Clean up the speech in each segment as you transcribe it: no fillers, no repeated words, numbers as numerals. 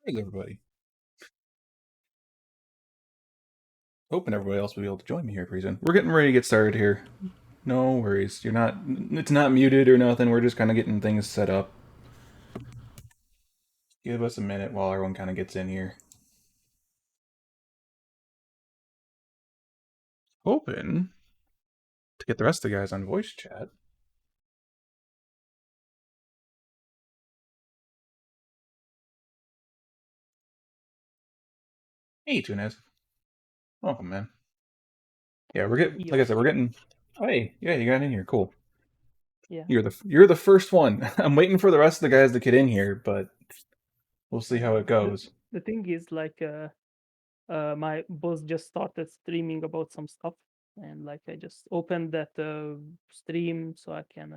Hey everybody. Hoping everybody else will be able to join me here pretty soon. We're getting ready to get started here. No worries. It's not muted or nothing. We're just kind of getting things set up. Give us a minute while everyone kind of gets in here. Hoping to get the rest of the guys on voice chat. Hey, Tunez. Welcome, man. Yeah, like I Yo. said, we're getting. Oh, hey, yeah, you got in here. Cool. Yeah. You're the first one. I'm waiting for the rest of the guys to get in here, but we'll see how it The goes. the thing is my boss just started streaming about some stuff, and I just opened that stream so I can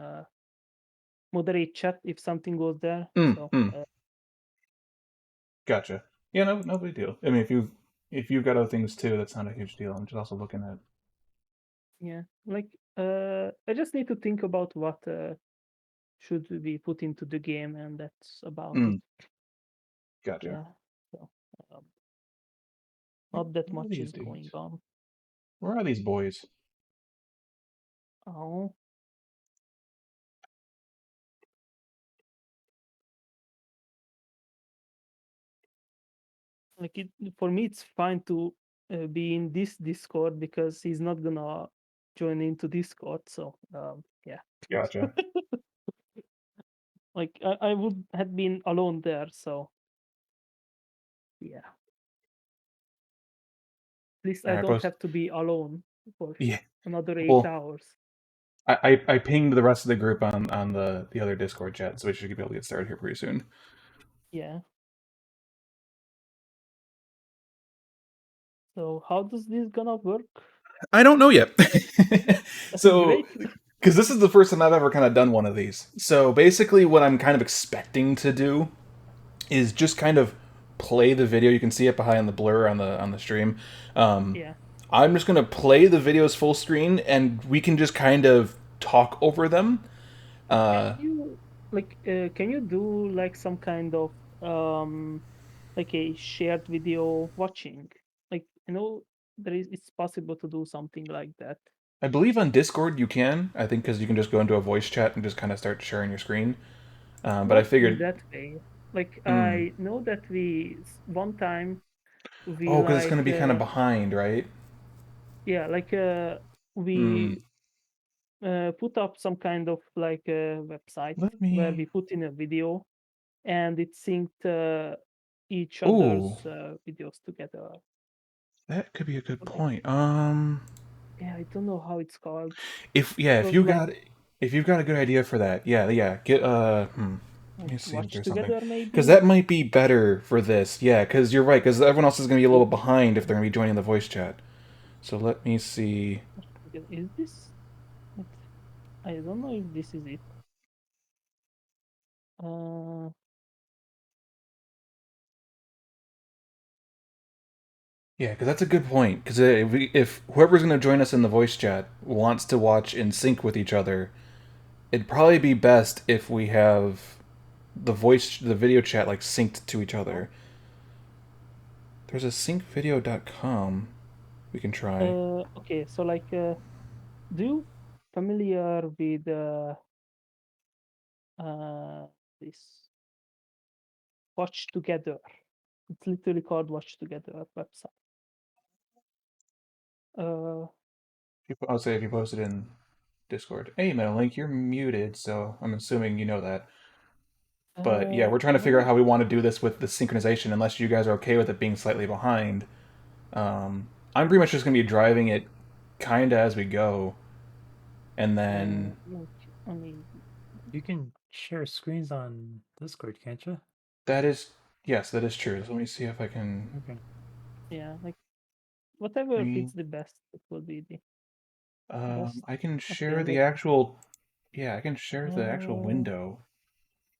moderate chat if something goes there. Mm, So mm. Gotcha. Yeah, no big deal. I mean, if you've got other things too, that's not a huge deal. I'm just also looking at. yeah, I just need to think about what should be put into the game, and that's about it. Mm, gotcha. Yeah. So um, Where, not that where are much these is going dudes? on. Where are these boys? Oh, it for me it's fine to be in this Discord because he's not gonna join into Discord. So yeah, Gotcha. I would have been alone there. So yeah, at least All I right, don't post. have to be alone for Yeah. another eight Well, hours. I pinged the rest of the group on the other Discord chat, so we should be able to get started here pretty soon. Yeah. So how does this gonna work? I don't know yet. So, Great. because this is the first time I've ever kind of done one of these. So basically, what I'm kind of expecting to do is just kind of play the video. You can see it behind the blur on the stream. Um, Yeah. I'm just gonna play the videos full screen, and we can just kind of talk over them. Can Uh, you can you do like some kind of um like a shared video watching? Like it's possible to do something like that. I believe on Discord you can. I think because you can just go into a voice chat and just kind of start sharing your screen. But I Not in figured, that way. Like hmm. I know that one time we Oh, because it's gonna be kind of behind, right? yeah, Hmm. we put up some kind of like a website Let where we me. put in a video and it synced each Oh, other's videos together. that could be a good Like point. yeah, I don't know how it's called. If It yeah, was like if you've got a good idea for that, yeah. Get Let me see if watch there's something, together because maybe. that might be better for this. Yeah, because you're right. Because everyone else is gonna be a little Yeah, behind if they're gonna be joining the voice chat. So let me see. watch together. Is this it? I don't know if this is it. Uh, Yeah, because that's a good point. Because if whoever's going to join us in the voice chat wants to watch in sync with each other, it'd probably be best if we have the video chat like synced to each oh, other. There's a syncvideo.com we can try. okay. So do you familiar with uh this watch together? It's literally called watch together website. Uh, I'll say if you post it in Discord. Hey, Metalink, you're muted, so I'm assuming you know that. But yeah, we're trying to figure out no, how we want to do this with the synchronization. Unless you guys are okay with it being slightly behind, I'm pretty much just gonna be driving it, kinda as we go, and then like, I mean, You can share screens on Discord, can't you? that is, yes, that is true. So let me see if I can Okay. yeah, like whatever re. fits the best, it will be the best. I can Okay, share the actual. Yeah, I can share the actual uh, window.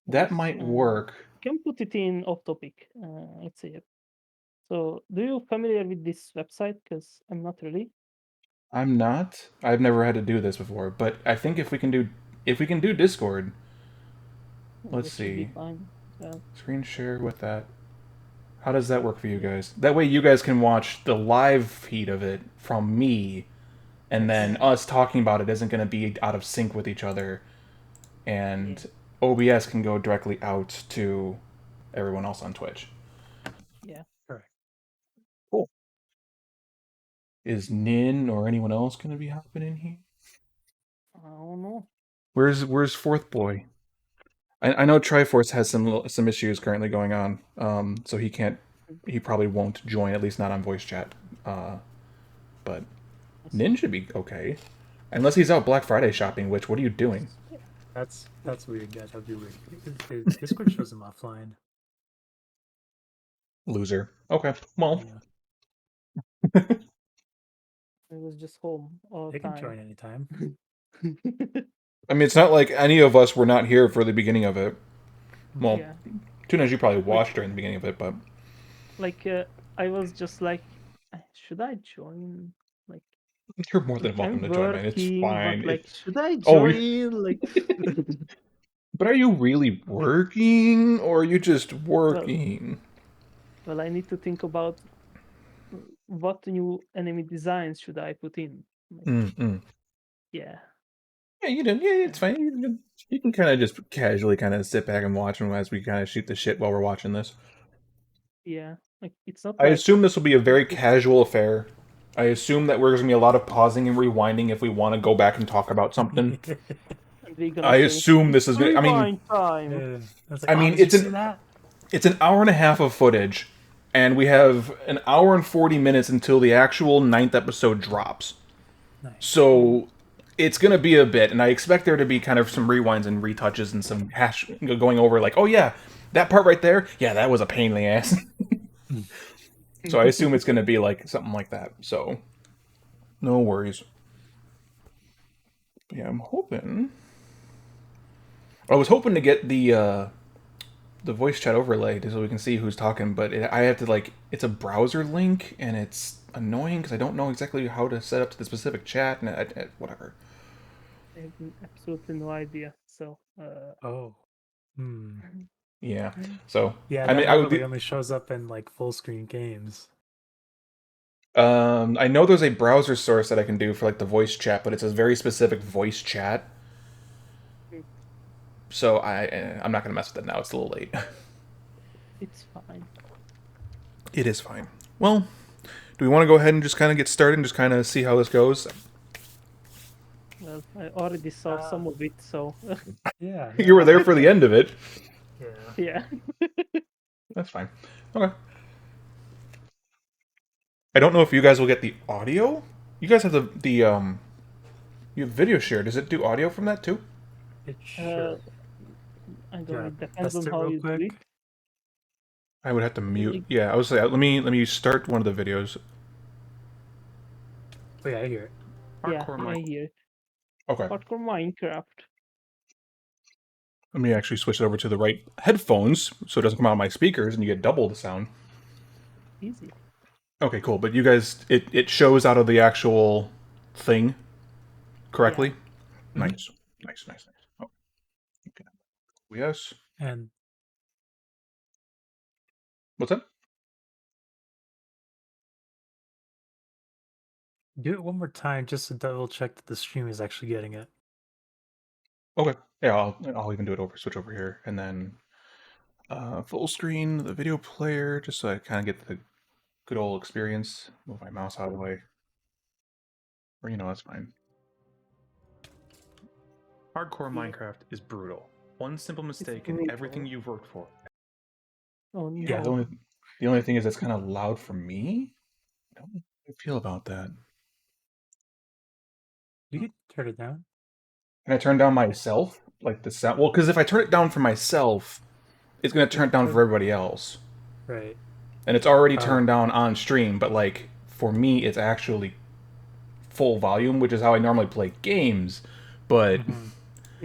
That yes, might work. can put it in off topic. Let's see. So, do you familiar with this website? Because I'm not really. I'm not. I've never had to do this before, but I think if we can do Discord, let's That should be see. fine. Screen share with that. How does that work for you guys? That way you guys can watch the live feed of it from me, and Yes. then us talking about it isn't going to be out of sync with each other, Yeah. and OBS can go directly out to everyone else on Twitch. Yeah. Correct. Cool. Is Nin or anyone else going to be hopping in here? I don't know. Where's Fourth Boy? I know Triforce has some issues currently going on, so he probably won't join, at least not on voice chat. But I see. Nin should be okay, unless he's out Black Friday shopping. Which, what are you doing, That's weird. Yeah, that'd be weird. Discord shows him offline. loser? Okay, well, Yeah. I was just home all They the can time. join anytime. I mean, it's not like any of us were not here for the beginning of it. Well, Yeah. Tune, as you probably watched during the beginning of it, but Like I was just like, should I join? Like, you're more than welcome I'm to join, man. It's working, but fine. like, should I Oh, join? Like, but are you really working, or are you just well, working? well, I need to think about what new enemy designs should I put in. Like, Mm-mm. yeah. Yeah, you did. Yeah, it's uh, fine. You can kind of just casually kind of sit back and watch them as we kind of shoot the shit while we're watching this. Yeah. Like, it's not I like assume this will be a very it's casual affair. I assume that there's gonna be a lot of pausing and rewinding if we want to go back and talk about something. and we're gonna I say assume it's this is. I mean, rewind time. Yeah. I was like, I oh, mean, did you see that? it's an hour and a half of footage, and we have an hour and 40 minutes until the actual ninth episode drops. Nice. So it's gonna be a bit, and I expect there to be kind of some rewinds and retouches and some hash going over, like, oh yeah, that part right there, yeah, that was a pain in the ass. So I assume it's gonna be like something like that. So no worries. But yeah, I'm hoping. I was hoping to get the voice chat overlay so we can see who's talking, but I have to like it's a browser link and it's annoying because I don't know exactly how to set up to the specific chat and whatever. I have absolutely no idea. So, Oh. Hmm. Yeah. So Yeah, I that mean, I would overlay be. only shows up in like full screen games. I know there's a browser source that I can do for like the voice chat, but it's a very specific voice chat. So I'm not gonna mess with it now. It's a little late. it's fine. It is fine. Well, do we want to go ahead and just kind of get started and just kind of see how this goes? Well, I already saw some of it, so Yeah. You were there for the end of it. Yeah. yeah. That's fine. Okay. I don't know if you guys will get the audio. You guys have the you have video share. Does it do audio from that too? It should. I don't. Yeah, It depends test on it how real you do it. quick. I would have to mute. Like, Yeah, I was say let me start one of the videos. Oh yeah, I hear it. yeah, Hardcore I mic. hear it. Okay. Hardcore Minecraft. Let me actually switch it over to the right headphones so it doesn't come out of my speakers and you get double the sound. Easy. Okay, cool. But you guys, it shows out of the actual thing correctly. Yeah. Nice, nice. Oh, okay. Yes. And What's that? do it one more time just to double check that the stream is actually getting it. Okay. Yeah, I'll even do it over. Switch over here, and then full screen the video player, just so I kind of get the good old experience. Move my mouse out of the way. Or that's fine. Hardcore Yeah. Minecraft is brutal. One simple mistake brutal. and everything you've worked for. Oh no. Yeah, the only thing is it's kind of loud for me. I don't know how I feel about that. You can turn it down. Can I turn down myself? Like the sound? Well, because if I turn it down for myself, it's going to turn it down for everybody else. Right. And it's already turned down on stream, but like for me, it's actually full volume, which is how I normally play games. But I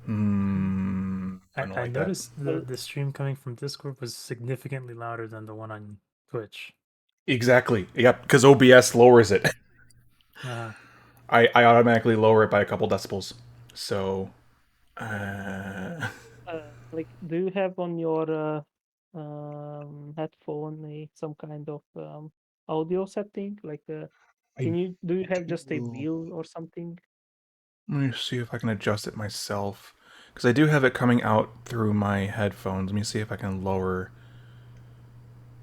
don't I like noticed that. the stream coming from Discord was significantly louder than the one on Twitch. Exactly. Yep, because OBS lowers it. Uh, I automatically lower it by a couple decibels. So Like, do you have on your headphone, some kind of audio setting? Like, I do you have just a do. wheel or something? Let me see if I can adjust it myself. Because I do have it coming out through my headphones. Let me see if I can lower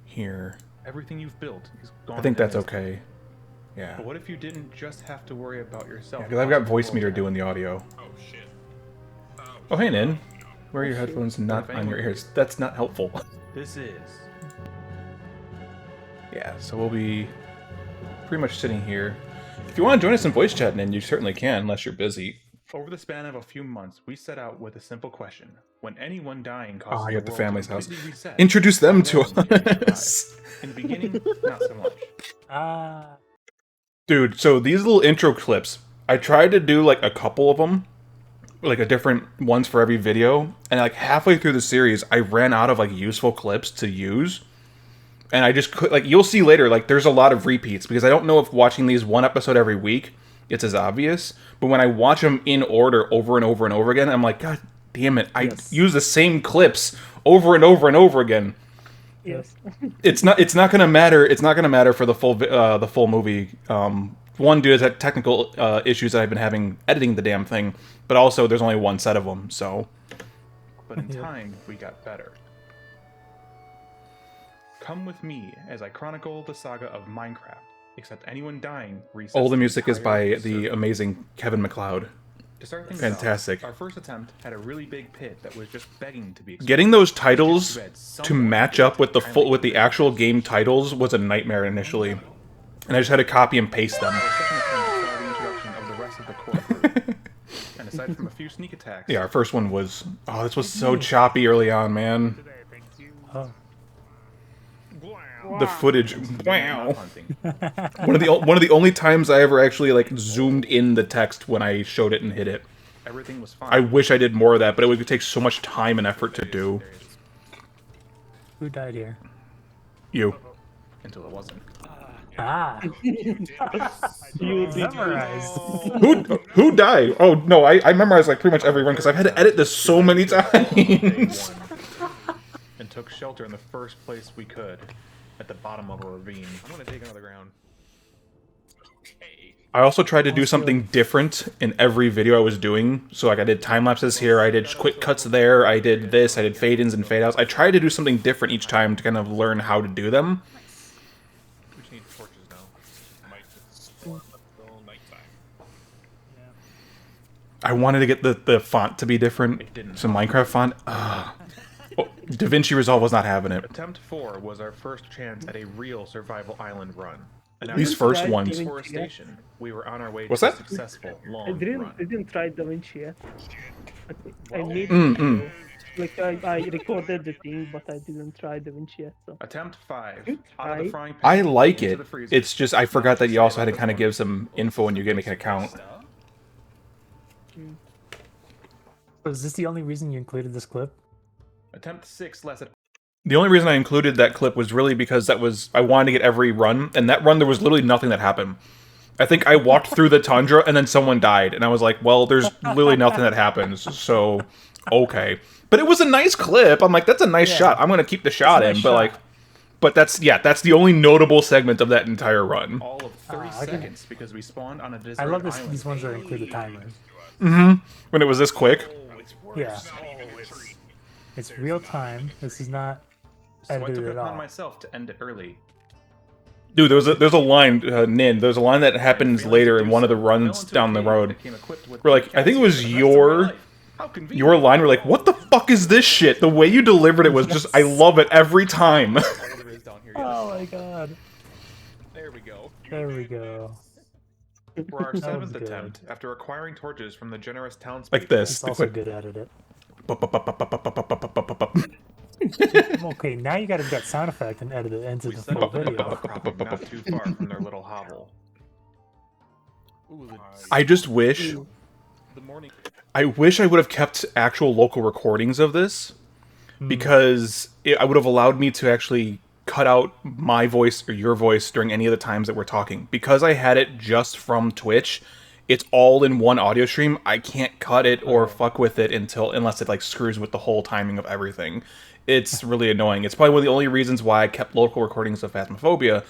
here. Everything you've built is gone. I think in an that's instant. okay. Yeah. But what if you didn't just have to worry about yourself? Because I've got watching the voice world meter happen? doing the audio. Oh shit. Oh, hey, Nin. Wear your shit. headphones But not if on your anyone- ears. That's not helpful. This is. Yeah, so we'll be pretty much sitting here. If you want to join us in voice chat, Nin, you certainly can, unless you're busy. Over the span of a few months, we set out with a simple question: when anyone dying causes you're at the world family's to house. completely reset, Introduce them how to well can we survive? us. In the beginning, not so much. Ah, Dude, so these little intro clips, I tried to do like a couple of them, like a different ones for every video, and like halfway through the series, I ran out of like useful clips to use. And I just could, like, you'll see later, like, there's a lot of repeats, because I don't know if watching these one episode every week, it's as obvious, but when I watch them in order over and over and over again, I'm like, God damn it, I Yes. use the same clips over and over and over again. Yes. It's not gonna matter. It's not gonna matter for the full movie. One, due to technical issues that I've been having editing the damn thing, but also there's only one set of them, so But in time, we got better. Come with me as I chronicle the saga of Minecraft. Except anyone dying resets all the music is by entire the server. amazing Kevin MacLeod. To start things Fantastic. Out, our first attempt had a really big pit that was just begging to be explored. Getting those titles Just to someone match to up with the kindly with the do that. actual game titles was a nightmare initially, and I just had to copy and paste them. Our second attempt saw the introduction of the rest of the core group. And aside from a few sneak attacks, Yeah, our first one was this was so choppy early on, man. oh. The footage, wow. wow. Hunting. One of the only times I ever actually like zoomed in the text when I showed it and hit it. Everything was fine. I wish I did more of that, but it would take so much time and effort to do. Who died here? You. Until it wasn't. Ah, You did memorized. Who died? Oh no, I memorized like pretty much every run because I've had to edit this so many Day times. one, and took shelter in the first place we could, at the bottom of a ravine. I'm gonna take another ground. Okay. I also tried to do something different in every video I was doing. So like I did time lapses here, I did quick cuts there, I did this, I did fade ins and fade outs. I tried to do something different each time to kind of learn how to do them. We just need torches now. Might just storm until nighttime. I wanted to get the font to be different. It didn't. Some Minecraft font. Oh, DaVinci Resolve was not having it. Attempt 4 was our first chance at a real survival island run. And These after first Right, ones. DaVinci, deforestation, we were on our way What's to a that? successful I long didn't run. try DaVinci yet. I made Mm-mm. like I recorded the thing, but I didn't try DaVinci yet. So Attempt 5. You Out of the tried? frying pan, I like into it. the freezer. It's just I forgot that you Say also had to about kind of this give some info when you make an account. Was this the only reason you included this clip? Attempt 6 lasted. The only reason I included that clip was really because I wanted to get every run, and that run there was literally nothing that happened. I think I walked through the tundra and then someone died, and I was like, well, there's literally nothing that happens, so okay. But it was a nice clip. I'm like, that's a nice Yeah. shot. I'm gonna keep the shot a in, nice but shot. like, but that's the only notable segment of that entire run. All of 30 okay. seconds because we spawned on a deserted I love this. island. These ones that include the timers. When it was this quick. Oh, it's worse. Yeah. Oh, it's... It's real time. This is not So I edited took it at upon all. myself to end it early. Dude, there's a line, Nin, there's a line that happens later in one of the runs down the road. Where, like, I think it was your line, where like, what the fuck is this shit? The way you delivered it was just, I love it every time. All there is down here. Oh my god. There we go. There we go. For our That was seventh good. attempt, after acquiring torches from the generous townspeople, Like this. It's also good at it. Like, Okay, now you gotta do that sound effect and edit it into we the set full up a video. outcropping not too far from their little hovel. Ooh, I just wish, the morning. I wish I would have kept actual local recordings of this, because I would have allowed me to actually cut out my voice or your voice during any of the times that we're talking. Because I had it just from Twitch, it's all in one audio stream. I can't cut it or fuck with it unless it like screws with the whole timing of everything. It's really annoying. It's probably one of the only reasons why I kept local recordings of Phasmophobia.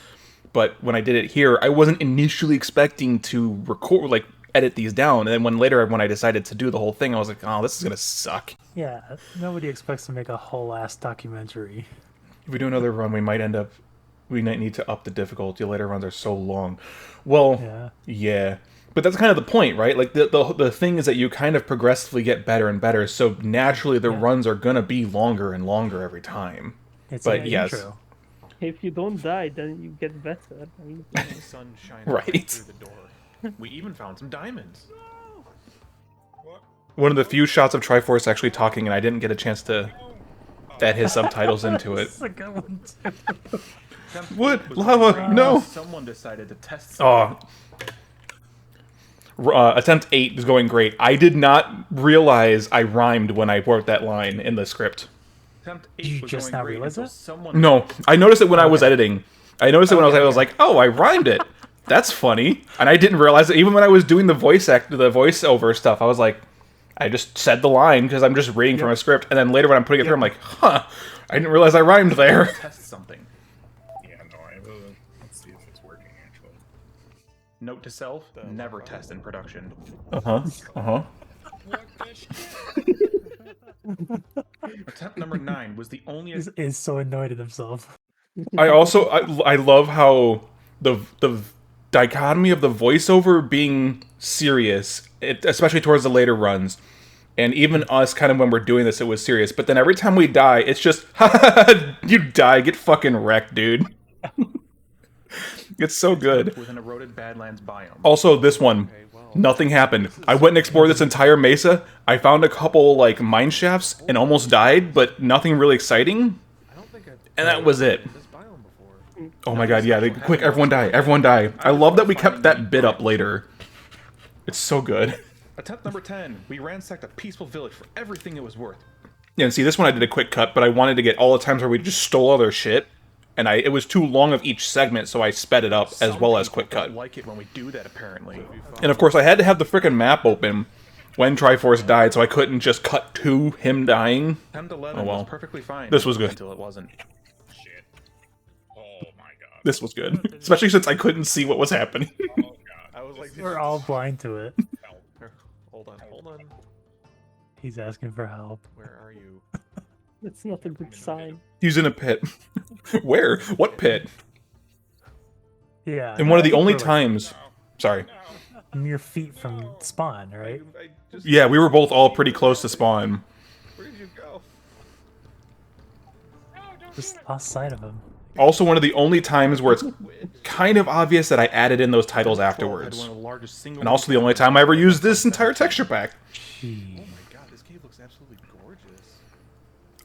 But when I did it here, I wasn't initially expecting to record, like, edit these down. And then when I decided to do the whole thing, I was like, oh, this is gonna suck. Yeah, nobody expects to make a whole ass documentary. If we do another run, we might need to up the difficulty. Later runs are so long. Well, yeah. But that's kind of the point, right? Like, the thing is that you kind of progressively get better and better, so naturally the runs are gonna be longer and longer every time. It's But an yes. intro. If you don't die, then you get better. I mean, The sun shines Right. through the door. We even found some diamonds. One of the few shots of Triforce actually talking, and I didn't get a chance to add his subtitles into it. That's a good one too. What? Was Lava? great. No! Someone decided to test Oh. something. Attempt 8 is going great. I did not realize I rhymed when I wrote that line in the script. Attempt 8 Did you was just going now great realize until it? someone No, I noticed it when I was editing. I noticed it when I was editing. I was like, oh, I rhymed it. That's funny. And I didn't realize it. Even when I was doing the voiceover stuff, I was like, I just said the line because I'm just reading from a script. And then later when I'm putting it through, I'm like, huh, I didn't realize I rhymed there. test something. Yeah, no, I will. Let's see if it's working actually. Note to self: never test in production. Uh-huh, uh-huh. Attempt number 9 was the only. Is so annoyed at himself. I also, I love how the dichotomy of the voiceover being serious, especially towards the later runs, and even us kind of when we're doing this, it was serious. But then every time we die, it's just, you die, get fucking wrecked, dude. It's so good. with an eroded Badlands biome. Also, this one, nothing happened. I went and explored this entire mesa. I found a couple, like, mine shafts and almost died, but nothing really exciting. I don't think I've And that was it. this biome before. Oh my god, yeah, quick, everyone die, everyone die. I love that we kept that bit up later. It's so good. Attempt number 10. We ransacked a peaceful village for everything it was worth. Yeah, and see, this one I did a quick cut, but I wanted to get all the times where we just stole all their shit. And it was too long of each segment, so I sped it up as well as quick People cut. don't like it when we do that, apparently. And of course, I had to have the frickin' map open when Triforce died, so I couldn't just cut to him dying. Attempt 11 Oh, well. was perfectly fine. This was good. Until it wasn't. Shit. Oh my god. This was good. Especially since I couldn't see what was happening. Oh god. I was like, We're all blind to it. Help. hold on. He's asking for help. Where are you? that's not a good sign. He's in a pit. Where? What pit? Yeah. And one of I the think only we're, like, times... Sorry. mere feet from spawn, right? I just, Yeah, we were both all pretty close to spawn. where did you go? Just lost sight of him. Also, one of the only times where it's kind of obvious that I added in those titles Had afterwards. one of the largest single And also the only time I ever used this entire texture pack. Gee. Oh my god, this cave looks absolutely gorgeous.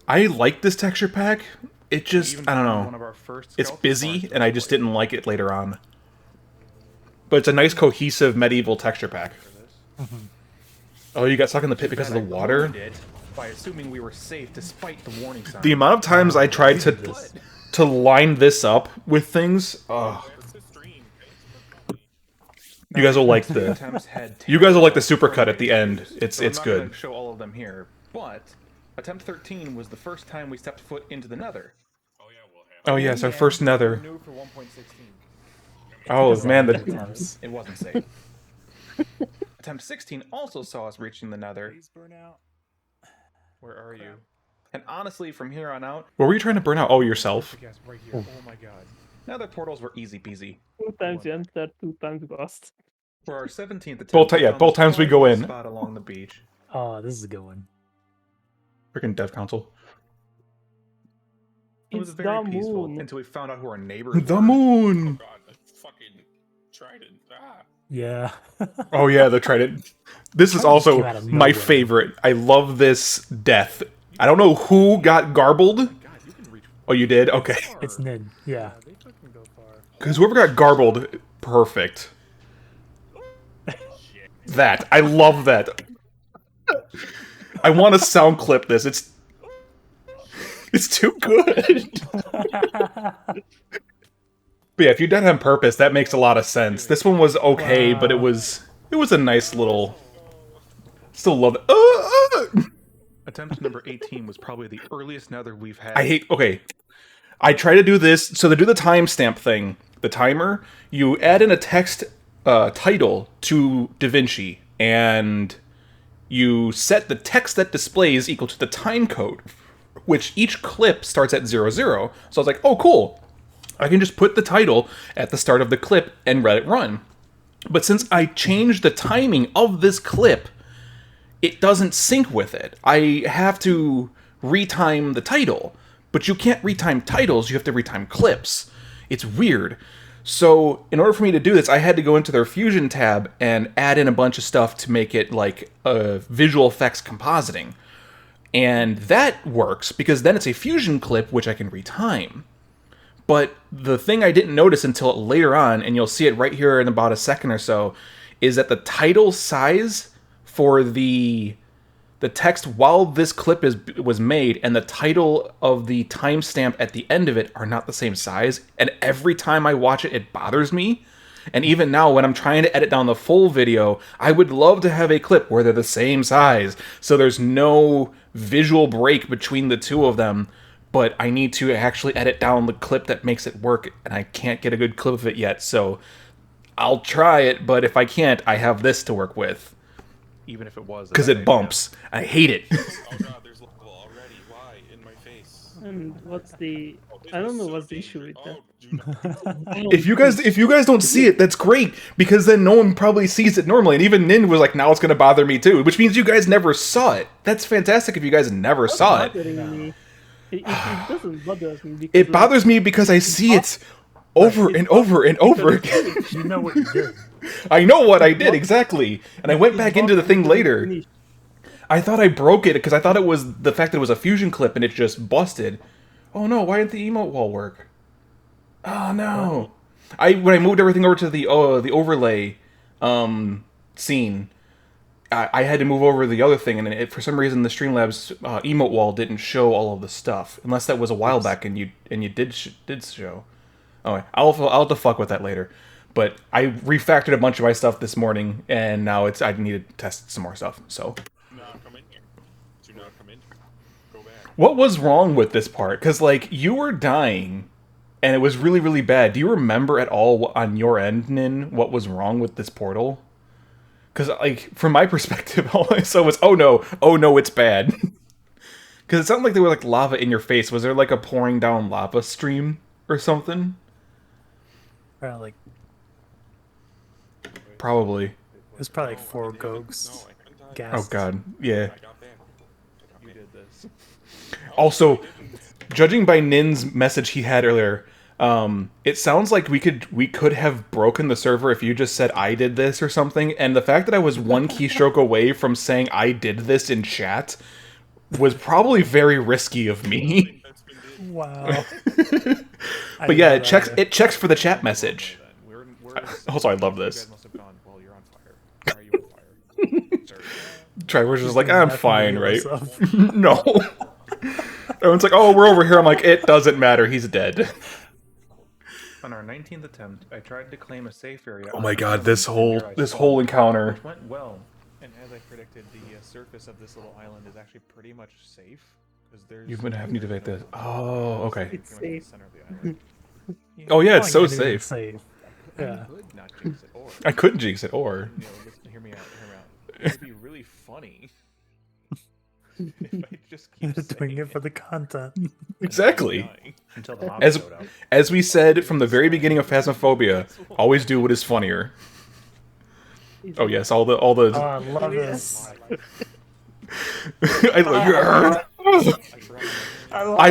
I like this texture pack. It We just, even I don't found know. one of our first It's skeleton busy, spawns and I just didn't like it later on. But it's a nice, cohesive medieval texture pack. Oh, you got stuck in the pit because of the water? ruined it by assuming we were safe despite the warning sign. The amount of times I tried to line this up with things, ugh. You guys will like the Attempts had you guys will like the supercut at the end. It's So I'm not good. gonna show all of them here, but attempt 13 was the first time we stepped foot into the Nether. Oh yeah, we'll have. Oh yes, our first Nether. New for 1.16. Oh man, the Attempts. It wasn't safe. Attempt 16 also saw us reaching the Nether, Where are you? and honestly, from here on out, what were you trying to burn out? Oh, yourself. Yes, right here. Oh my god. Nether portals were easy peasy. 2 times you enter, 2 times ghost. For our 17th attempt, Both ti- we yeah, found both a times we small go in. spot along the beach. Oh, this is a good one. Freaking dev console. It was It's very the peaceful moon. until we found out who our neighbors The were. moon. God, the fucking trident. Ah. Yeah. Oh yeah, the trident. This is Trident also came out of my nowhere. favorite. I love this death. I don't know who got garbled. God, you can reach Oh, you did? Okay. far. It's Nid. Yeah. They fucking go far. Because whoever got garbled, perfect. That. I love that. I want to sound clip this. It's too good. But yeah, if you did it on purpose, that makes a lot of sense. This one was okay, but it was a nice little. Still love it. Attempt number 18 was probably the earliest nether we've had. Okay. I try to do this. So to do the timestamp thing, the timer, you add in a text title to DaVinci, and you set the text that displays equal to the time code, which each clip starts at 00. So I was like, oh, cool. I can just put the title at the start of the clip and let it run. But since I changed the timing of this clip, it doesn't sync with it. I have to retime the title. But you can't retime titles, you have to retime clips. It's weird. So, in order for me to do this, I had to go into their Fusion tab and add in a bunch of stuff to make it like visual effects compositing. And that works, because then it's a Fusion clip which I can retime. But the thing I didn't notice until later on, and you'll see it right here in about a second or so, is that the title size for the text while this clip was made and the title of the timestamp at the end of it are not the same size. And every time I watch it, it bothers me. And even now, when I'm trying to edit down the full video, I would love to have a clip where they're the same size, so there's no visual break between the two of them. But I need to actually edit down the clip that makes it work, and I can't get a good clip of it yet. So I'll try it, but if I can't, I have this to work with. Even if it was. Because it bumps. I hate it. Oh god, there's level already. Why? In my face. And what's the... I don't know what's the issue with that. If you guys don't see it, that's great, because then no one probably sees it normally. And even Nin was like, now it's going to bother me too, which means you guys never saw it. That's fantastic if you guys never saw it. Me. It doesn't bother me. Because, It bothers me because I see it over and over and over again. You know what you did. I know what I did, exactly. And I went back into the thing later. I thought I broke it because I thought it was the fact that it was a Fusion clip and it just busted. Oh no, why didn't the emote wall work? Oh no. When I moved everything over to the overlay scene, I had to move over the other thing, and for some reason the Streamlabs emote wall didn't show all of the stuff, unless that was a while back and you did show. Oh, I'll have to fuck with that later. But I refactored a bunch of my stuff this morning, and now I need to test some more stuff. So. Do not come in here. Do not come in here. Go back. What was wrong with this part? Because like you were dying, and it was really, really bad. Do you remember at all on your end, Nin, what was wrong with this portal? Because like from my perspective, all I saw was oh no, it's bad. Because it sounded like there was like lava in your face. Was there like a pouring down lava stream or something? Like Probably. it was probably like 4 gogs. Gas. Oh god, yeah. I got banned. You did this. Also, judging by Nin's message he had earlier, it sounds like we could have broken the server if you just said I did this or something. And the fact that I was one keystroke away from saying I did this in chat was probably very risky of me. Wow. But yeah, it checks for the chat message. Also, I love this. You guys must have gone, well, you're on fire. Why are you on fire? Trevor's just like, I'm fine, right? Myself. No. Everyone's like, oh, we're over here. I'm like, it doesn't matter. He's dead. On our 19th attempt, I tried to claim a safe area. Oh my god, this whole encounter. Which went well. And as I predicted, the surface of this little island is actually pretty much safe. Because there's... You've been having to debate this. Oh, okay. It's pretty much safe. the center of the island. Oh yeah, it's so Like, it is safe. Yeah. I could not jinx it, or... I couldn't jinx it, or... You know, listen, hear me out. It'd be really funny if I just keep Doing saying it for the content. Exactly. dying. Until the mob As showed up. as we said from the very beginning of Phasmophobia, always do what is funnier. Oh yes, all the Oh, I love this. I love I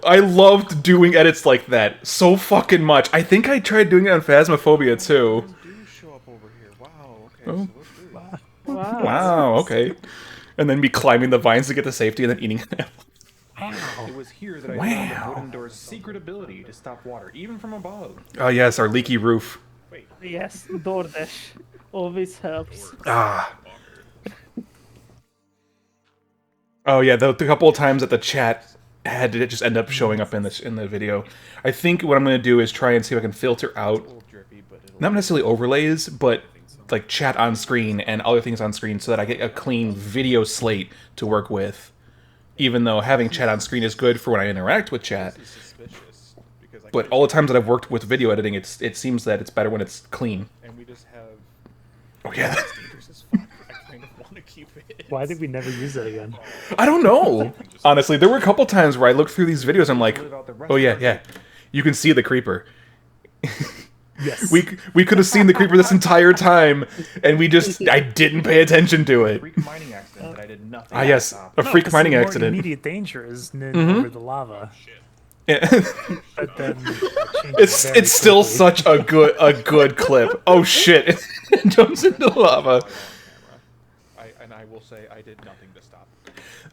I loved doing edits like that so fucking much. I think I tried doing it on Phasmophobia too. Do show up over here. Wow, okay, Oh. so let's do it. Wow. Wow, okay. And then me climbing the vines to get to safety and then eating them. It was here that I Wow. found the wooden door's secret ability to stop water, even from above. Oh yes, our leaky roof. Yes, DoorDash always helps. Ah. Oh yeah, the couple of times that the chat had to just end up showing up in the video. I think what I'm gonna do is try and see if I can filter out A little drippy, but it'll... not necessarily overlays, but like chat on screen and other things on screen so that I get a clean video slate to work with. even though having chat on screen is good for when I interact with chat. This is suspicious because I But all the times that I've worked with video editing, it seems that it's better when it's clean. and we just have Oh yeah, it's dangerous as fuck. I kind of want to keep it. Why did we never use that again? I don't know. Honestly, there were a couple times where I looked through these videos, I'm like, Live out the rest oh of yeah, our yeah, you can see the creeper. Yes. We could have seen the creeper this entire time, and I didn't pay attention to it. freak mining accident that I did nothing. Ah yes, to stop. a freak It's mining the more accident. Immediate danger is Mhm. over the lava. Yeah. But then it changes very It's still quickly. such a good clip. Oh shit! It jumps into lava. And I will say I did nothing to stop.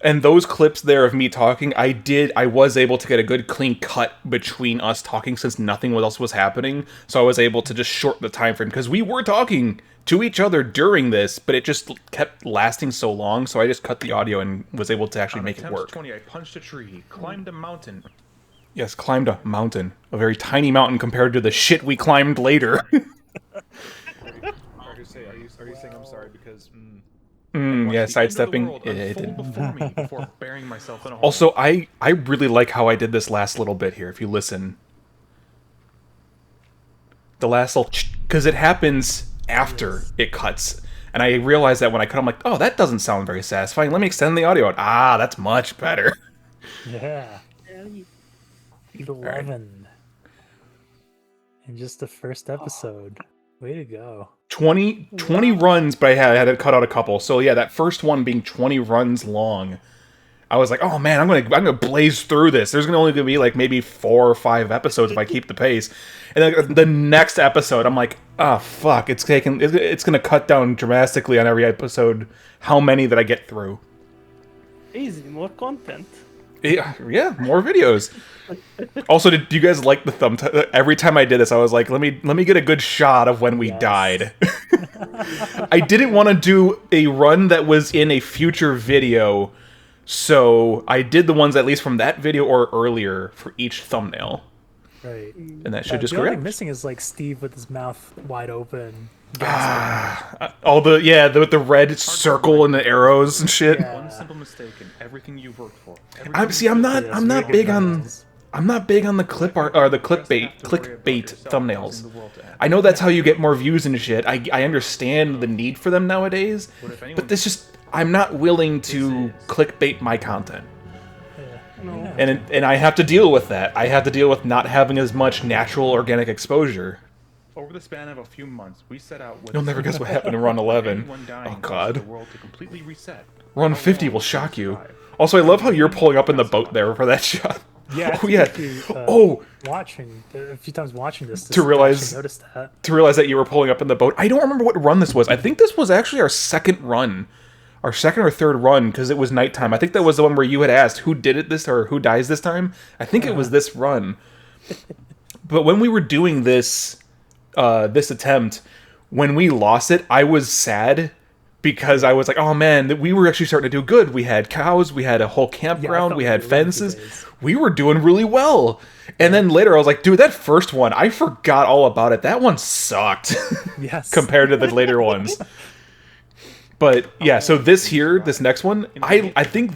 And those clips there of me talking, I was able to get a good clean cut between us talking since nothing else was happening. So I was able to just shorten the time frame because we were talking to each other during this, but it just kept lasting so long. So I just cut the audio and was able to actually On make it attempt work. 20, I punched a tree, climbed a mountain. Yes, climbed a mountain, a very tiny mountain compared to the shit we climbed later. Are you saying I'm sorry because watched Yeah, the sidestepping. end of the world It unfold didn't. before me before burying myself in a hole. Also, I really like how I did this last little bit here. If you listen, the last little because it happens after it cuts, and I realized that when I cut, I'm like, oh, that doesn't sound very satisfying. Let me extend the audio out. Ah, that's much better. Yeah. 11. In just the first episode. Way to go. 20 runs, but I had to cut out a couple. So yeah, that first one being 20 runs long, I was like, oh man, I'm gonna blaze through this. There's only gonna be like maybe 4 or 5 episodes if I keep the pace. And then the next episode, I'm like, oh fuck, it's gonna cut down drastically on every episode. How many that I get through? Easy, more content. Yeah, more videos. Also, did you guys like the thumb? Every time I did this, I was like, let me get a good shot of when we died. I didn't want to do a run that was in a future video, so I did the ones at least from that video or earlier for each thumbnail, Right. and that should just the only go. thing missing is like Steve with his mouth wide open. All with the red circle and the arrows and shit. Yeah. One simple mistake in everything you've worked for. I'm not big on the clip art or the clickbait thumbnails. I know that's how you get more views and shit. I understand the need for them nowadays, but I'm not willing to clickbait my content. And I have to deal with that. I have to deal with not having as much natural organic exposure. Over the span of a few months, we set out with You'll never guess what happened in run 11. anyone dying Oh god. caused the world to completely reset. Run 50 will shock you. Also, I love how you're pulling up in the boat there for that shot. Yeah. I Oh yeah. think you, Oh, watching a few times watching this To realize- noticed that. to realize that you were pulling up in the boat. I don't remember what run this was. I think this was actually our second run. Our second or third run, because it was nighttime. I think that was the one where you had asked who did it this or who dies this time. I think it was this run. But when we were doing this attempt, when we lost it, I was sad because I was like, oh man, we were actually starting to do good. We had cows, we had a whole campground, felt we had really lucky fences. days. We were doing really well. And then later I was like, dude, that first one, I forgot all about it. That one sucked Yes. compared to the later ones. But yeah, so this next one, I think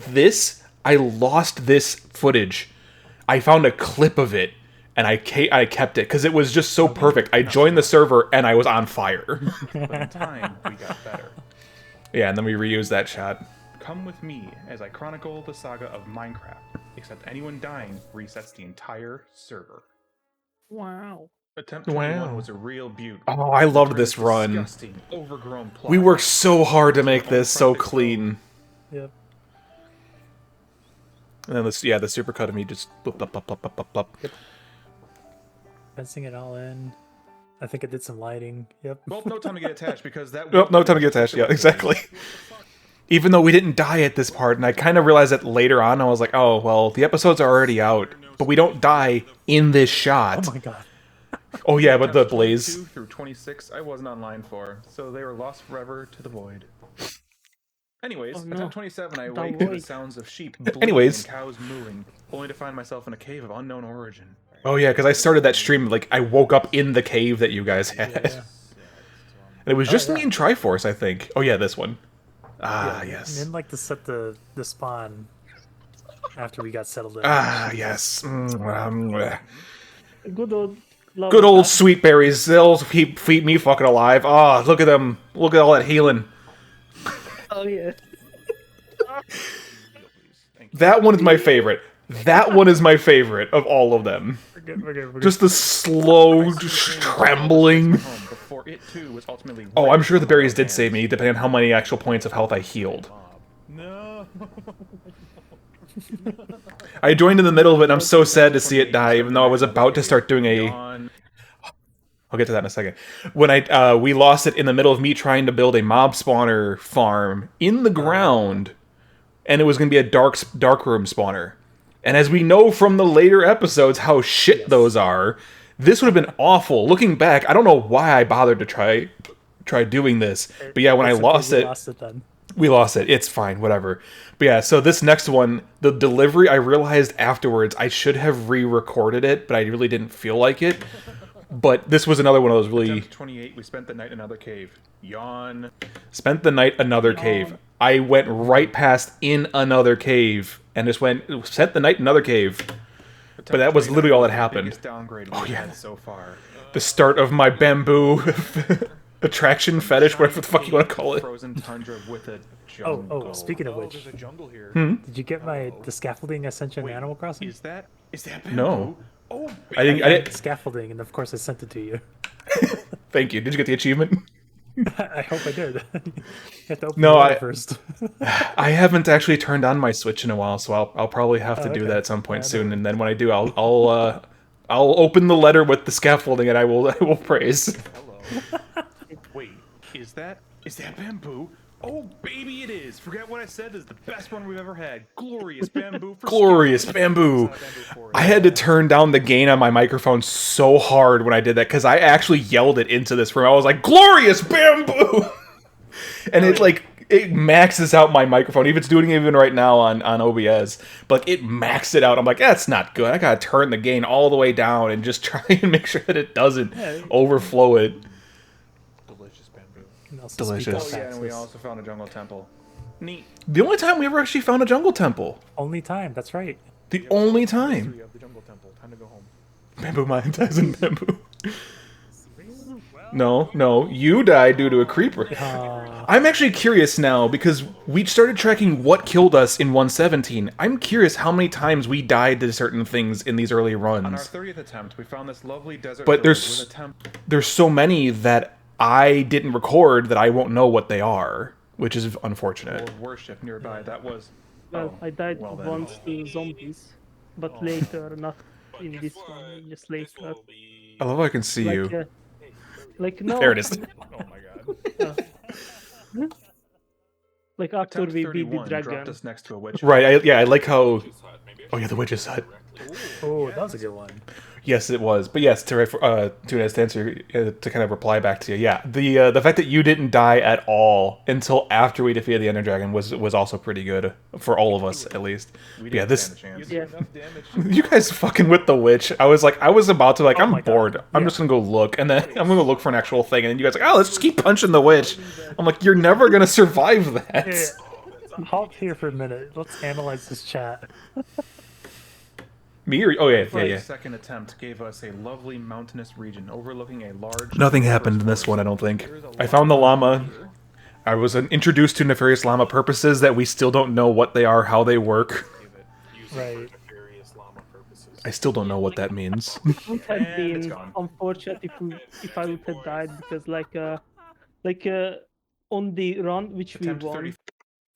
I lost this footage. I found a clip of it, and I kept it, because it was just so perfect. I joined the server, and I was on fire. But in time, we got better. Yeah, and then we reused that shot. Come with me as I chronicle the saga of Minecraft, except anyone dying resets the entire server. Wow. Attempt 21 Wow. was a real beaut. Oh, I loved this run. Disgusting, overgrown plot. We worked so hard to make this so clean. Yep. And then the supercut of me just blip, blip, blip, blip, blip, blip. Fencing it all in. I think I did some lighting. Yep. Well, no time to get attached because that. Nope, no time to get attached. Yeah, exactly. Even though we didn't die at this part, and I kind of realized that later on, I was like, oh, well, the episodes are already out, but we don't die in this shot. Oh my god. Oh yeah, but the Attempts blaze. 22 through 26, I wasn't online for, so they were lost forever to the void. Anyways, Oh, no. attempt 27, I The awake to the void. sounds of sheep bleating Anyways. and cows mooing, only to find myself in a cave of unknown origin. Oh yeah, because I started that stream, like, I woke up in the cave that you guys had. Yeah. And it was just yeah. me and Triforce, I think. Oh yeah, this one. Ah, And yes. then like to set the spawn. after we got settled in. Ah, yes. Good old. Good old sweet berries. They'll keep me fucking alive. Oh, look at them. Look at all that healing. Oh yeah. That one is my favorite. That one is my favorite of all of them. We're good. Just the slow trembling. Before it too was ultimately Oh, I'm sure the berries did save me, depending on how many actual points of health I healed. No. I joined in the middle of it, and I'm so sad to see it die, even though I was about to start doing a... I'll get to that in a second. When we lost it in the middle of me trying to build a mob spawner farm in the ground, and it was going to be a dark room spawner. And as we know from the later episodes how shit those are, this would have been awful. Looking back, I don't know why I bothered to try doing this. But yeah, when I lost it, we lost it. It's fine, whatever. But yeah, so this next one, the delivery, I realized afterwards I should have re-recorded it, but I really didn't feel like it. But this was another one of those really... Attempt 28, we spent the night in another cave. Yawn. Spent the night another cave. I went right past in another cave and just spent the night in another cave. But that was literally all that happened. Oh yeah, so far. The start of my bamboo attraction fetish, whatever the fuck you want to call it. Frozen tundra with a jungle. Oh, speaking of which, there's a jungle here. did you get the scaffolding I sent you in Animal Crossing? Is that bamboo? No. Oh, I didn't. Scaffolding, and of course I sent it to you. Thank you. Did you get the achievement? I hope I did. You have to open No, the door first. I haven't actually turned on my Switch in a while, so I'll probably have to do okay. that at some point soon. And then when I do, I'll open the letter with the scaffolding, and I will praise. hello. Wait, is that bamboo? Oh, baby, it is. Forget what I said. This is the best one we've ever had. Glorious bamboo for Glorious bamboo. I had to turn down the gain on my microphone so hard when I did that because I actually yelled it into this room. I was like, "Glorious bamboo!" And it maxes out my microphone. Even it's doing it even right now on OBS, but it maxed it out. I'm like, that's not good. I gotta turn the gain all the way down and just try and make sure that it doesn't overflow it. Delicious bamboo. Delicious. Oh yeah, and we also found a jungle temple. Neat. The only time we ever actually found a jungle temple. Only time, that's right. The only time. History of the jungle temple. Time to go home. Bamboo mine dies in bamboo. No, you died due to a creeper. I'm actually curious now, because we started tracking what killed us in 117. I'm curious how many times we died to certain things in these early runs. On our 30th attempt, we found this lovely desert But village with a temple. there's so many that I didn't record that I won't know what they are, which is unfortunate. Of worship nearby. That was. Well, I died well then. once to zombies, but later, not in this one, just later. I love how I can see you. No. There it is. Oh my god. Like after Attempt we beat the 31 dropped dragon. us next to a witch. Right, I like how... Oh yeah, the witch's hut. Oh, that was a good one. Yes, it was. But yes, to answer, to kind of reply back to you, yeah, the fact that you didn't die at all until after we defeated the Ender Dragon was also pretty good for all of us, at least. But yeah, this Yeah. you guys fucking with the witch. I was about to I'm my God. bored. I'm just gonna go look, and then I'm gonna look for an actual thing, and then you guys let's just keep punching the witch. I'm like, you're never gonna survive that. Yeah. Halt here for a minute. Let's analyze this chat. Me or yeah. Second attempt gave us a lovely mountainous region overlooking a large. Nothing happened in this one, I don't think. I found the llama. I was introduced to nefarious llama purposes that we still don't know what they are, how they work. Right. I still don't know what that means. It would have And it's been gone. unfortunate if I would have died because on the run which Attempt we won, 30.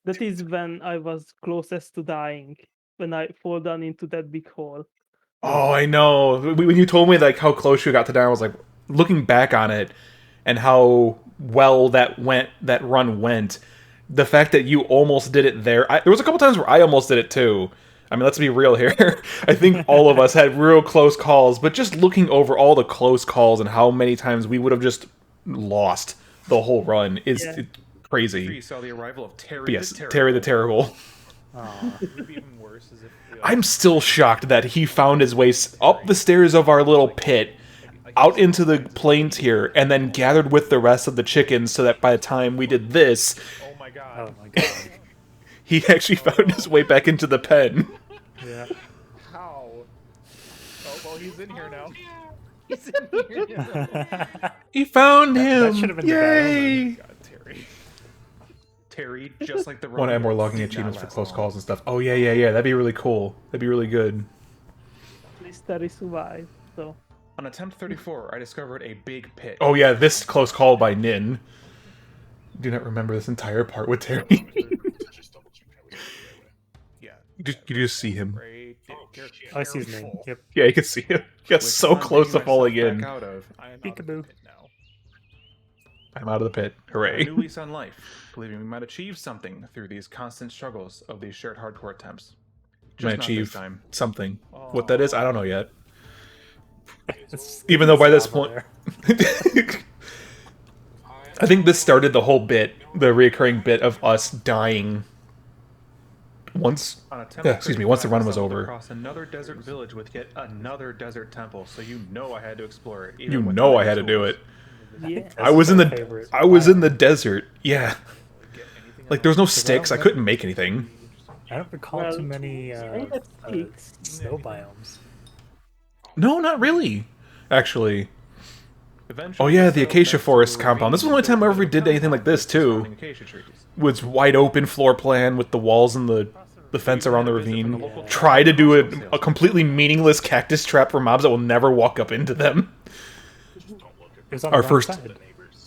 that is when I was closest to dying, when I fall down into that big hole. Oh, I know. When you told me how close you got to die, I was like, looking back on it and how well that run went. The fact that you almost did it there. There was a couple times where I almost did it too. I mean, let's be real here. I think all of us had real close calls, but just looking over all the close calls and how many times we would have just lost the whole run is crazy. You saw the arrival of Terry. But yes, the Terrible. Terry the Terrible. It'd be even worse is if I'm still shocked that he found his way up the stairs of our little pit, out into the plains here, and then gathered with the rest of the chickens so that by the time we did this, oh my god. Oh my god. he actually found his way back into the pen. He's in here now. He's in here now. He found That him! should have been the bad Yay! God, Terry. Terry, just like the Want to add more logging did not achievements for last close long. calls and stuff. Oh, yeah. That'd be really cool. That'd be really good. At least Terry survived. So On attempt 34, I discovered a big pit. Oh, yeah, this close call by Nin. Do not remember this entire part with Terry. Just double check that was the way. Yeah. you just see him. Right. I see his name. Yep. Yeah, you can see him. He got Which so one I'm close to digging falling myself in. back out of. I am out of the Peekaboo. pit now. I'm out of the pit. A Hooray. new lease on life, believing we might achieve something through these constant struggles of these shared hardcore attempts. Just Might not this achieve time. something. What that is, I don't know yet. It's- Even though by this it's over point... there. I think this started the whole bit, the reoccurring bit of us dying once... On attempt Yeah, excuse me, once the 35, run was I stumbled over. across another desert village with yet another desert temple, so you know I had to explore it. even You with know the I had to do tools. it. yeah. I was in my the favorite I was in biome. the desert. Yeah. Get anything Like there was no else? sticks. I couldn't make anything. I don't recall Well, too many I have peaks. snow biomes. No, not really. Actually. Eventually, Oh yeah, I the settled acacia next to forest a compound. This was the only ravine time I ever built did with a anything like this compound too. surrounding acacia trees. Was wide open floor plan with the walls and the fence around the Visit from the ravine. local Try to do sales. a completely meaningless cactus trap for mobs that will never walk up into them. It was on Our the wrong first- side.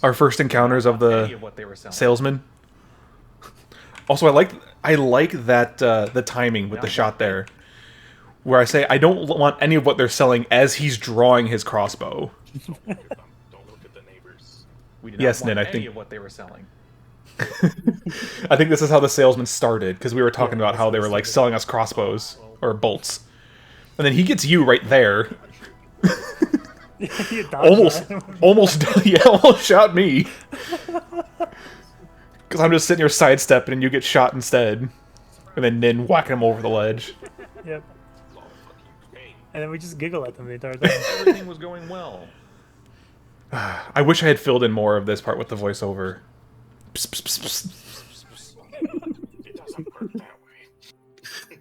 Our first encounters of Any the of what they were selling. salesman. Also, I like that the timing with the shot there, where I say I don't want any of what they're selling as he's drawing his crossbow. Don't look at the neighbors. We did Yes, not want Nin, I any think- of what they were selling. I think this is how the salesman started because we were talking Yeah, about that's how how they it were like started. selling us crossbows or bolts, and then he gets you right there. You dodged that. almost yeah, almost shot me. Because I'm just sitting here sidestepping and you get shot instead, and then Nin whacking him over the ledge. Yep. And then we just giggle at them the entire time. Everything was going well. I wish I had filled in more of this part with the voiceover. Psst, psst, psst, psst. It doesn't work that way.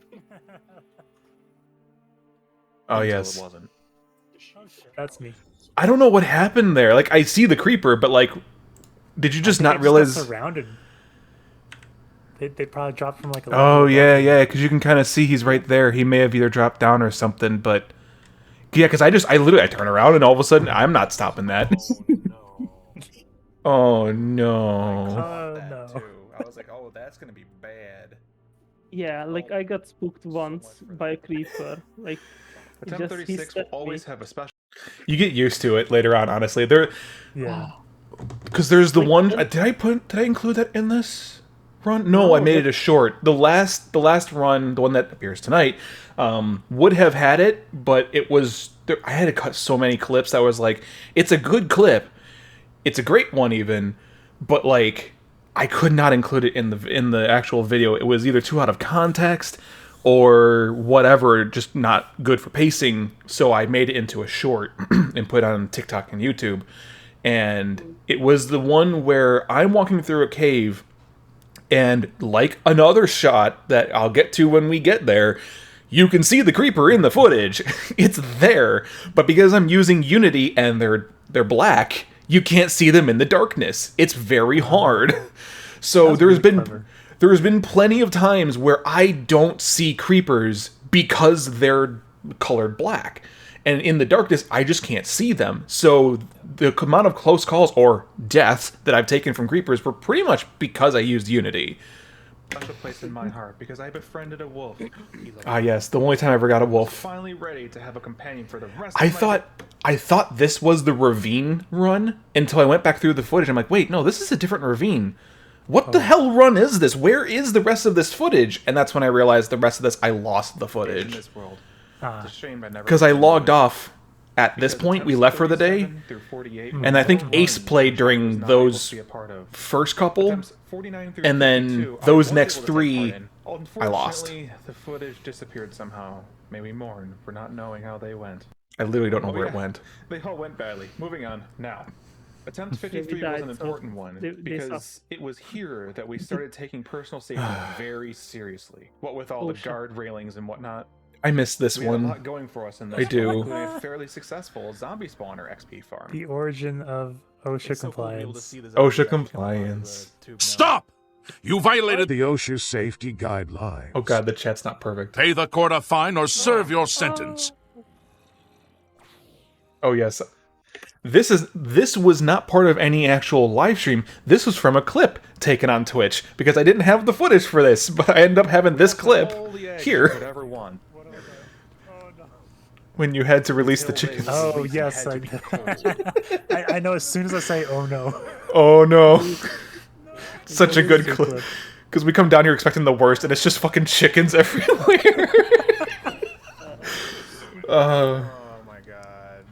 Oh Until yes. It wasn't. That's me. I don't know what happened there. Like I see the creeper, but like, did you just I not think I got realize? surrounded. They probably dropped from like a Oh level above yeah, me. yeah. Because you can kind of see he's right there. He may have either dropped down or something, but yeah. Because I literally turn around and all of a sudden I'm not stopping that. Oh no. Oh no. Oh That no. too. I was like, oh, that's gonna be bad. Yeah, like I got spooked once by a creeper. Like it Attempt just he 36 will stepped me. always have a special. You get used to it later on. Honestly, there Yeah. because there's the Like, one. then- Did I include that in this run? No, I No, made that- it a short. The last run, the one that appears tonight, would have had it, but it was. I had to cut so many clips that was like, it's a good clip, it's a great one even, but like I could not include it in the actual video. It was either too out of context or whatever, just not good for pacing. So I made it into a short and put it on TikTok and YouTube. And it was the one where I'm walking through a cave, and like another shot that I'll get to when we get there, you can see the creeper in the footage. It's there, but because I'm using Unity and they're black, you can't see them in the darkness. It's very hard. So That's there's really been clever. there's been plenty of times where I don't see creepers because they're colored black. And in the darkness, I just can't see them. So the amount of close calls or deaths that I've taken from creepers were pretty much because I used Unity. Special place in my heart because I befriended a wolf. He loved Ah, yes, the only time I ever got a was wolf. finally ready to have a companion for the rest I of my thought this was the ravine run until I went back through the footage. I'm like, wait, no, this is a different ravine. What the hell run is this? Where is the rest of this footage? And that's when I realized the rest of this, I lost the in footage. this world. Ah. It's a shame I never. Because I logged off at this point. We left for the day. 37 through 48 And I think were Ace ones played I during was not able those to be a part of. first couple. Attempts 49 through and then 52, I those was next able to take three, part in. I lost. Unfortunately, the footage disappeared somehow. May we mourn for not knowing how they went. I literally don't know Oh, where it yeah. went. They all went badly. Moving on. Now, attempt 53 was died, an so important one they because it was here that we started taking personal safety very seriously. What with all Oh, the shit. guard railings and whatnot. I missed this We have a one. lot going for us in this I do. one, including a fairly successful zombie spawner XP farm. The origin of OSHA It's so cool to be able to compliance. see the OSHA zombies actually come out of compliance. the tube now. Stop! You violated the OSHA safety guidelines. Oh god, the chat's not perfect. Pay the court a fine or serve your sentence. Oh yes. This was not part of any actual live stream. This was from a clip taken on Twitch because I didn't have the footage for this, but I ended up having this clip All the eggs here you could ever want. when you had to release the Until they chickens. Oh, released, it yes, had to be cold. I know as soon as I say, oh no. Oh no. Such a good Good clip. clip. Because we come down here expecting the worst, and it's just fucking chickens everywhere. Oh my god.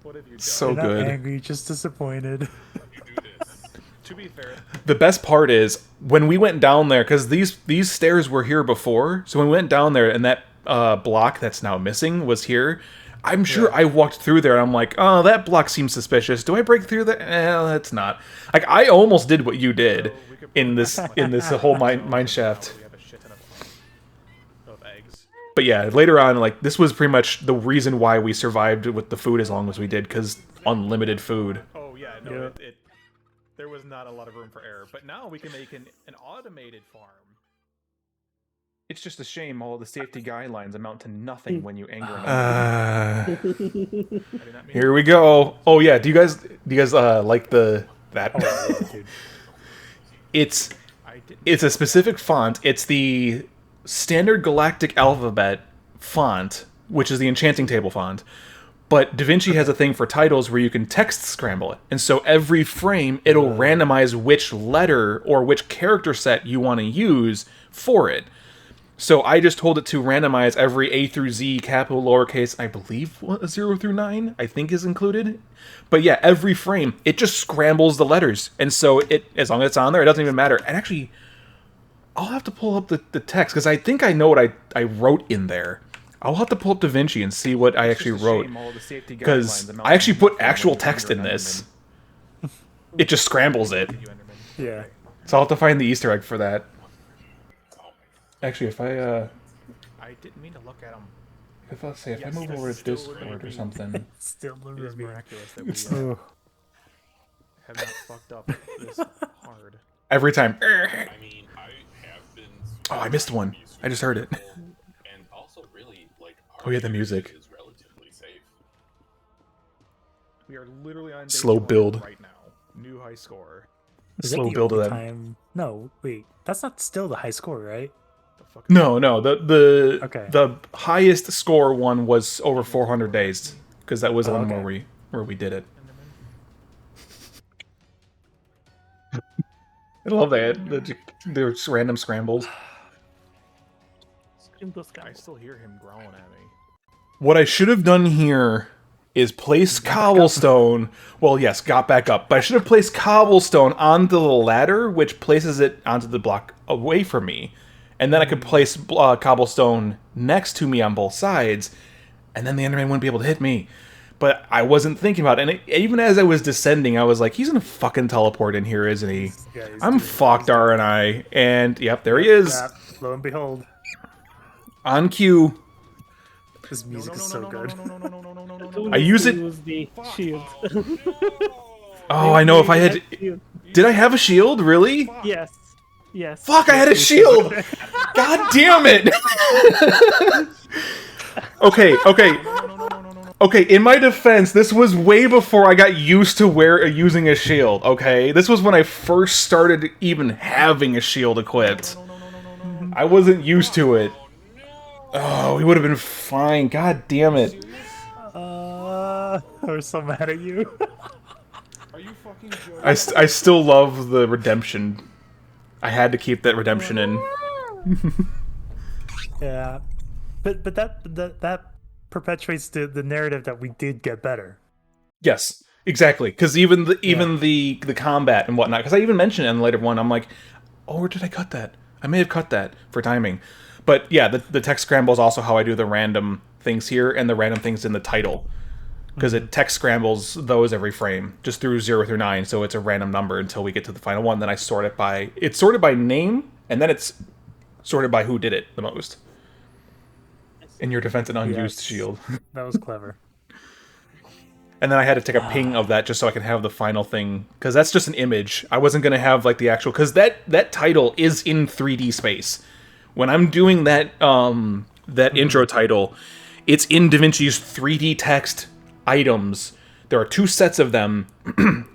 What have you done? So You're not good. angry, just disappointed. You do this. To be fair, The best part is when we went down there, because these stairs were here before. So when we went down there, and that block that's now missing was here. I'm sure I walked through there, and I'm like, oh, that block seems suspicious. Do I break through that? That's not. Like I almost did what you did in this whole mine shaft. we have a shit ton of eggs. But yeah, later on, like this was pretty much the reason why we survived with the food as long as we did, because unlimited food. Oh yeah, no, Yeah. there was not a lot of room for error. But now we can make an automated farm. It's just a shame all the safety guidelines amount to nothing when you anger an I do not mean Here we go. Oh yeah, do you guys like that? Oh, yeah, dude. It's a specific font. It's the standard galactic alphabet font, which is the enchanting table font. But DaVinci has a thing for titles where you can text scramble it. And so every frame, it'll randomize which letter or which character set you want to use for it. So I just told it to randomize every A through Z, capital, lowercase, I believe 0 through 9, I think is included. But yeah, every frame, it just scrambles the letters. And so it, as long as it's on there, it doesn't even matter. And actually, I'll have to pull up the text, because I think I know what I wrote in there. I'll have to pull up DaVinci and see what I actually wrote. Because I actually put actual text in this. It just scrambles it. Yeah. So I'll have to find the Easter egg for that. Actually, if I didn't mean to look at them. if I move over to Discord or something. Still the It is review. miraculous that we Oh, have not fucked up this hard. Every time. I mean, I have been. Oh, I missed one. I just heard it. And also, really, like. Oh, yeah, the music. Is relatively safe. We are literally on day Slow 200 build. right now. New high score. is that Slow the build of only that. time? No, wait. That's not still the high score, right? The fuck No, the Okay. the highest score one was over 400 days, because that was the one okay. where we did it. I love that. There's random scrambles. Scream to I scramble. still hear him growling at me. What I should have done here is place cobblestone. Well, yes, got back up. But I should have placed cobblestone onto the ladder, which places it onto the block away from me. And then I could place cobblestone next to me on both sides, and then the Enderman wouldn't be able to hit me. But I wasn't thinking about it. And even as I was descending, I was like, he's going to fucking teleport in here, isn't he? Yeah, he's I'm doing- fucked, aren't I? And, yep, there he is. Yeah, lo and behold, On cue. this music is so good. I use it- Use the shield. Oh, I know if I had... Shield. Did I have a shield? Really? Yes. Yes. Fuck, I had a shield! God damn it! Okay, in my defense, this was way before I got used to using a shield, okay? This was when I first started even having a shield equipped. I wasn't used to it. Oh, we would have been fine. God damn it. I'm so mad at you. Are you fucking joking? I still love the redemption. I had to keep that redemption in. Yeah, but that perpetuates the narrative that we did get better. Yes, exactly. Because even the combat and whatnot. Because I even mentioned it in the later one. I'm like, oh, where did I cut that? I may have cut that for timing. But yeah, the text scramble is also how I do the random things here and the random things in the title. Because it text scrambles those every frame, just through 0 through 9, so it's a random number until we get to the final one. Then I sort it by... It's sorted by name, and then it's sorted by who did it the most. In your defense, an unused Yes. shield. That was clever. And then I had to take a ping of that just so I can have the final thing, because that's just an image. I wasn't gonna have like the actual, because that title is in 3D space. When I'm doing that that intro title, it's in DaVinci's 3D text items. There are 2 sets of them,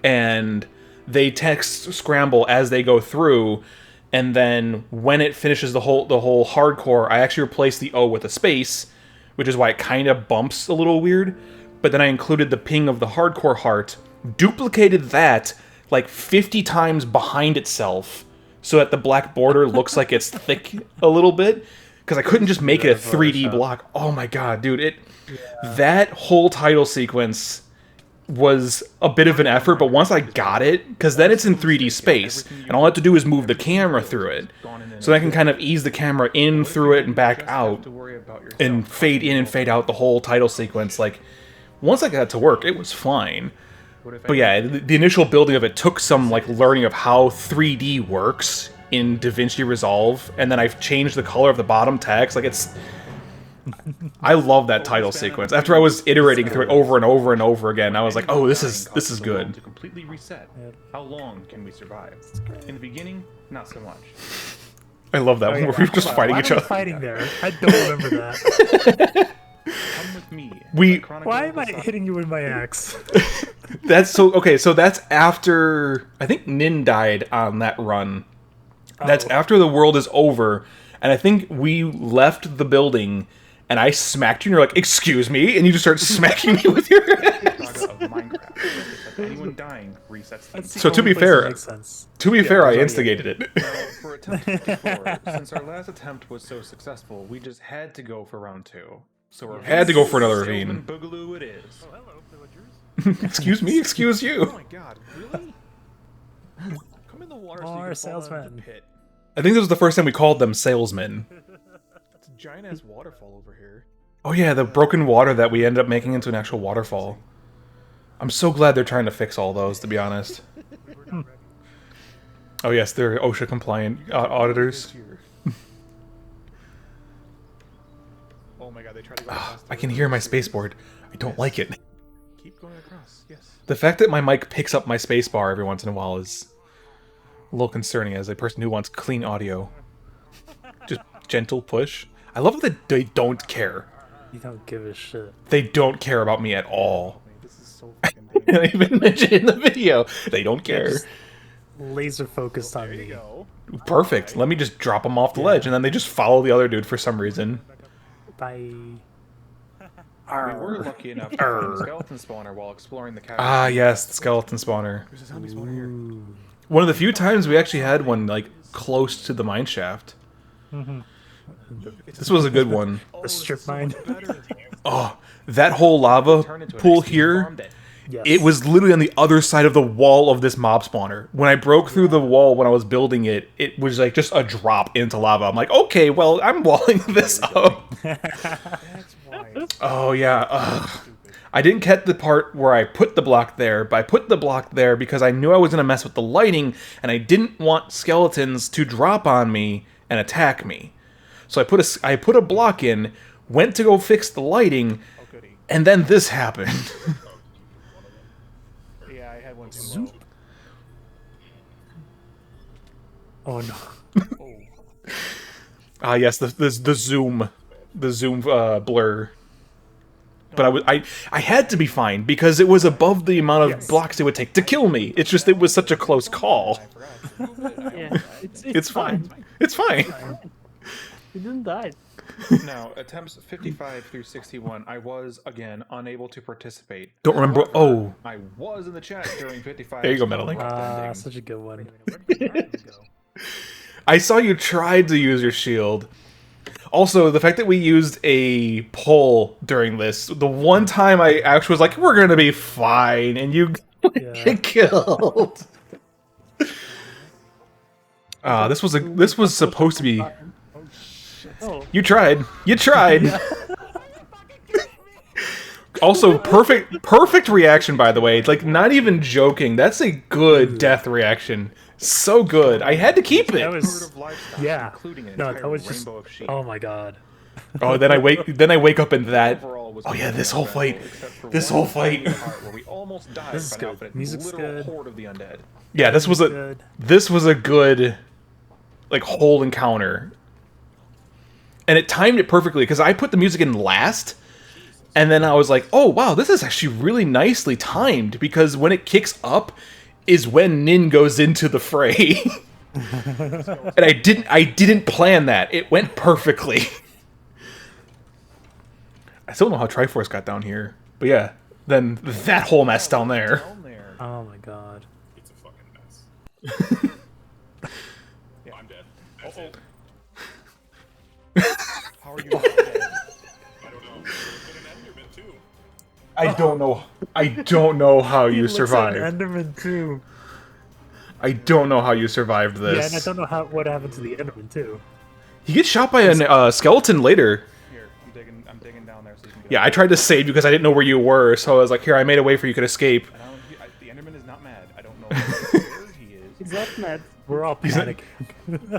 and they text scramble as they go through. And then when it finishes the whole hardcore, I actually replace the O with a space, which is why it kind of bumps a little weird. But then I included the ping of the hardcore heart, duplicated that like 50 times behind itself, so that the black border looks like it's thick a little bit, because I couldn't just make it a 3D block. Oh my god, dude! That whole title sequence was a bit of an effort, but once I got it, because then it's in 3D space, and all I have to do is move the camera through it, so I can kind of ease the camera in through it and back out, and fade in and fade out the whole title sequence. Like, once I got it to work, it was fine. But yeah, the initial building of it took some like learning of how 3D works in DaVinci Resolve, and then I've changed the color of the bottom text. Like, it's... I love that title sequence. After I was iterating through it over and over and over again, I was like, oh, this is good. To completely reset. How long can we survive? In the beginning, not so much. I love that one where we're just fighting Why each am I other. fighting there? I don't remember that. Come with me. Why am I hitting you with my axe? That's so okay. So that's after I think Nin died on that run. That's after the world is over, and I think we left the building, and I smacked you, and you're like, "Excuse me," and you just start smacking me with your axe. Of Minecraft. Anyone dying resets things. So to be fair, Makes sense. to be fair, I instigated it. Now, for attempt 54, since our last attempt was so successful, we just had to go for round 2. So we're Had to go for another Salesman ravine. Boogaloo it is. Oh, hello, villagers. Excuse me, excuse Oh you. my god, really? Come in the water so you More can fall into salesmen. the pit. I think this was the first time we called them salesmen. It's a giant ass waterfall over here. Oh yeah, the broken water that we ended up making into an actual waterfall. I'm so glad they're trying to fix all those, to be honest. Oh yes, they're OSHA compliant auditors. Oh my god, they try to go across the I can river. hear my spaceboard. I don't like it. Keep going across, yes. The fact that my mic picks up my spacebar every once in a while is a little concerning as a person who wants clean audio. Just gentle push. I love that they don't care. You don't give a shit. They don't care about me at all. This is so fucking dangerous. I even mentioned in the video. They don't care. Just laser focused on There you me. go. Perfect. Let me just drop them off the ledge, and then they just follow the other dude for some reason. Bye. We were lucky enough to find a skeleton spawner while exploring the cavern. Ah, yes, the skeleton spawner. There's a zombie spawner here. One of the few times we actually had one, like, close to the mine shaft. This was a good one. The strip mine. Oh, that whole lava Turned into an pool XP here, farm dead. Yes. it was literally on the other side of the wall of this mob spawner. When I broke through the wall when I was building it, it was like just a drop into lava. I'm like, okay, well, I'm walling this up. That's why. Oh, yeah. Ugh. I didn't get the part where I put the block there, but I put the block there because I knew I was going to mess with the lighting, and I didn't want skeletons to drop on me and attack me. So I put a block in, went to go fix the lighting, Oh, goody. and then this happened. Yeah, I had one too low. Oh no. Ah, yes, the zoom blur. But I had to be fine because it was above the amount of blocks it would take to kill me. It's just it was such a close call. Yeah, It's fine. It's fine. You didn't die. Now, attempts 55 through 61, I was, again, unable to participate. Don't remember. However, Oh, I was in the chat during 55. There you go, Metalink. Ah, such a good one. I saw you tried to use your shield. Also, the fact that we used a pole during this, the one time I actually was like, we're gonna be fine, and you Yeah. get killed. This was supposed to be. Oh, You tried. You tried. Also, perfect reaction, by the way. Like, not even joking. That's a good death reaction. So good. I had to keep That it. was, Herd of livestock, yeah. including an No, entire that was just. rainbow of sheep. Oh my god. Oh, then I wake up in that. Overall was Oh yeah, completely this whole fight. uneventful, except for This one whole fight. tiny part where we almost died This is by now, good. but it's Music's literal good. horde of the undead. Yeah, this was a Good. good like whole encounter. And it timed it perfectly because I put the music in last, and then I was like, "Oh wow, this is actually really nicely timed because when it kicks up is when Nin goes into the fray." And I didn't plan that. It went perfectly. I still don't know how Triforce got down here, but yeah, then that whole mess down there. Down there. Oh my god. It's a fucking mess. I'm dead. That's it. How are you not dead? I don't know. There's been an Enderman too. I don't know how He you looks survived. like an Enderman too. I don't know how you survived Yeah, and I this. don't know what happened to the Enderman too. He gets shot by a skeleton later. Here, I'm digging down there so you can get Yeah, I tried to save you because I didn't know where you were, so I was like, here, I made a way for you could escape. And the Enderman is not mad. I don't know where he is. He's not mad. We're all panicking.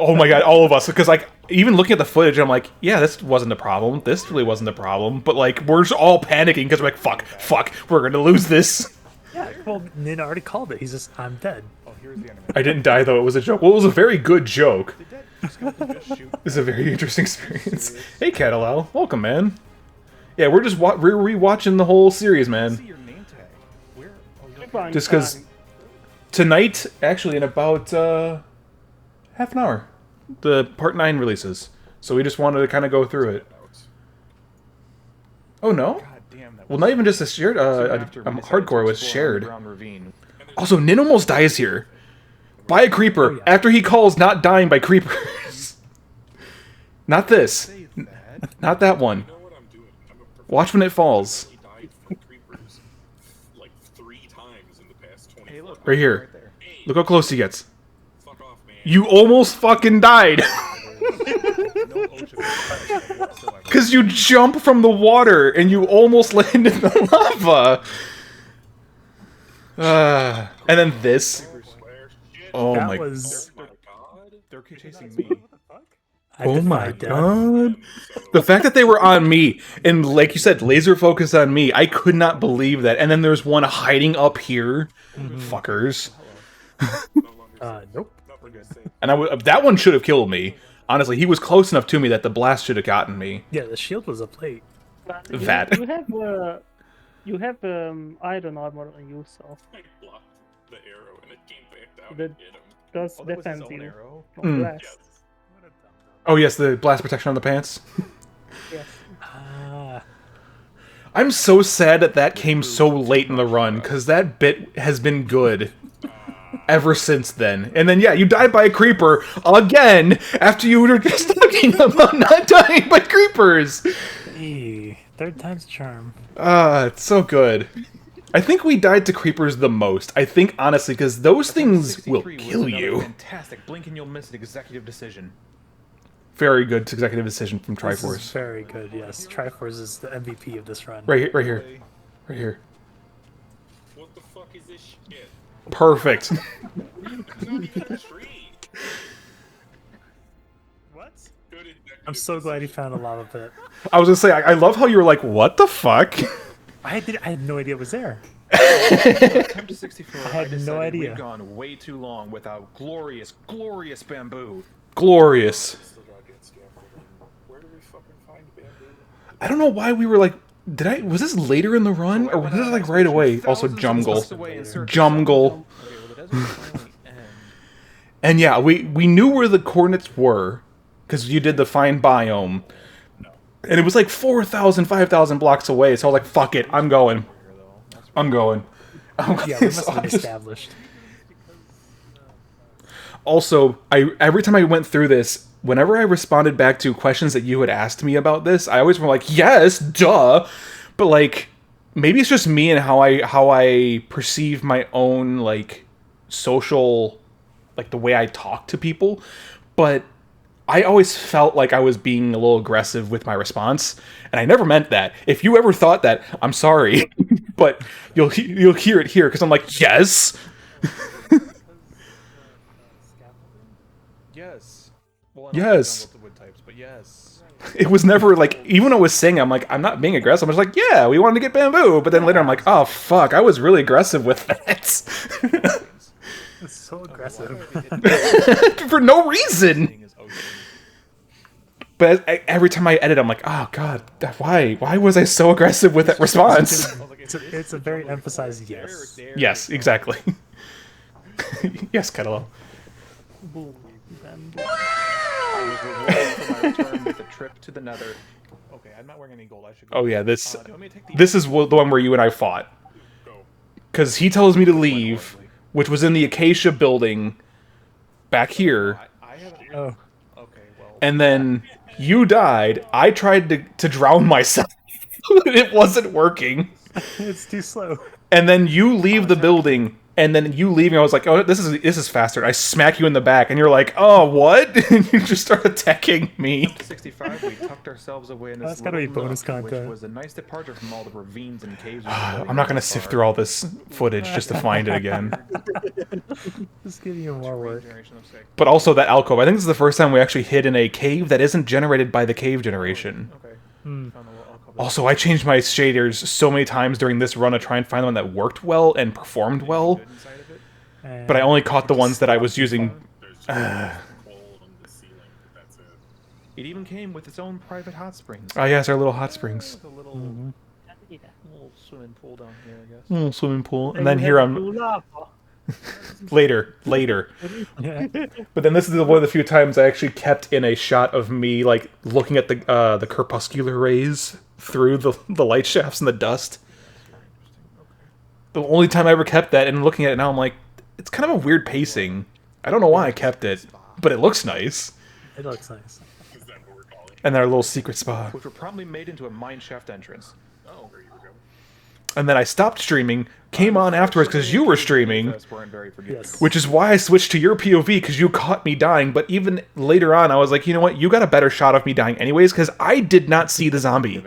Oh my god, all of us. Because, like, even looking at the footage, I'm like, yeah, this wasn't a problem. This really wasn't a problem. But, like, we're just all panicking because we're like, fuck, we're going to lose this. Yeah, well, Nin already called it. He's just, I'm dead. Oh, here's the Enderman. I didn't die, though. It was a joke. Well, it was a very good joke. The dead skeleton just shoot. It's a very interesting experience. Hey, Catalal. Welcome, man. Yeah, we're just rewatching the whole series, See man. your name tag. Where? Oh, you're Fine, Just because fine. tonight, actually, in about half an hour, the Part 9 releases. So we just wanted to kind of go through it. Oh, no? God damn that. Well, not even just a shared, After we decided to hardcore was explore shared. underground ravine. Also, Nin almost dies here. By a creeper, after he calls not dying by creepers. Not this. Say that. Not that one. You know what I'm doing? I'm a professional. Watch when it falls. He died from creepers like 3 times in the past 20. Hey, look. Right here. Right there. Look how close he gets. Fuck off, man. You almost fucking died. No ocean whatsoever. Because you jump from the water and you almost land in the lava. And then this. Oh That my. was. Oh my god. They're chasing me. I Oh defy my death. god. The fact that they were on me, and like you said, laser focus on me, I could not believe that. And then there's one hiding up here. Fuckers. Nope. And that one should have killed me. Honestly, he was close enough to me that the blast should have gotten me. Yeah, the shield was up late. But That. you have iron armor on you, so I blocked the arrow and it came back down The- and hit him. does Oh, that was his defend own you arrow. from Mm. blast. Yes. Oh yes, the blast protection on the pants. Yes. Ah, I'm so sad that that came so late in the run, because that bit has been good ever since then. And then, yeah, you died by a creeper again after you were just talking about not dying by creepers. hey, third time's a charm. It's so good. I think we died to creepers the most. I think, honestly, because those things will 63 was kill another you. Fantastic. Blink and you'll miss an executive decision. Very good executive decision from This is Triforce. very good, yes. Triforce is the MVP of this run. Right here, right here, right here. What the fuck is this shit? Perfect. It's not even a tree. What? Good executive I'm so glad he decision. found a lava pit. I was gonna say, I love how you were like, what the fuck? I had no idea it was there. Come to 64. I had no decided idea. We've gone way too long without glorious, glorious bamboo. Glorious. Still gotta get scaffolding. Where do we fucking find bamboo? I don't know why we were like, was this later in the run or was this like right away? Also, jungle. Jungle. Okay, well, the desert will finally end. And yeah, we knew where the coordinates were because you did the find biome. And it was like 4,000, 5,000 blocks away. So I was like, fuck it, I'm going. I'm going. Yeah, we must have been established. Also, every time I went through this, whenever I responded back to questions that you had asked me about this, I always were like, yes, duh. But like, maybe it's just me and how I perceive my own like social, like the way I talk to people. But I always felt like I was being a little aggressive with my response, and I never meant that. If you ever thought that, I'm sorry, but you'll hear it here because I'm like, yes. Yes. Well, Yes. the wood types, but yes. It was never like, even when I was saying, I'm like, I'm not being aggressive. I was like, yeah, we wanted to get bamboo. But then later I'm like, oh, fuck, I was really aggressive with that. It's so aggressive. For no reason. But every time I edit, I'm like, oh, God, why? Why was I so aggressive with that response? It's a very emphasized yes. Yes, exactly. Yes, Kettle. Boom. And I was rewarded for my return with a trip to the Nether. Okay, I'm not wearing any gold. I should go. Oh, yeah, this do you want me to take the this is the one where you and I fought. Because he tells me to leave, which was in the Acacia building back here. I haven't. Oh, Okay, well. And then you died. I tried to drown myself. It wasn't working. it's too slow. And then you leave the building, and then you leaving. I was like, "Oh, this is faster." I smack you in the back, and you're like, "Oh, what?" And you just start attacking me. 65, we tucked ourselves away in this That's gotta be little bonus nook, content. which was a nice departure from all the ravines and caves. I'm not gonna sift through all this footage just to find it again. Just giving you more work. But also that alcove. I think this is the first time we actually hid in a cave that isn't generated by the cave generation. Okay. Hmm. Found a little alcove. Also, I changed my shaders so many times during this run to try and find one that worked well and performed well. Good inside of it. And But I only caught the ones that I was using. There's just coal on the ceiling, but that's it. It even came with its own private hot springs. Oh yes, our little hot springs. With a little, little swimming pool down here, I guess. Little swimming pool. And then here I'm later. Yeah. But then this is one of the few times I actually kept in a shot of me like looking at the crepuscular rays through the light shafts and the dust. The only time I ever kept that, and looking at it now, I'm like, it's kind of a weird pacing. I don't know why I kept it, but it looks nice. It looks nice. Is that what we're calling it? And our little secret spot. Which were promptly made into a mine shaft entrance. Oh, there you go. And then I stopped streaming, came on afterwards because you were streaming, Weren't very forgiving. Yes. which is why I switched to your POV because you caught me dying. But even later on, I was like, you know what? You got a better shot of me dying anyways because I did not see the zombie.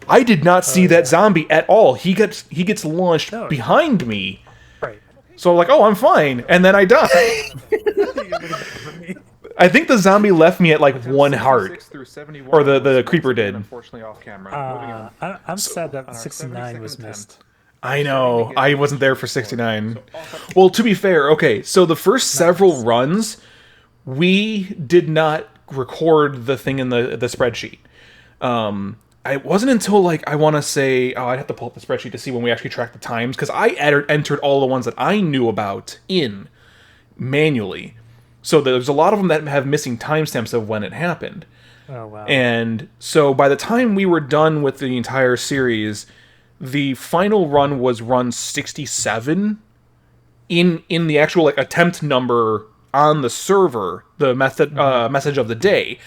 I did not see that zombie at all. He gets launched No. behind me. Right. So I'm like, oh, I'm fine. And then I die. I think the zombie left me at like 1 heart. 66 through 71 Or the was creeper once again, did. Unfortunately off camera. Moving on. I'm sad that on our 69 was 72nd missed. I know. I wasn't there for 69. Well, to be fair, okay, so the first several runs, we did not record the thing in the spreadsheet. It wasn't until, like, I want to say... Oh, I'd have to pull up the spreadsheet to see when we actually tracked the times, because I entered all the ones that I knew about in manually. So there's a lot of them that have missing timestamps of when it happened. Oh wow. And so by the time we were done with the entire series, the final run was run 67 in the actual like attempt number on the server, the message of the day.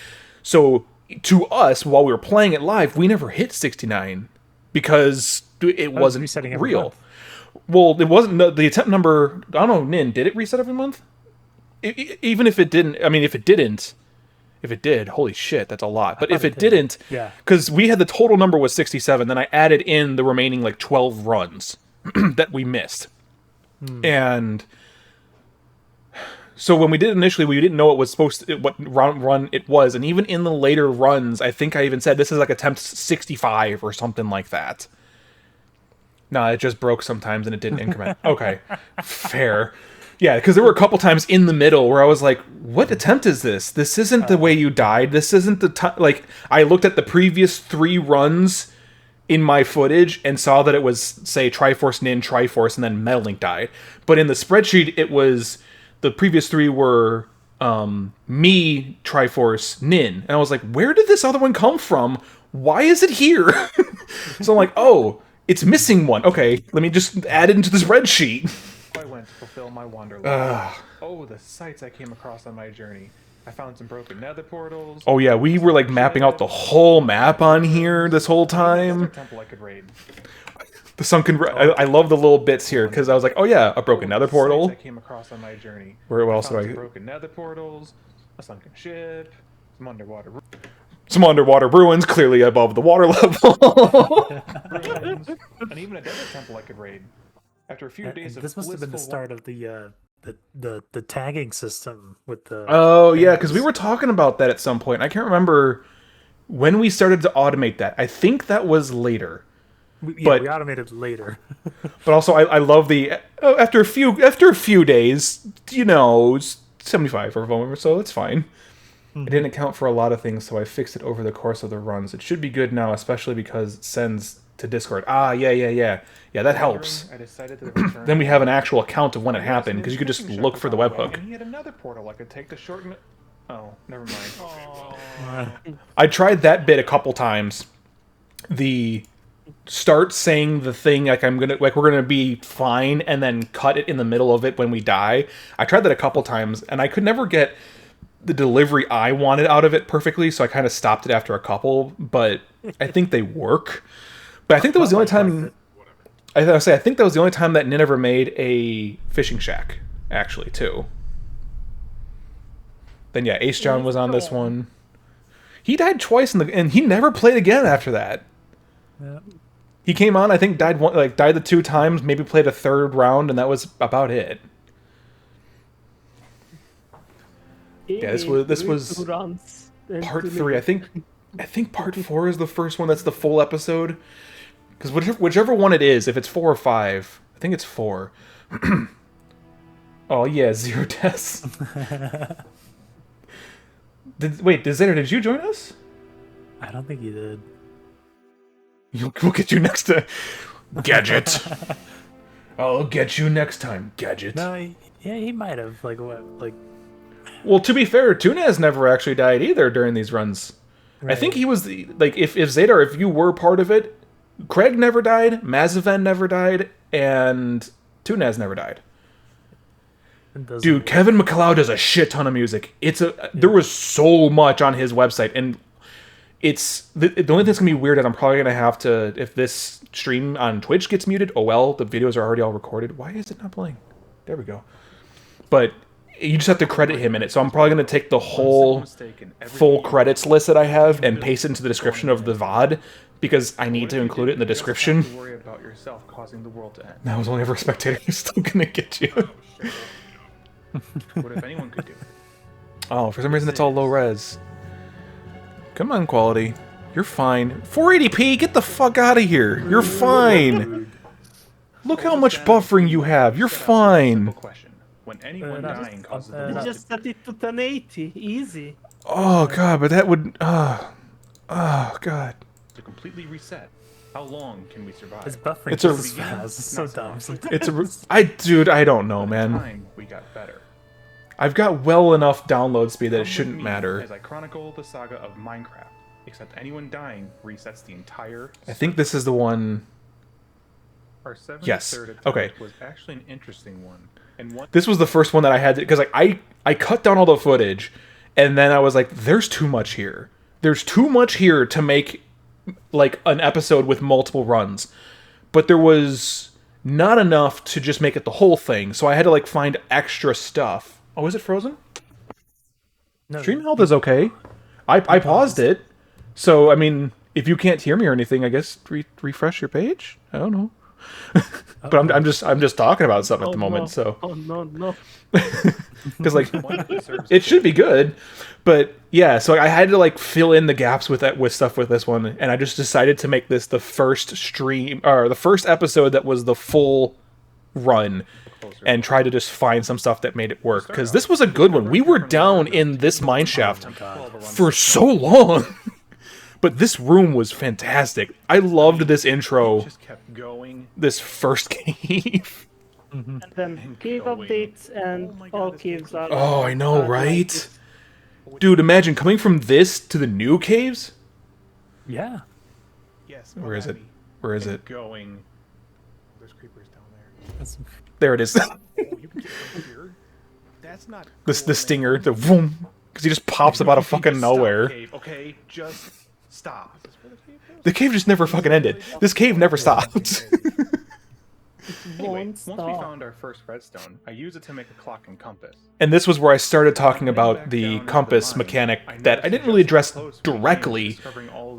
So to us, while we were playing it live, we never hit 69 because it wasn't resetting every real. month. Well, it wasn't the attempt number. I don't know, Nin, did it reset every month? Even if it didn't, I mean, if it did, holy shit, that's a lot. But if it didn't, Yeah. because we had the total number was 67, then I added in the remaining like 12 runs that we missed. And so when we did initially, we didn't know what run it was. And even in the later runs, I think I even said this is like attempt 65 or something like that. No, it just broke sometimes and it didn't increment. Okay, fair. Yeah, because there were a couple times in the middle where I was like, what attempt is this? This isn't the way you died. This isn't the time. Like, I looked at the previous 3 runs in my footage and saw that it was, say, Triforce, Nin, Triforce, and then Metalink died. But in the spreadsheet, it was, the previous 3 were me, Triforce, Nin. And I was like, where did this other one come from? Why is it here? So I'm like, oh, it's missing one. Okay, let me just add it into the spreadsheet. I went to fulfill my wanderlust. Oh, the sights I came across on my journey. I found some broken nether portals. Oh yeah, we were like mapping out the whole map on here this whole time. Temple I could raid. The sunken. I love the little bits here because I was like, oh yeah, a broken nether portal. Sights I came across on my journey. Where else Found did some I? broken nether portals, a sunken ship, some underwater Some underwater ruins, clearly above the water level. ruins, and even a desert temple I could raid. After a few days of This must have been the blissful start of the the tagging system with the. Oh yeah, because we were talking about that at some point. I can't remember when we started to automate that. I think that was later. We automated later. But also, I love the after a few days, 75 for a moment, so it's fine. It didn't account for a lot of things, so I fixed it over the course of the runs. It should be good now, especially because it sends to Discord. Yeah, that helps. I decided to return. Then we have an actual account of when it happened, because you could just look for the webhook. And he had another portal I could take to shorten it. Oh, never mind. I tried that bit a couple times. The start saying the thing we're gonna be fine, and then cut it in the middle of it when we die. I tried that a couple times, and I could never get the delivery I wanted out of it perfectly, so I kind of stopped it after a couple. But I think they work. But I think that was the only time. I think that was the only time that Nin ever made a fishing shack, actually, too. Then yeah, Ace John was on this one. He died twice and he never played again after that. Yeah. He came on, I think, died the 2 times, maybe played a 3rd round, and that was about it. Yeah, this was part 3. I think part 4 is the first one. That's the full episode. Because whichever one it is, if it's 4 or 5, I think it's 4. Oh yeah, 0 deaths. Wait, did you join us? I don't think he did. We'll get you next time, Gadget. I'll get you next time, Gadget. No, he might have. Well, to be fair, Tunaz never actually died either during these runs. Right. I think he was if Zadar, if you were part of it, Craig never died, Mazaven never died, and Tunaz never died. Dude, Kevin MacLeod does a shit ton of music. There was so much on his website, and it's the only thing that's gonna be weird is I'm probably gonna have to, if this stream on Twitch gets muted. Oh well, the videos are already all recorded. Why is it not playing? There we go. But you just have to credit him in it. So I'm probably gonna take the whole full credits list that I have and paste it into the description of the VOD because I need to include it in the description. Don't worry about yourself causing the world to end. I was only ever a spectator. He's still gonna get you. What if anyone could do? Oh, for some reason it's all low res. Come on, quality. You're fine. 480p, get the fuck out of here. You're fine. Look how much buffering you have. You're fine. When anyone dying causes the world just set it to 1080, easy. Oh god, but that would oh god. To completely reset. How long can we survive? It's buffering. It's fast. It's so dumb. I don't know, man. Time we got better. I've got well enough download speed that it shouldn't matter. As I chronicle the saga of Minecraft, except anyone dying resets the entire. I think this is the one. Our 73rd yes. attempt Okay. was actually an interesting one. And one. This was the first one that I had to, because I cut down all the footage, and then I was like, "There's too much here. There's too much here to make like an episode with multiple runs," but there was not enough to just make it the whole thing. So I had to find extra stuff. Oh, is it frozen? No. Stream health is okay. I paused it. So I mean, if you can't hear me or anything, I guess refresh your page. I don't know. But I'm just talking about something at the moment. No. So no. because it should be good, but yeah. So I had to fill in the gaps with stuff with this one, and I just decided to make this the first stream or the first episode that was the full run, and try to just find some stuff that made it work because this was a good one. We were down in this mine shaft for so long. But this room was fantastic. I loved this intro. Just kept going. This first cave. And then cave updates and all caves are. Oh, I know, right? Dude, imagine coming from this to the new caves. Yeah. Yes. Where is it? Where is it? Going. There's creepers down there. There it is. Oh, you can get over here. That's not. The stinger, the vroom, because he just pops up out of fucking nowhere. Okay, just stop. The cave just never fucking ended. This cave never stopped. Anyway, once we found our first redstone, I used it to make a clock and compass. And this was where I started talking about the compass mechanic that I didn't really address directly,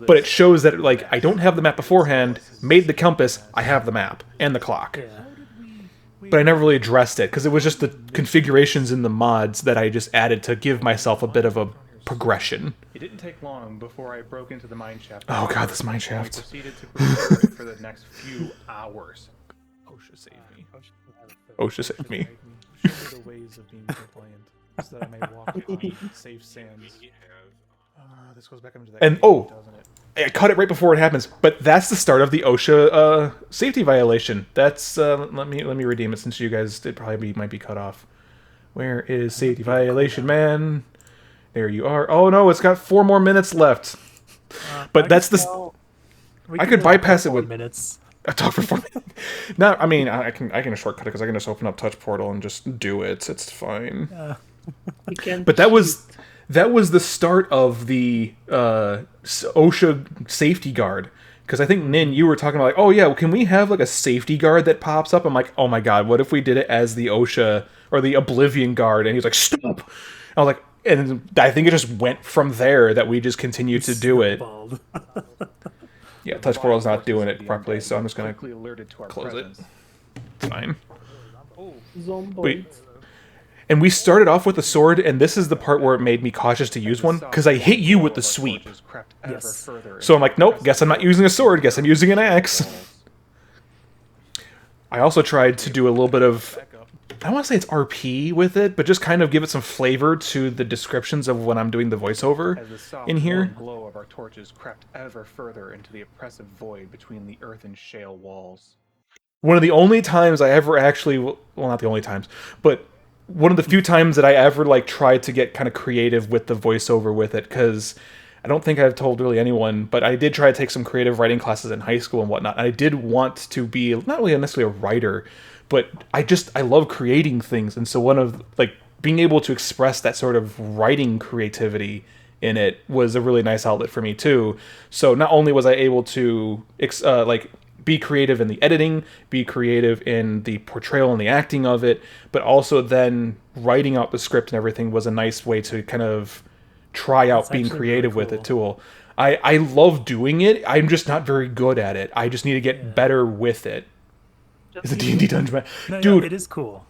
but it shows that I don't have the map beforehand, made the compass, I have the map, and the clock. Yeah. but I never really addressed it because it was just the configurations in the mods that I just added to give myself a bit of a progression. It didn't take long before I broke into the mine shaft. Oh god, this mine We shaft. proceeded to pursue it for the next few hours. OSHA saved me. OSHA saved me. Show me the ways of being compliant, so that I may walk on safe sands. This goes back into that. And cave, doesn't it? I cut it right before it happens, but that's the start of the OSHA safety violation. That's let me redeem it since you guys might be cut off. Where is safety violation, man? There you are. Oh no, it's got 4 more minutes left. But that's the. I could bypass it with minutes. I talk for 4 minutes. No, I mean I can shortcut it because I can just open up Touch Portal and just do it. It's fine. But that was the start of the OSHA safety guard. Because I think, Nin, you were talking about, like, oh yeah, well, can we have like a safety guard that pops up? I'm like, oh my god, what if we did it as the OSHA or the Oblivion guard? And he's like, stop! I was like, and I think it just went from there that we just continued to do it. Yeah, Touch Portal's not doing it properly, so I'm just gonna close it. It's fine. Wait. And we started off with a sword, and this is the part where it made me cautious to use one, because I hit you with the sweep. Yes. So I'm like, nope, guess I'm not using a sword, guess I'm using an axe. I also tried to do a little bit of, I don't want to say it's RP with it, but just kind of give it some flavor to the descriptions of when I'm doing the voiceover in here. The glow of our torches crept ever further into the oppressive void between the earth and shale walls. One of the only times I ever actually, well, not the only times, but one of the few times that I ever like tried to get kind of creative with the voiceover with it, because I don't think I've told really anyone, but I did try to take some creative writing classes in high school and whatnot. And I did want to be not really necessarily a writer, but I love creating things, and so one of like being able to express that sort of writing creativity in it was a really nice outlet for me too. So not only was I able to like be creative in the editing, be creative in the portrayal and the acting of it, but also then writing out the script and everything was a nice way to kind of try out being creative with it too. I love doing it. I'm just not very good at it. I just need to get better with it. Is a D&D dungeon No, dude? it is cool.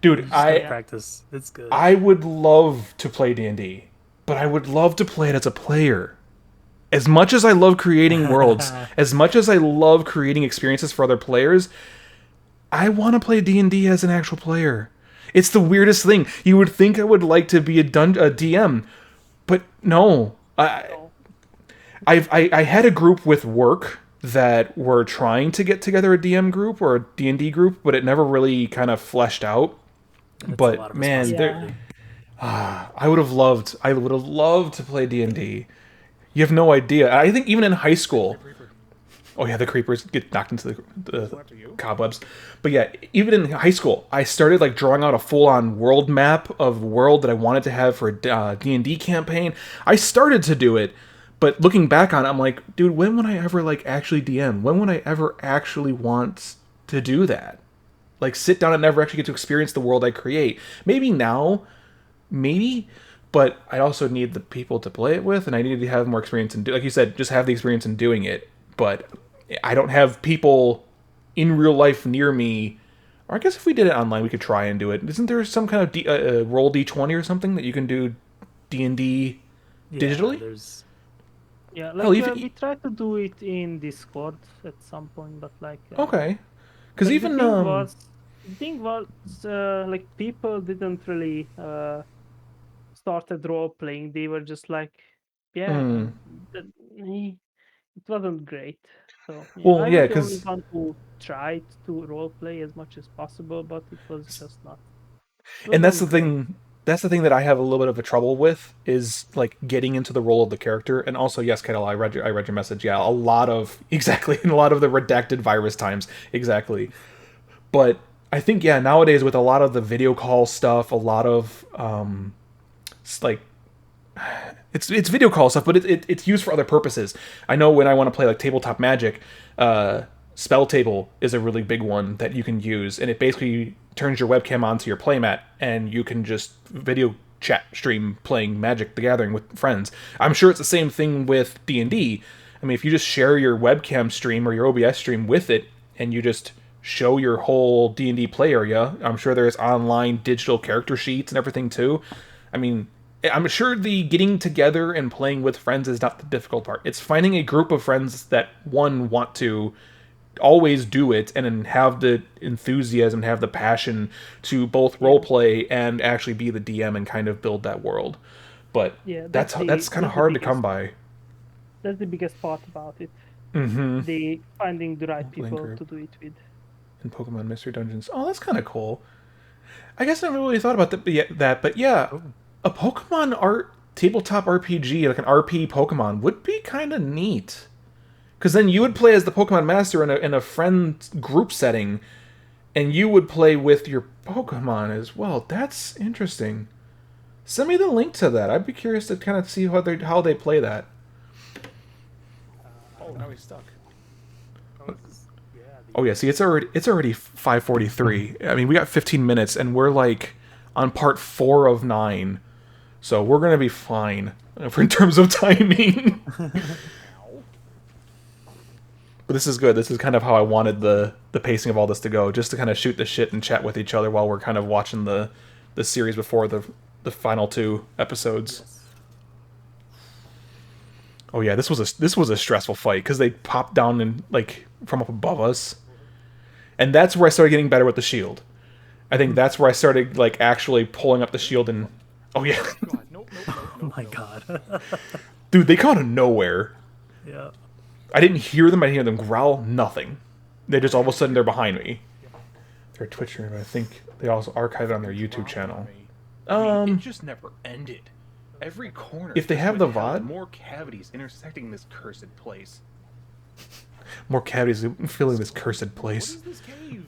Dude, practice. It's good. I would love to play D&D, but I would love to play it as a player. As much as I love creating worlds, as much as I love creating experiences for other players, I want to play D&D as an actual player. It's the weirdest thing. You would think I would like to be a DM, but no. I had a group with work that were trying to get together a DM group or a D&D group, but it never really kind of fleshed out. But man, I would have loved to play D&D. You have no idea. I think even in high school, oh yeah, the creepers get knocked into the cobwebs. But yeah, even in high school, I started like drawing out a full-on world map of the world that I wanted to have for a D&D campaign. I started to do it, but looking back on it, I'm like, dude, when would I ever like actually DM? When would I ever actually want to do that? Like sit down and never actually get to experience the world I create. Maybe now, maybe, but I also need the people to play it with, and I need to have more experience in like you said, just have the experience in doing it. But I don't have people in real life near me. Or I guess if we did it online, we could try and do it. Isn't there some kind of roll D20 or something that you can do D&D digitally? Yeah, like we tried to do it in Discord at some point, but like okay, because even the thing was like people didn't really started role playing. They were just like, it wasn't great. So well, yeah, because I want to try to role play as much as possible, but it was just not. And that's the thing. That's the thing that I have a little bit of a trouble with is like getting into the role of the character. And also, yes, Kettle, I read your message. Yeah, a lot of the redacted virus times, exactly. But I think nowadays with a lot of the video call stuff, a lot of it's video call stuff, but it's used for other purposes. I know when I want to play like tabletop magic, Spell Table is a really big one that you can use, and it basically turns your webcam onto your playmat, and you can just video chat stream playing Magic the Gathering with friends. I'm sure it's the same thing with D&D. I mean, if you just share your webcam stream or your OBS stream with it, and you just show your whole D&D play area. I'm sure there's online digital character sheets and everything too. I mean, I'm sure the getting together and playing with friends is not the difficult part. It's finding a group of friends that want to always do it and then have the enthusiasm, have the passion to both role play and actually be the DM and kind of build that world. But Yeah, that's kind that's of the hard to biggest- come by. That's the biggest part about it. Mm-hmm. The finding the right Playing people group. to do it with. In Pokemon Mystery Dungeons. Oh, that's kind of cool. I guess I never really thought about that, but yeah, a Pokemon tabletop RPG, like an RP Pokemon, would be kind of neat. Because then you would play as the Pokemon Master in a friend group setting, and you would play with your Pokemon as well. That's interesting. Send me the link to that. I'd be curious to kind of see how they play that. Oh, now he's stuck. Oh yeah, see, it's already 5:43. I mean, we got 15 minutes, and we're like on part 4 of 9, so we're gonna be fine in terms of timing. But this is good. This is kind of how I wanted the pacing of all this to go, just to kind of shoot the shit and chat with each other while we're kind of watching the series before the final 2 episodes. Oh yeah, this was a stressful fight because they popped down and like from up above us, and that's where I started getting better with the shield. I think that's where I started like actually pulling up the shield and oh yeah, God, nope, Oh my god. dude, they come out of nowhere. Yeah. I didn't hear them. I didn't hear them growl. Nothing. They just all of a sudden they're behind me. They're Twitcher, but I think they also archive it on their YouTube channel. It just never ended. Every corner. If they just have the would have VOD? more cavities intersecting this cursed place. More cavities filling this cursed What place. is this cave?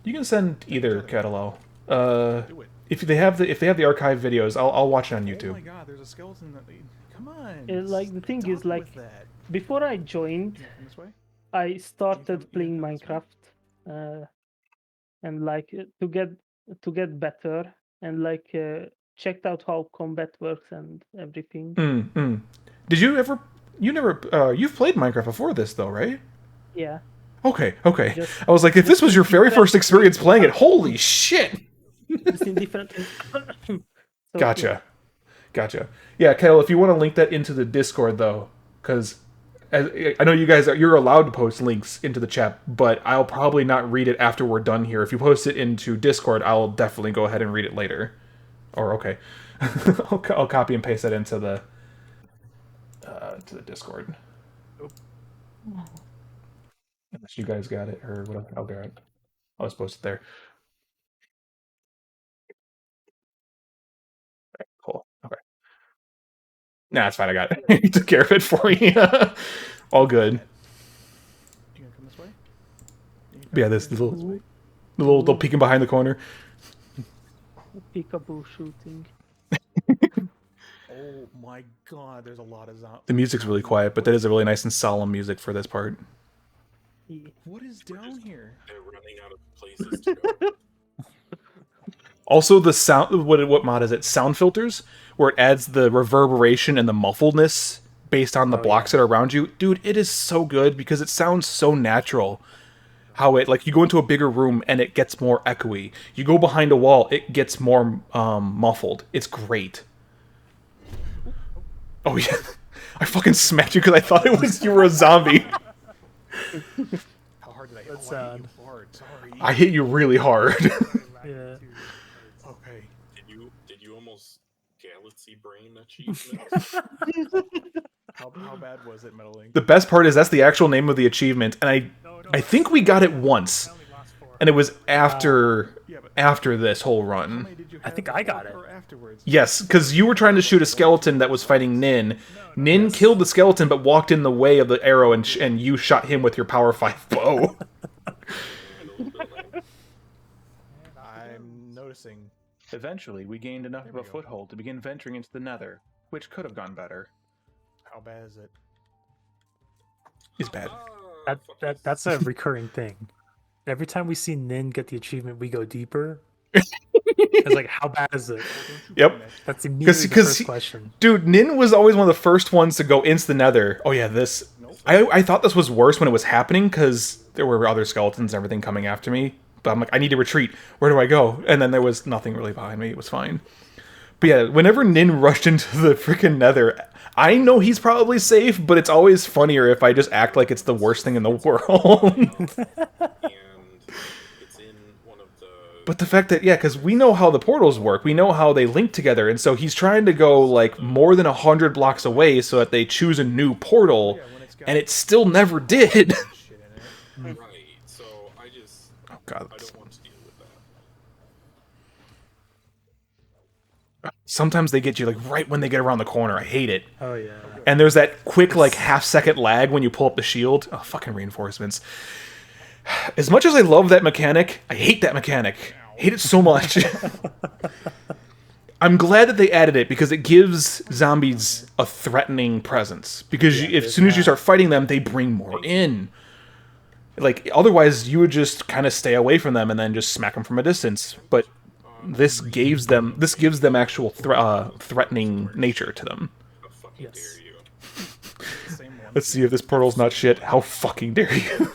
You can send either catalog. Do it. If they have the archive videos, I'll watch it on Oh my YouTube. god, there's a skeleton that. Come on. Like, the thing is, stop like, with that. Before I joined, Come this way. I started playing come this way? Minecraft, and like to get better, and like checked out how combat works and everything. Did you ever? You never. You've played Minecraft before this, though, right? Yeah. Okay. Just- I was like, if this was your very first experience playing it, holy shit! Just in different. So, Gotcha. Yeah, Kyle, if you want to link that into the Discord, though, because I know you guys you're allowed to post links into the chat, but I'll probably not read it after we're done here. If you post it into Discord, I'll definitely go ahead and read it later. Or okay, I'll copy and paste that into the to the Discord. Unless you guys got it or whatever. I'll get it. I'll just post it there. Okay, cool. Okay. Nah, it's fine. I got it. He took care of it for you. All good. You gonna come this way? Yeah, this little peeking behind the corner. Peekaboo shooting. Oh my god, there's a lot of zombies. The music's really quiet, but that is a really nice and solemn music for this part. Yeah. What is down here? They're running out of places to go. Also, the sound. What mod is it? Sound filters, where it adds the reverberation and the muffledness based on the blocks that are around you. Dude, it is so good because it sounds so natural. How it like you go into a bigger room and it gets more echoey. You go behind a wall, it gets more muffled. It's great. Oh yeah, I fucking smacked you because I thought it was you were a zombie. How hard did I hit? That's Oh, I hit sad. you hard. Sorry. I hit you really hard. Yeah. Okay. Did you almost galaxy brain achievement? How bad was it, Metal Link? The best part is that's the actual name of the achievement, and I think we got it once, and it was after this whole How run. many did you I have think I before got it. or afterwards? Yes, because you were trying to shoot a skeleton that was fighting Nin. Nin killed the skeleton, but walked in the way of the arrow, and you shot him with your Power 5 bow. I'm noticing. Eventually, we gained enough of a foothold to begin venturing into the Nether, which could have gone better. How bad is it? It's bad. That's a recurring thing. Every time we see Nin get the achievement, we go deeper. It's like, how bad is it? Yep. That's immediately the Because first question. Dude, Nin was always one of the first ones to go into the Nether. Oh yeah, this. Nope. I thought this was worse when it was happening because there were other skeletons and everything coming after me. But I'm like, I need to retreat. Where do I go? And then there was nothing really behind me. It was fine. But yeah, whenever Nin rushed into the freaking Nether, I know he's probably safe, but it's always funnier if I just act like it's the worst thing in the world. And it's in one of the. But the fact that, yeah, because we know how the portals work. We know how they link together. And so he's trying to go, like, more than 100 blocks away so that they choose a new portal. And it still never did. Right, so I just. Oh, God. I don't want to deal with that. Sometimes they get you, like, right when they get around the corner. I hate it. Oh yeah. And there's that quick, like, half-second lag when you pull up the shield. Oh, fucking reinforcements. As much as I love that mechanic, I hate that mechanic. I hate it so much. I'm glad that they added it because it gives zombies a threatening presence. Because as soon as you start fighting them, they bring more in. Like, otherwise, you would just kind of stay away from them and then just smack them from a distance. But this gives them actual threatening nature to them. How fucking dare you? Let's see if this portal's not shit. How fucking dare you?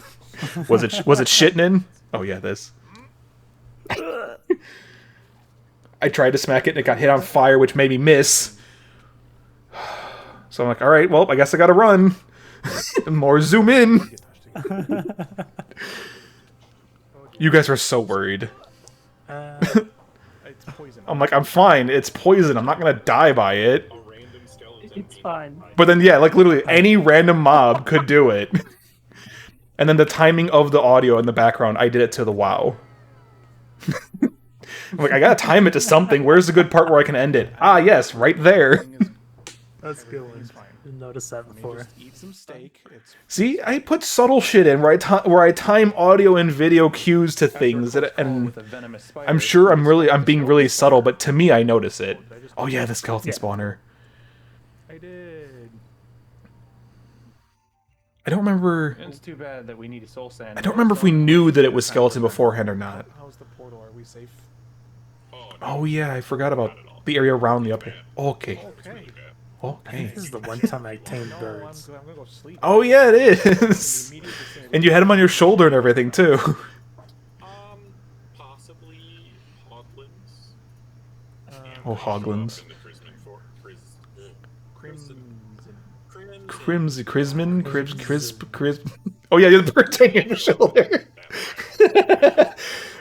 Was it shitting in? Oh yeah, this. I tried to smack it and it got hit on fire, which made me miss. So I'm like, all right, well, I guess I gotta run. More zoom in. You guys are so worried. It's poison. I'm like, I'm fine. It's poison. I'm not gonna die by it. A random skeleton. It's fine. But then, yeah, like literally any random mob could do it. And then the timing of the audio in the background, I did it to the wow. I'm like, I gotta time it to something. Where's the good part where I can end it? Ah, yes, right there. That's a good one. Didn't notice that before. Just eat some steak. It's See, I put subtle shit in where I time audio and video cues to things, and with a venomous spider. I'm sure I'm being really subtle, but to me, I notice it. Oh yeah, the skeleton spawner. I did. I don't remember. It's too bad that we need soul sand. I don't remember if we knew that it was skeleton beforehand or not. How's the portal? Are we safe? Oh yeah, I forgot about the area around the upper. Okay. Okay. Okay. This is the one time I tamed No, birds. I'm gonna go sleep. Oh yeah, it is. And you had him on your shoulder and everything too. Possibly hoglins. Oh, hoglins. Crimson. Crimson, Crisp. Oh yeah, you're the bird on your shoulder.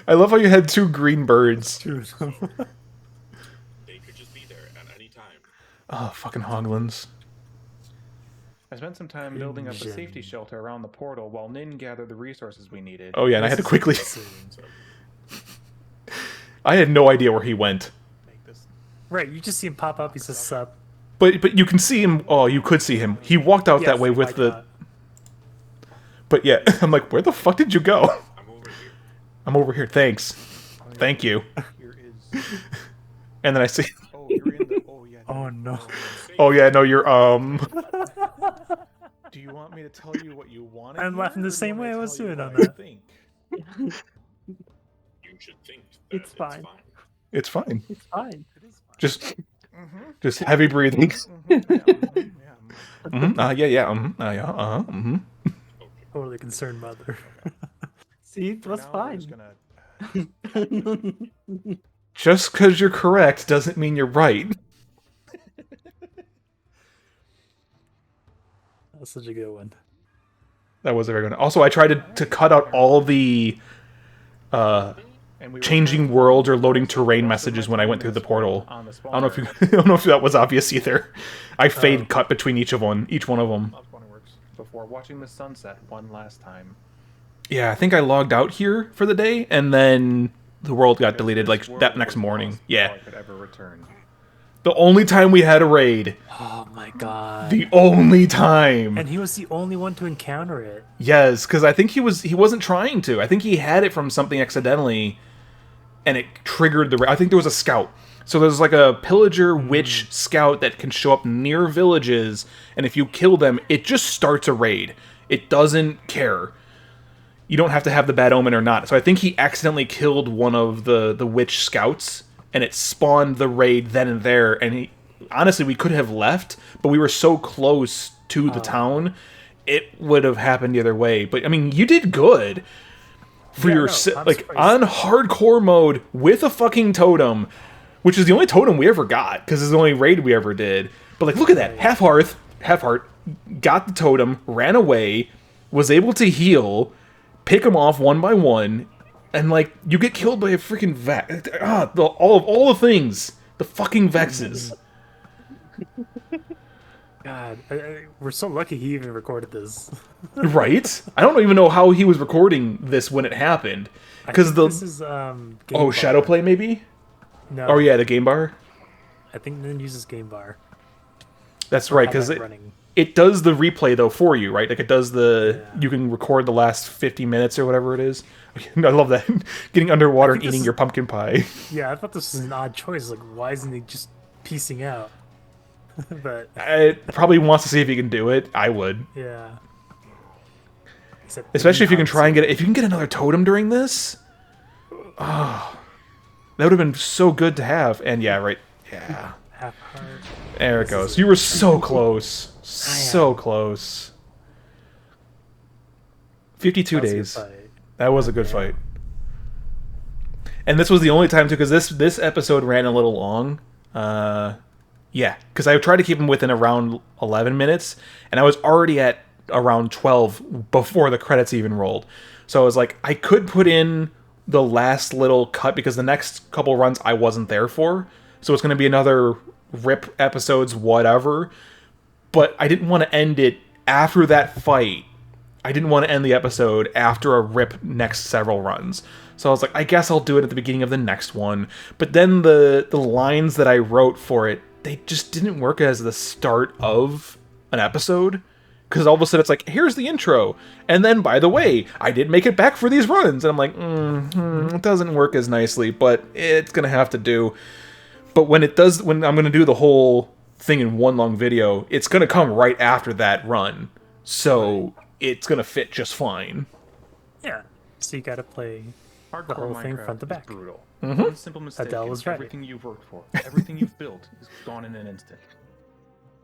I love how you had two green birds. They could just be there at any time. Oh, fucking hoglins. I spent some time building up a safety shelter around the portal while Nin gathered the resources we needed. Oh yeah, and I had to quickly. I had no idea where he went. Make this. Right, you just see him pop up. He says sup. But you can see him. Oh, you could see him. He walked out that way with the. But yeah, I'm like, where the fuck did you go? I'm over here. I'm over here. Thanks. Thank you. Here is. And then I see. Oh, you're in the. Oh yeah. Oh no. Oh yeah, no, you're Do you want me to tell you what you want? I'm laughing the same way I was doing on that. Think? You should think that It's fine. It's fine. It's fine. Just heavy breathing. Yeah. Totally concerned mother. See, it was Now we're fine. just gonna. Just because you're correct doesn't mean you're right. That's such a good one. That was a very good one. Also, I tried to cut out all the And we were changing world or loading terrain messages when I went through the portal. on the I don't know if I don't know if that was obvious either. I fade cut between each one of them. works before watching the sunset one last time. Yeah, I think I logged out here for the day, and then the world got deleted like that next morning. Yeah, I could ever return. the only time we had a raid. Oh my god. The only time. And he was the only one to encounter it. Yes, because I think he wasn't trying to. I think he had it from something accidentally, and it triggered the. I think there was a scout. So there's like a pillager witch scout that can show up near villages, and if you kill them, it just starts a raid. It doesn't care. You don't have to have the bad omen or not. So I think he accidentally killed one of the witch scouts, and it spawned the raid then and there. And honestly, we could have left, but we were so close to the town. it would have happened the other way. But I mean, you did good for your like on hardcore mode with a fucking totem, which is the only totem we ever got because it's the only raid we ever did. But like, look at that, half heart, got the totem, ran away, was able to heal, pick them off one by one, and like you get killed by a freaking Vex. All the things, the fucking Vexes. God, we're so lucky he even recorded this. Right? I don't even know how he was recording this when it happened. Because this is Shadow Play maybe? No. Oh yeah, the game bar. I think Nin uses game bar. That's right, because it does the replay though for you, right? Like it does you can record the last 50 minutes or whatever it is. I love that. Getting underwater and eating your pumpkin pie. Yeah, I thought this was an odd choice. Like, why isn't he just piecing out? But it probably wants to see if he can do it. I would. Yeah. Especially if you can try and if you can get another totem during this. Oh, that would have been so good to have. And yeah, right. Yeah. Half heart. There it goes. You were so close. So close. 52 days. That was a good fight. And this was the only time too, because this episode ran a little long. Yeah, because I tried to keep him within around 11 minutes, and I was already at around 12 before the credits even rolled. So I was like, I could put in the last little cut, because the next couple runs I wasn't there for. So it's going to be another rip episodes, whatever. But I didn't want to end it after that fight. I didn't want to end the episode after a rip next several runs. So I was like, I guess I'll do it at the beginning of the next one. But then the lines that I wrote for it, they just didn't work as the start of an episode. Because all of a sudden it's like, here's the intro. And then, by the way, I did make it back for these runs. And I'm like, it doesn't work as nicely, but it's going to have to do. But when it does, when I'm going to do the whole thing in one long video, it's going to come right after that run. So it's going to fit just fine. Yeah. So you got to play Hardcore the whole thing Minecraft front to is back. brutal. Mm-hmm. One simple mistake, Adele was right. everything you've worked for, everything you've built is gone in an instant.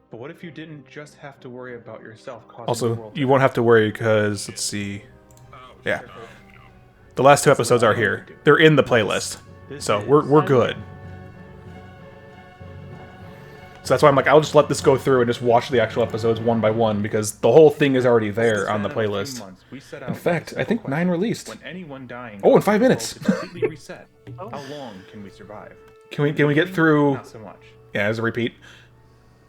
But what if you didn't just have to worry about yourself causing the Also, world you won't have to worry because, let's see. Yeah. The last two episodes are here. They're in the playlist. So we're good. So that's why I'm like, I'll just let this go through and just watch the actual episodes one by one, because the whole thing is already there on the playlist. In fact, I think 9 released. When anyone dying, Oh, in 5 minutes. completely reset. How long can we survive? Can we get through? Not so much. Yeah, as a repeat.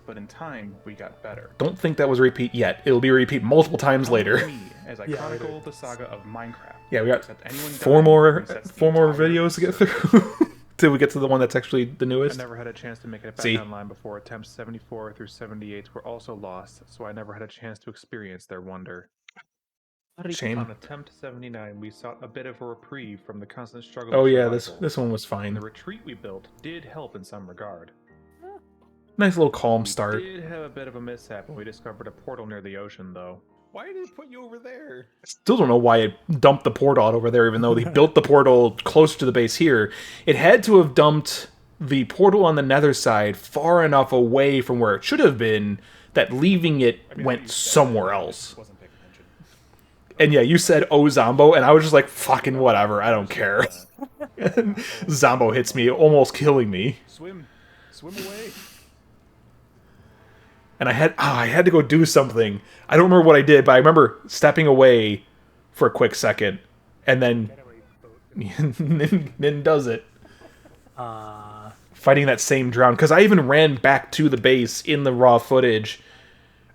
But in time, we got better. Don't think that was a repeat yet. It'll be a repeat multiple times later. Me, as I chronicle the saga of Minecraft. Yeah, we got Except anyone 4 dying more resets the 4 more entire videos to get through till we get to the one that's actually the I newest. never had a chance to make it back See? online before attempts 74 through 78 were also lost, so I never had a chance to experience their wonder. Shame. On attempt 79, we sought a bit of a reprieve from the constant struggle. Oh of yeah, survival. this one was And fine. the retreat we built did help in some regard. Nice little calm We start. did have a bit of a mishap when we discovered a portal near the ocean, though. Why did it put you over there? Still don't know why it dumped the portal out over there, even though they built the portal closer to the base here. It had to have dumped the portal on the nether side far enough away from where it should have been that leaving it went somewhere else. Wasn't paying attention. And yeah, you said, oh, Zombo, and I was just like, fucking whatever, I don't care. And Zombo hits me, almost killing me. Swim away. And I had to go do something. I don't remember what I did, but I remember stepping away for a quick second, and then Nin does it. Fighting that same drown, because I even ran back to the base in the raw footage,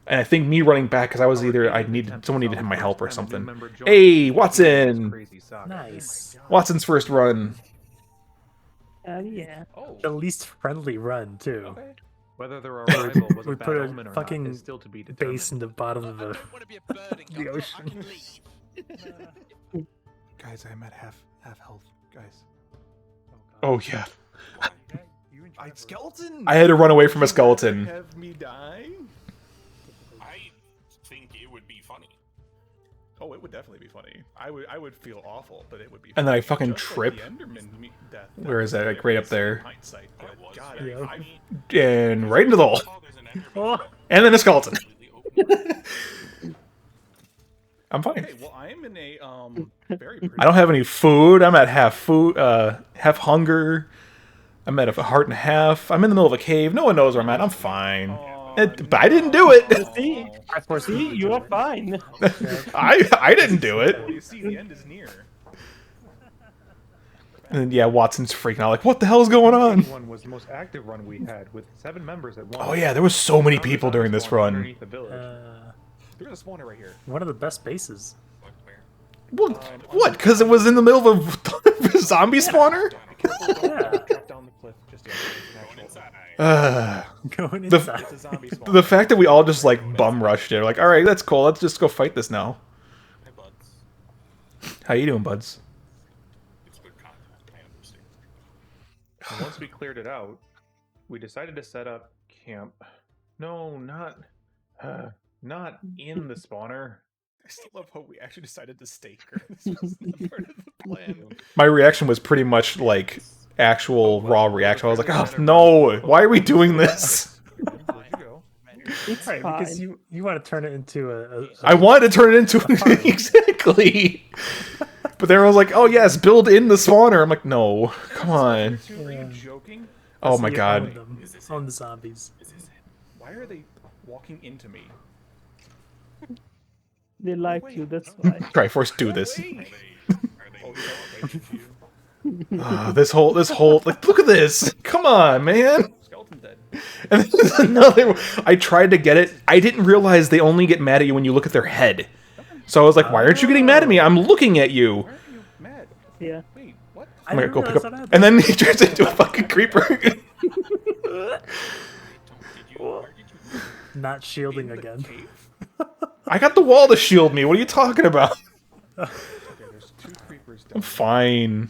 and I think me running back because I was someone needed my help or something. Hey, Watson! Nice. Watson's first run. Yeah. Oh. The least friendly run, too. Okay. Whether their arrival was We a bad put omen a or fucking not is still to be determined. base in the bottom of the... want to be a bird and The go, ocean. I can leave. Guys, I'm at half health, guys. Oh yeah. Skeleton. I had to run away from a skeleton. Have me die? I think it would be funny. Oh, it would definitely be funny. I would feel awful, but it would be. And then I funny. fucking Just trip. Like the Enderman death. Where is that? Like right up there. Hindsight, It but was God, very Yeah. funny. And right into the hole. Oh, there's an Enderman. And then a skeleton. Completely open. I'm fine. Okay, well, I am in a very. I don't have any food. I'm at half hunger. I'm at a heart and a half. I'm in the middle of a cave. No one knows where I'm at. I'm fine. But I didn't do it. See, I forced see, you are fine. I didn't do it. You see, the end is near. And yeah, Watson's freaking out like, what the hell's going on? One was the most active run we had with 7 members at once. Oh yeah, there was so many people during this run. Underneath the village. There's a spawner right here. One of the best bases. Well, what? Because it was in the middle of a zombie spawner? Yeah. Drop down the cliff just yet. Going inside. It's a zombie spawner. The fact that we all just like bum rushed it, like, all right, that's cool. Let's just go fight this now. Hey, buds. How you doing, buds? It's good content. I understand. And once we cleared it out, we decided to set up camp. No, not in the spawner. I still love how we actually decided to stay here. This was not part of the plan. My reaction was pretty much like actual raw reaction. I was like, oh no, why are we doing this? Where'd you go? It's Right, fine. because you want to turn it into a I wanted to turn it into exactly. But then I was like, oh yes, build in the spawner. I'm like, no, come on. Are you joking? Oh my you god. own them. Own the zombies. Why are they walking into me? They like you, that's why. Triforce, do this. Are they This whole like, look at this. Come on, man. Skeleton dead. And there's another. I tried to get it. I didn't realize they only get mad at you when you look at their head. So I was like, why aren't you getting mad at me? I'm looking at you. Why are you mad? Yeah. Wait, what? I I'm gonna didn't go pick realize up. that And then he turns into a fucking creeper. Not shielding again. I got the wall to shield me. What are you talking about? Okay, there's 2 creepers down. I'm fine.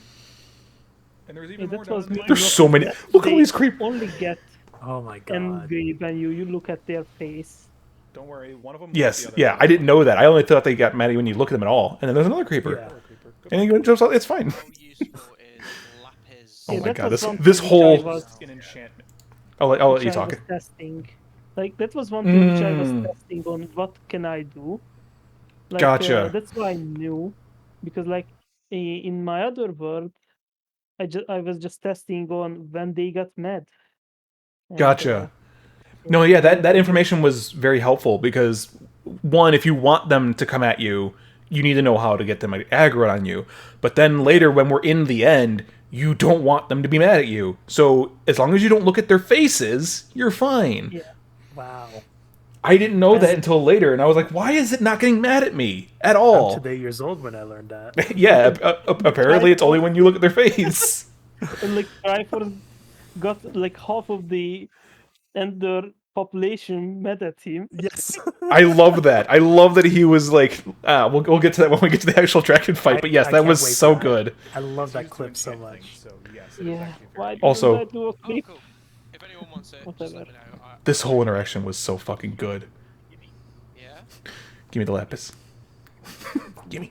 And there's Yeah, even more that down was there. me. There's so many. Look at all these creepers. Only get Oh my god. angry when you look at their face. Don't worry, one of them. Yes, yeah. I didn't know that. I only thought they got mad at you when you look at them at all. And then there's another creeper. Yeah. And he jumps out. It's fine. How useful is lapis? Oh Yeah, my that god, was this one this thing whole. which I was- An enchantment. I'll let which you I talk. was testing. Like that was one thing which I was Mm. testing on what can I do. Like, Gotcha. That's why I knew, because like in my other world, I was just testing on when they got mad. And, Gotcha. No, yeah, that information was very helpful because one, if you want them to come at you, you need to know how to get them aggro on you. But then later, when we're in the end, you don't want them to be mad at you. So as long as you don't look at their faces, you're fine. Yeah. Wow. I didn't know that until later, and I was like, why is it not getting mad at me at all? I'm today years old when I learned that. Yeah, apparently it's only when you look at their face. And like Triforce got like half of the Ender population mad at him. Yes. I love that. I love that he was like, we'll get to that when we get to the actual dragon fight. But yes, I that can't was wait so for that. good. I love that Used to clip so enchant much. things, so yes, it is Yeah. actually very Why good. Also- didn't I do a Oh, clip? cool. If anyone wants it, just Whatever. let me know. This whole interaction was so fucking good. Yeah? Give me the lapis. Gimme.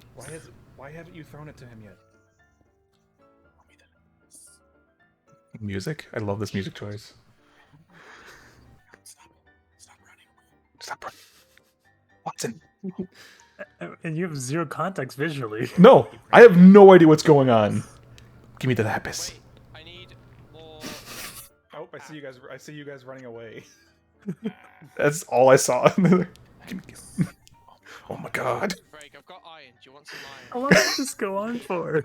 Why haven't you thrown it to him yet? Music? I love this music choice. Stop running. Stop running. Watson. And you have zero context visually. No, I have no idea what's going on. Give me the lapis. Wait, I need more. Oh, I see you guys running away. That's all I saw. Gimme- oh my god. Break, I've got iron. Do you want some How iron? long does this go on for?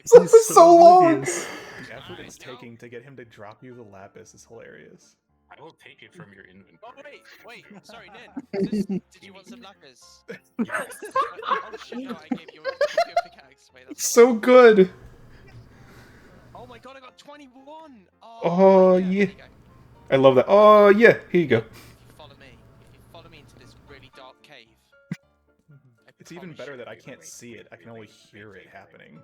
This was so long. oblivious. The effort it's taking to get him to drop you the lapis is hilarious. I will take it from your Oh, inventory. wait. Sorry, Nin. Did you want some lapis? Oh, shit, no, I gave you a pickaxe. Wait, that's So good. Oh my god, I got 21! Oh, yeah. There you go. I love that. Oh yeah, here you go. If you follow me into this really dark cave. I It's even promise better you, that I can't see it. I can only hear it happening.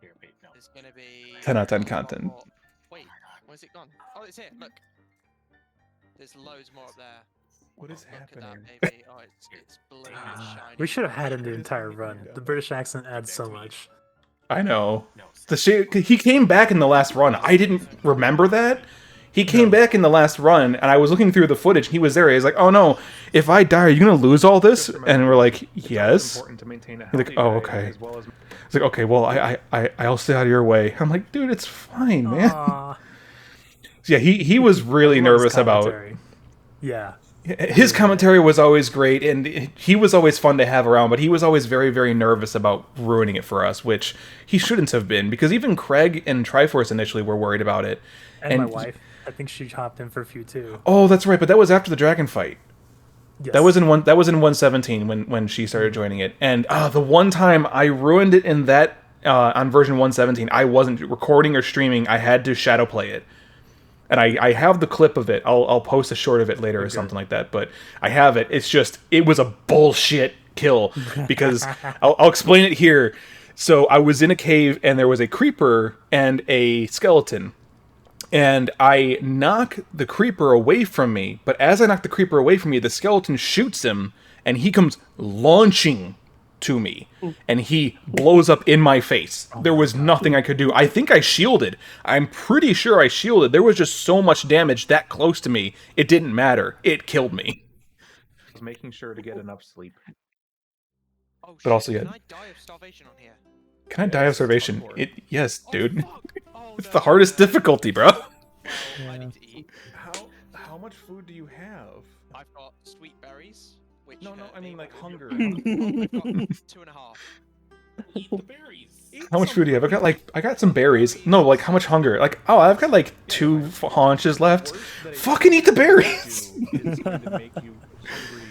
Here, wait, no. There's gonna be 10 out of 10 a lot content. more- Wait, where's it gone? Oh, it's here. Look. There's loads more up there. What is Look at happening? that, baby. Oh, it's blue, it's shiny. We should have had him the entire run. The British accent adds so much. I know. No, The shit. He came back in the last run. I didn't remember that. He came back in the last run, and I was looking through the footage. He was there. He's like, "Oh no, if I die, are you gonna lose all this?" And we're like, "Yes." Important to maintain a He's like, healthy "Oh, diet okay." as well as It's like, "Okay, well, I'll stay out of your way." I'm like, "Dude, it's fine, man." Aw. So yeah, he was really I love his nervous about. commentary. Yeah. His commentary was always great, and he was always fun to have around, but he was always very, very nervous about ruining it for us, which he shouldn't have been, because even Craig and Triforce initially were worried about it. And my wife. I think she hopped in for a few too. Oh, that's right, but that was after the dragon fight. Yes. That was in 117 when she started joining it. And the one time I ruined it in that on version 117, I wasn't recording or streaming, I had to shadow play it. And I have the clip of it. I'll post a short of it later or something like that. But I have it. It's just, it was a bullshit kill. Because I'll explain it here. So I was in a cave and there was a creeper and a skeleton. And I knock the creeper away from me. But as I knock the creeper away from me, the skeleton shoots him. And he comes launching to me, and he blows up in my face. There was nothing I could do. I think I shielded. I'm pretty sure I shielded. There was just so much damage that close to me. It didn't matter. It killed me. making sure to get enough sleep. Oh, But also, yeah. Can I die of starvation on here? Can I die of starvation? Yes, dude. Oh, It's no, the hardest no. difficulty, bro. Well, I need to eat. How much food do you have? I've got sweet berries, which No, hurt I me mean like when- hunger. I've got 2.5. Eat the berries. How much food do you have? I got some berries. No, like how much hunger? Like, oh, I've got like 2 haunches left. Fucking eat the berries. It's going to make you hungry.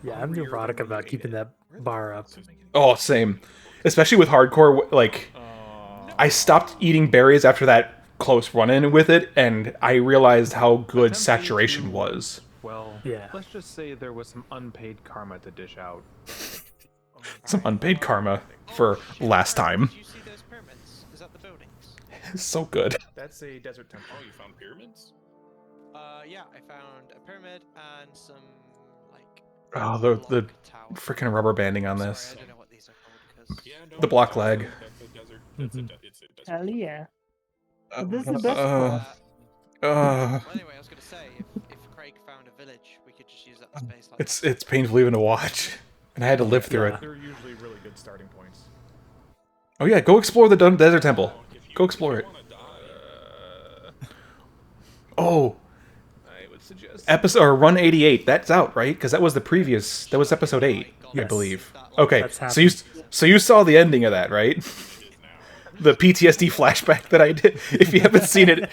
Yeah, I'm neurotic about keeping that bar up. Oh, same. Especially with hardcore, like, I stopped eating berries after that close run-in with it, and I realized how good saturation was. Well, Yeah. let's just say there was some unpaid karma to dish out. Some unpaid karma for last time. Did you see those pyramids? Is that the buildings? So good. That's a desert temple. Oh, you found pyramids? Yeah, I found a pyramid and some, like... Oh, the block tower. freaking rubber banding on Sorry, this. I don't know what these are called, because... Yeah, no, The block that's leg. That's a desert. It's a desert. Hell yeah. This is the best Uh, Well, anyway, I was gonna say, if Craig found a village, we could just use that space like it's painful even to watch, and I had to live through it. They're usually really good starting points. Oh yeah, go explore the desert temple. Go explore it. Oh, I would suggest. episode or run 88. That's out, right? Because that was the previous. That was episode 8, I Yes. believe. Okay, That's so you saw the ending of that, right? The PTSD flashback that I did. If you haven't seen it,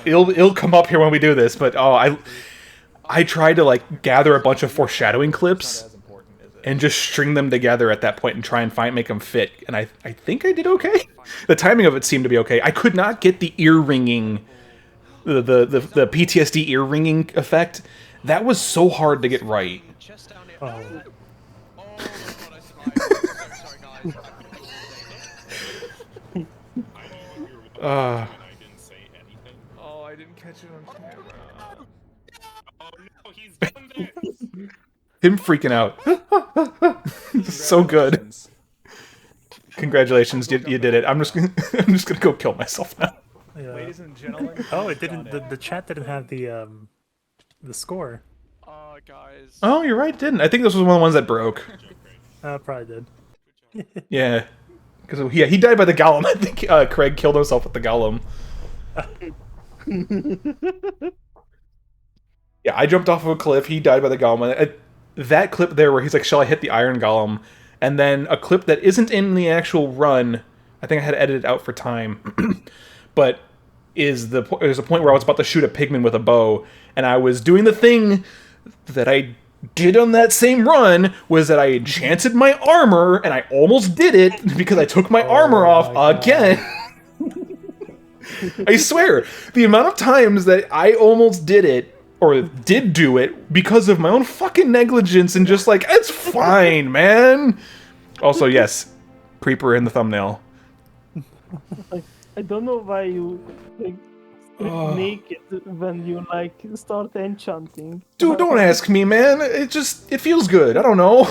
it'll come up here when we do this. But I tried to like gather a bunch of foreshadowing clips As important is it? and just string them together at that point and try and make them fit. And I think I did okay. The timing of it seemed to be okay. I could not get the ear ringing, the PTSD ear ringing effect. That was so hard to get right. just down here. Oh. Oh my god, I survived. I'm so sorry, guys. I didn't say anything. Oh, I didn't catch it on camera. Oh no, he's done this. Him freaking out. So good. Congratulations, you did it. I'm just gonna go kill myself now. Yeah. Ladies and gentlemen. Oh, it didn't. The chat didn't have the score. Oh, guys. Oh, you're right, it didn't. I think this was one of the ones that broke. Probably did. Yeah. Because he died by the golem. I think Craig killed himself with the golem. Yeah, I jumped off of a cliff. He died by the golem. That clip there where he's like, "Shall I hit the iron golem?" And then a clip that isn't in the actual run. I think I had edited out for time, but there's a point where I was about to shoot a pigman with a bow, and I was doing the thing that I did on that same run, was that I enchanted my armor, and I almost did it because I took my armor off again. I swear, the amount of times that I almost did it, or did do it, because of my own fucking negligence and just like, it's fine, man. Also, yes, Creeper in the thumbnail. I don't know why you like naked when you like start enchanting. Dude, don't ask me, man. It feels good. I don't know.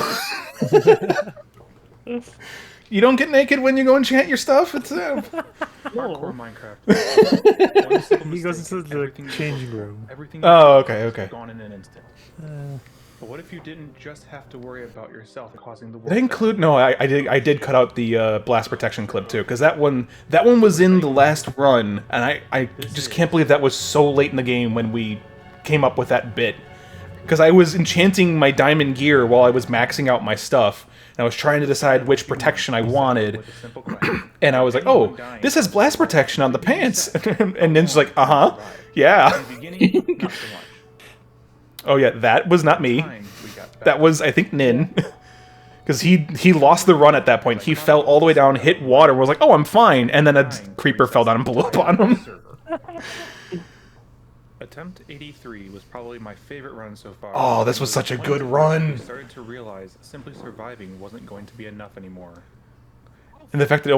You don't get naked when you go enchant your stuff? It's Hardcore Minecraft. One simple He goes mistake, into the everything you changing worked for, room. Everything Oh, you okay, worked okay. is gone in an instant. But what if you didn't just have to worry about yourself causing the world? Did I include? No, I did cut out the blast protection clip too, because that one was in the last run, and I just can't believe that was so late in the game when we came up with that bit. Because I was enchanting my diamond gear while I was maxing out my stuff, and I was trying to decide which protection I wanted, and I was like, oh, this has blast protection on the pants, and Nin's like, yeah. Oh yeah, that was not me. That was, I think, Nin. Because he lost the run at that point. He fell all the way down, hit water, and was like, oh, I'm fine. And then a creeper fell down and blew up on him. Attempt 83 was probably my favorite run so far. Oh, this was such a good run. I started to realize simply surviving wasn't going to be enough anymore. And the fact that it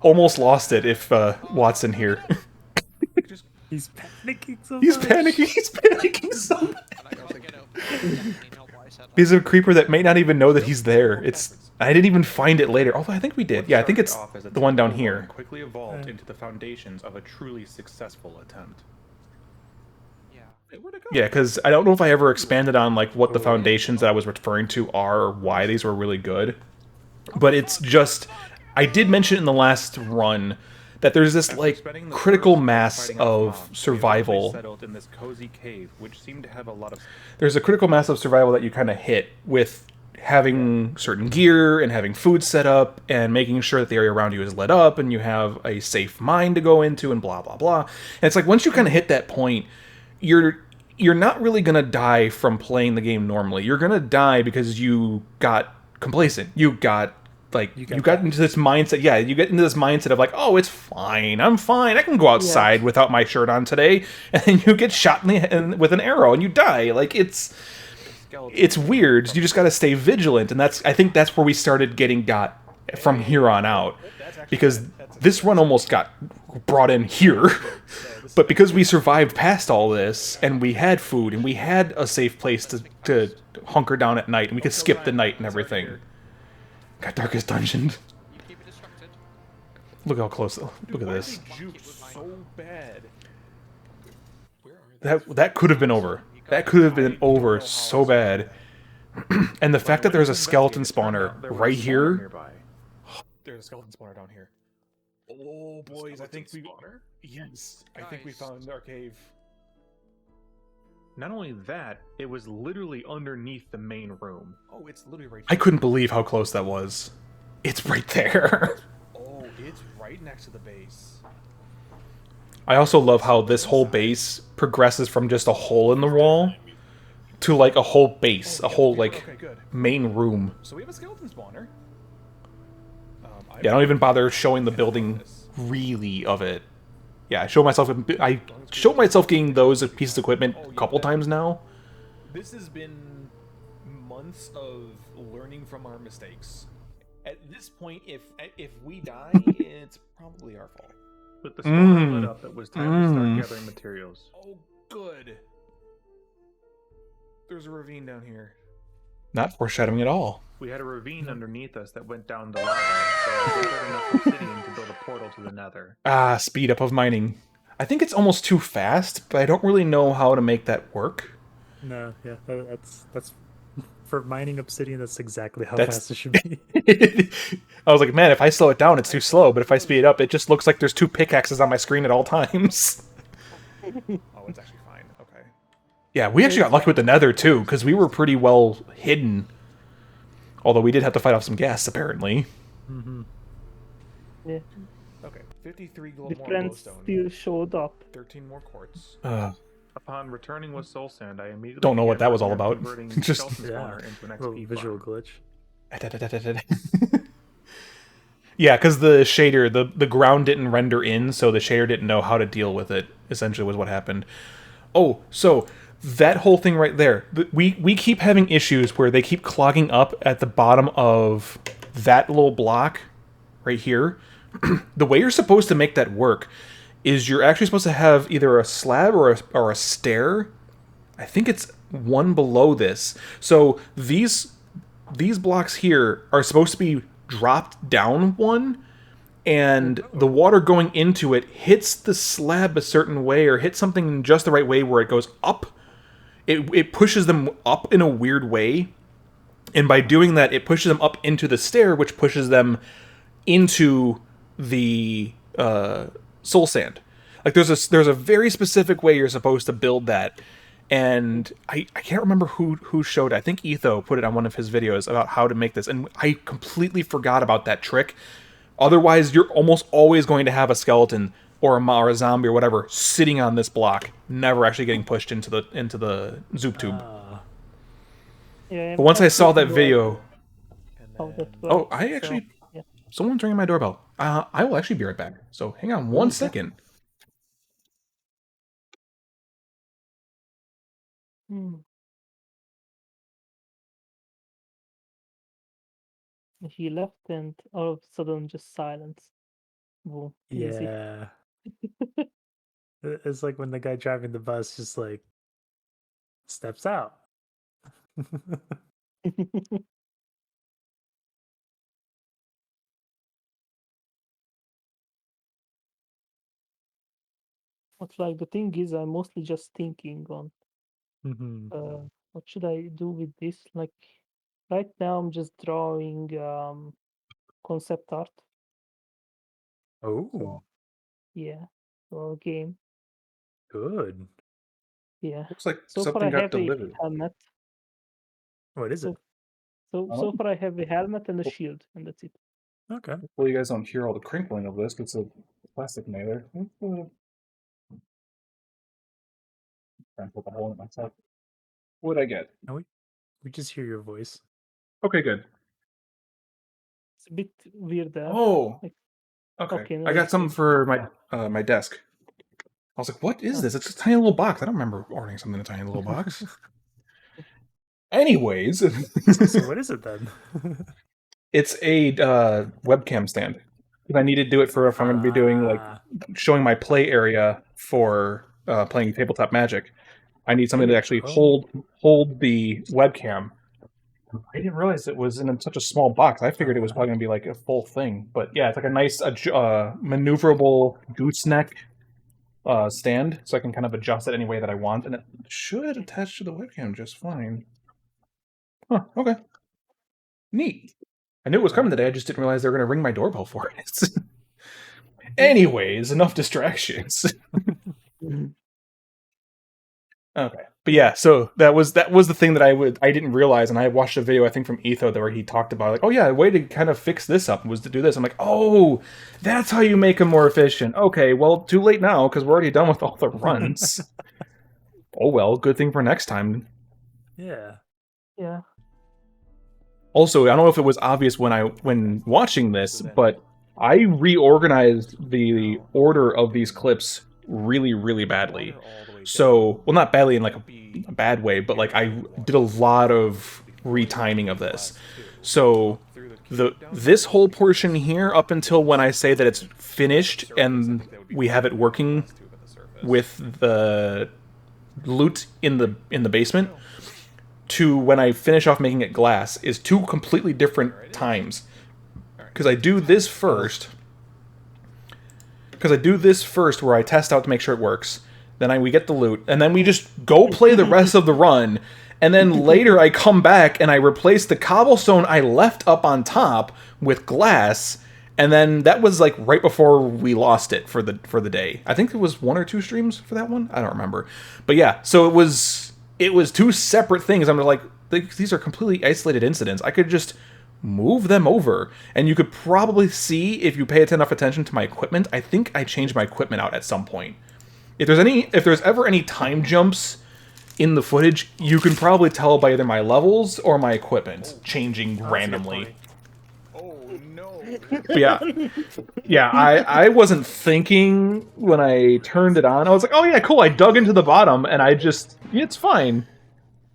almost lost it if Watson here. He's panicking so He's much. panicking so much. He's a creeper that may not even know that he's there. I didn't even find it later. Although I think we did. Yeah, I think it's the one down here. Quickly evolved into the foundations of a truly successful attempt. Yeah, because I don't know if I ever expanded on like what the foundations that I was referring to are, or why these were really good. But it's just, I did mention in the last run that there's this like critical mass of survival. There's a critical mass of survival that you kind of hit with having certain gear and having food set up and making sure that the area around you is lit up and you have a safe mine to go into and blah blah blah. And it's like once you kind of hit that point, you're not really gonna die from playing the game normally. You're gonna die because you got complacent. You got into this mindset. Yeah, you get into this mindset of like, oh, it's fine. I'm fine. I can go outside without my shirt on today. And then you get shot with an arrow and you die. Like it's weird. You just gotta stay vigilant. And I think that's where we started getting got from here on out, because this run almost got brought in here. But because we survived past all this, and we had food, and we had a safe place to hunker down at night, and we could skip the night and everything. Got Darkest Dungeon. Look how close. Look at this. That could have been over. That could have been over so bad. And the fact that there's a skeleton spawner right here. There's a skeleton spawner down here. Oh boys, I think we found our cave. Not only that, it was literally underneath the main room. Oh, it's literally right. I couldn't believe how close that was. It's right there. Oh, it's right next to the base. I also love how this whole base progresses from just a hole in the wall to like a whole base, a whole like main room. So we have a skeleton spawner. Yeah, I don't even bother showing the building really of it. Yeah, I showed myself getting those pieces of equipment a couple times now. This has been months of learning from our mistakes. At this point, if we die, it's probably our fault. With the spawn lit up, it was time to start gathering materials. Oh, good. There's a ravine down here. Not foreshadowing at all. We had a ravine underneath us that went down to lava, so I gathered enough obsidian to build a portal to the nether. Ah, speed up of mining. I think it's almost too fast, but I don't really know how to make that work. No, yeah, that's for mining obsidian. That's exactly how fast it should be. I was like, man, if I slow it down, it's too slow. But if I speed it up, it just looks like there's two pickaxes on my screen at all times. Oh, it's actually fine. Okay. Yeah, we actually got lucky with the nether too, because we were pretty well hidden. Although we did have to fight off some gas, apparently. Mm-hmm. Yeah. Okay. 53 The more friends glowstone. still showed up. 13 more quartz. Upon returning with soul sand, I immediately Don't know what began that was all working on about. converting Just skeleton spawner into an XP visual farm. glitch. Yeah, because the shader, the ground didn't render in, so the shader didn't know how to deal with it, essentially was what happened. Oh, so that whole thing right there, we keep having issues where they keep clogging up at the bottom of that little block right here. The way you're supposed to make that work is you're actually supposed to have either a slab or a stair. I think it's one below this. So these blocks here are supposed to be dropped down one, and the water going into it hits the slab a certain way or hits something in just the right way where it goes up. It pushes them up in a weird way, and by doing that, it pushes them up into the stair, which pushes them into the soul sand. Like there's a very specific way you're supposed to build that, and I can't remember who showed it. I think Etho put it on one of his videos about how to make this, and I completely forgot about that trick. Otherwise, you're almost always going to have a skeleton or a zombie or whatever sitting on this block, never actually getting pushed into the zoop tube. Yeah, But once I saw that video, how that oh, works, I so, actually, yeah. someone's ringing my doorbell. I will actually be right back. So hang on one second. Hmm. He left and all of a sudden just silence. Boom. Easy. Yeah. It's like when the guy driving the bus just like steps out. But like the thing is, I'm mostly just thinking on Mhm. what should I do with this? Like right now, I'm just drawing concept art. Oh, So yeah, for a game. good. Yeah. Looks like So far, something I got have a delivered. helmet. What is it? So far, I have a helmet and a shield, and that's it. Okay. Well, you guys don't hear all the crinkling of this. It's a plastic nailer. Trying to put the hole in it myself. What'd I get? We just hear your voice. Okay, good. It's a bit weird there. Oh, Like, okay. okay, no, I got that's something good. for my desk. I was like, "What is this? It's a tiny little box. I don't remember ordering something in a tiny little box." Anyways, So what is it then? it's a webcam stand. I need to do it for if I'm going to be doing like showing my play area for playing tabletop Magic. I need something to actually hold the webcam. I didn't realize it was in such a small box. I figured it was probably going to be like a full thing, but yeah, it's like a nice maneuverable gooseneck stand, so I can kind of adjust it any way that I want, and it should attach to the webcam just fine. Huh, okay. Neat. I knew it was coming today, I just didn't realize they were going to ring my doorbell for it. Anyways, enough distractions. Okay. But yeah, so that was the thing that I didn't realize, and I watched a video I think from Etho where he talked about like, oh yeah, a way to kind of fix this up was to do this. I'm like, oh, that's how you make them more efficient. Okay, well, too late now because we're already done with all the runs. Oh well, good thing for next time. Yeah. Yeah. Also, I don't know if it was obvious when watching this, but I reorganized the order of these clips really, really badly. So, well, not badly in like a bad way, but like I did a lot of retiming of this. So this whole portion here up until when I say that it's finished and we have it working with the loot in the basement to when I finish off making it glass is two completely different times. Because I do this first. Where I test out to make sure it works. Then we get the loot, and then we just go play the rest of the run. And then later I come back and I replace the cobblestone I left up on top with glass. And then that was like right before we lost it for the day. I think it was 1 or 2 streams for that one. I don't remember. But yeah, so it was two separate things. I'm like, these are completely isolated incidents. I could just move them over, and you could probably see if you pay enough attention to my equipment. I think I changed my equipment out at some point. If there's ever any time jumps in the footage, you can probably tell by either my levels or my equipment changing randomly. Oh no! But yeah, I wasn't thinking when I turned it on. I was like, oh yeah, cool. I dug into the bottom, and it's fine.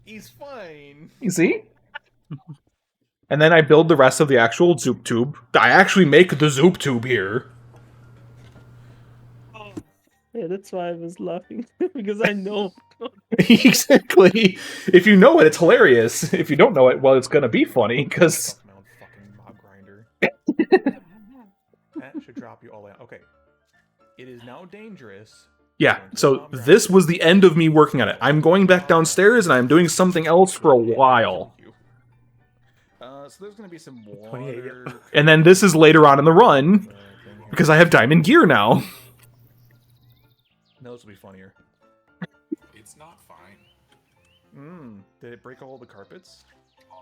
He's fine. You see? And then I build the rest of the actual zoop tube. I actually make the zoop tube here. Yeah, that's why I was laughing because I know. Exactly. If you know it, it's hilarious. If you don't know it, well, it's gonna be funny because. Fucking mob grinder. That should drop you all out. Okay. It is now dangerous. Yeah, so this was the end of me working on it. I'm going back downstairs and I'm doing something else for a while. So there's going to be some 28, water. And then this is later on in the run, because I have diamond gear now. Those will be funnier. It's not fine. Did it break all the carpets?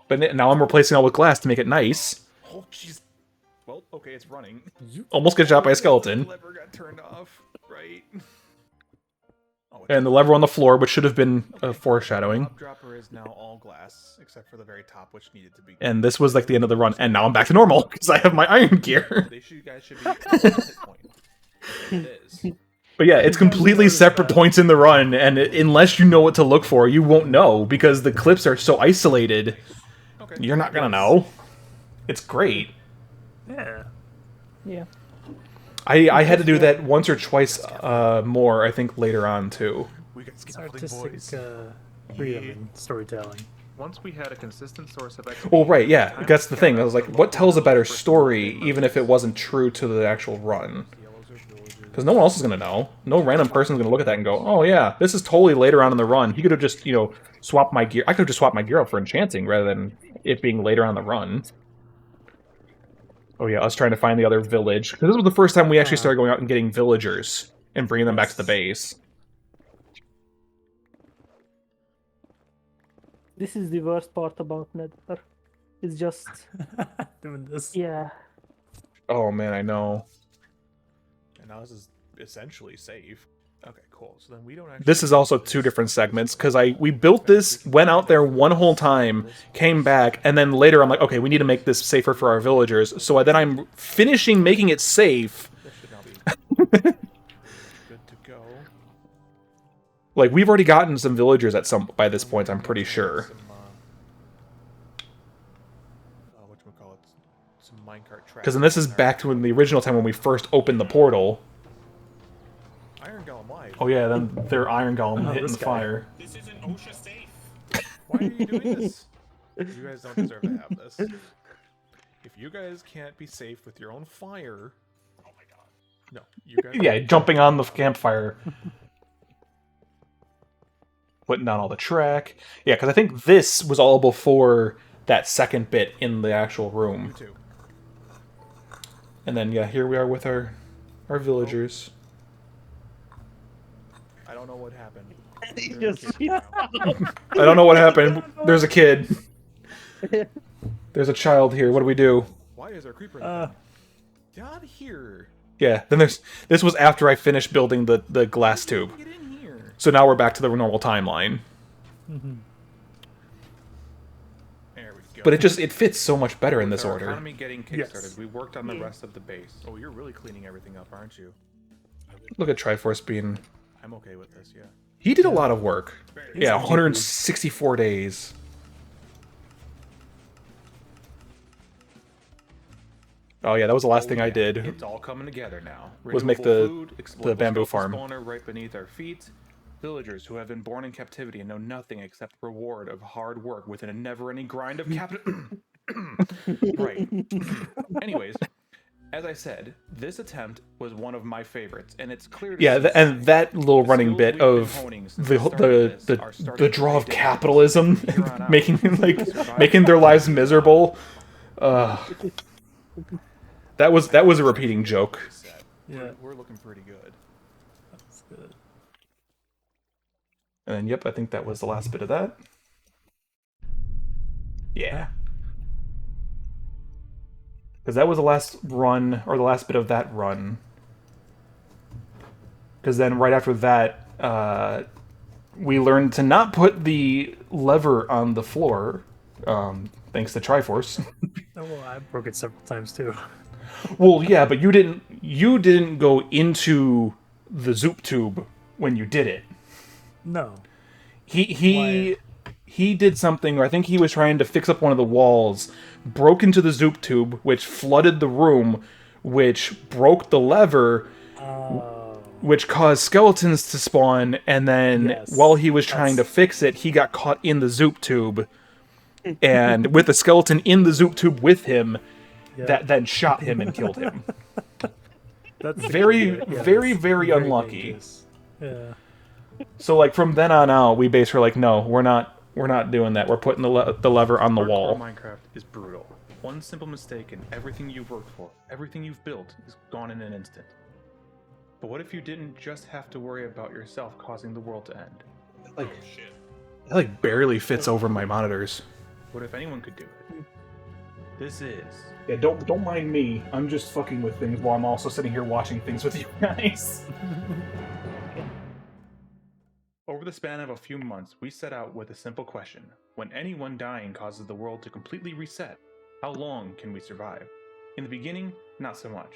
But now I'm replacing all with glass to make it nice. Oh, jeez. Well, okay, it's running. Almost get shot by a skeleton. The lever got turned off, right? Oh, And the lever on the floor, which should have been a foreshadowing. The dropper is now all glass, except for the very top, which needed to be. And this was like the end of the run, and now I'm back to normal, because I have my iron gear. You guys should be at hit point. It is. But yeah, it's completely separate points in the run, and unless you know what to look for, you won't know, because the clips are so isolated. Okay. You're not gonna know. It's great. Yeah. Yeah. I had to do that once or twice more, I think, later on, too. We got It's scaffolding, artistic boys. freedom in storytelling. Once we had a consistent source of Well, right, yeah, that's the thing. I was like, what tells a better story, even if it wasn't true to the actual run? Because no one else is going to know. No random person's going to look at that and go, oh yeah, this is totally later on in the run. He could have just, swapped my gear. I could have just swapped my gear out for enchanting, rather than it being later on in the run. Oh yeah, us trying to find the other village. Because this was the first time we actually started going out and getting villagers and bringing them back to the base. This is the worst part about Nether. It's just, Doing this. yeah. Oh man, I know. And now this is essentially safe. Okay, cool. So then we don't actually. This is also two different segments, because we built this, went out there one whole time, came back, and then later I'm like, okay, we need to make this safer for our villagers. So then I'm finishing making it safe. This should now be good to go. Like, we've already gotten some villagers by this point, I'm pretty sure. Some minecart tracks. Because then this is back to when the original time when we first opened the portal. Iron Golem live. Oh yeah, then their iron golem hitting this the guy. fire. This isn't OSHA safe. Why are you doing this? You guys don't deserve to have this. If you guys can't be safe with your own fire, Oh my god. no, you guys. Yeah, jumping on the campfire. Putting down all the track. Yeah, because I think this was all before that second bit in the actual room. You too. And then, yeah, here we are with our villagers. I don't know what happened. I don't know what happened. There's a kid. There's a child here. What do we do? Why is there a creeper in the Get out of here. Yeah, then this was after I finished building the glass tube. Get in here. So now we're back to the normal timeline. There we go. But it fits so much better in this With our order. economy getting kickstarted, Yes. we worked on the rest of the base. Oh, you're really cleaning everything up, aren't you? Look at Triforce being... I'm okay with this, yeah. He did a lot of work. Very Yeah, 164 days. Oh yeah, that was the last thing I did. It's all coming together now. Was make Renewable the food, bamboo explosive farm. spawner right beneath our feet. Villagers who have been born in captivity and know nothing except reward of hard work within a never-ending grind of capital. Right. Anyways, as I said, this attempt was one of my favorites, and it's clear to Yeah, see and that little the running skills bit we've been of honing since the start of this are starting the to draw pay of dividends. capitalism, From here on out, making survival making their lives miserable. That was a repeating joke. set. Yeah. We're looking pretty good. That's good. And then, yep, I think that was the last bit of that. Yeah. Because that was the last run, or the last bit of that run. Because then right after that, we learned to not put the lever on the floor, thanks to Triforce. Oh, well, I broke it several times too. Well, yeah, but you didn't go into the Zoop tube when you did it. No. He did something, or I think he was trying to fix up one of the walls, broke into the Zoop tube, which flooded the room, which broke the lever, which caused skeletons to spawn, and then Yes, while he was trying to fix it, he got caught in the Zoop tube. And with the skeleton in the Zoop tube with him, Yeah. that then shot him and killed him. That's Very, yeah, very, that's very unlucky. dangerous. Yeah. So like from then on out, we basically were like, no, we're not doing that. We're putting the lever on the Hardcore wall. Minecraft is brutal. One simple mistake and everything you've worked for, everything you've built, is gone in an instant. But what if you didn't just have to worry about yourself causing the world to end? Like, Oh shit. it like barely fits over my monitors. What if anyone could do it? This is Yeah, don't mind me. I'm just fucking with things while I'm also sitting here watching things with you guys. Over the span of a few months, we set out with a simple question. When anyone dying causes the world to completely reset, how long can we survive? In the beginning, not so much.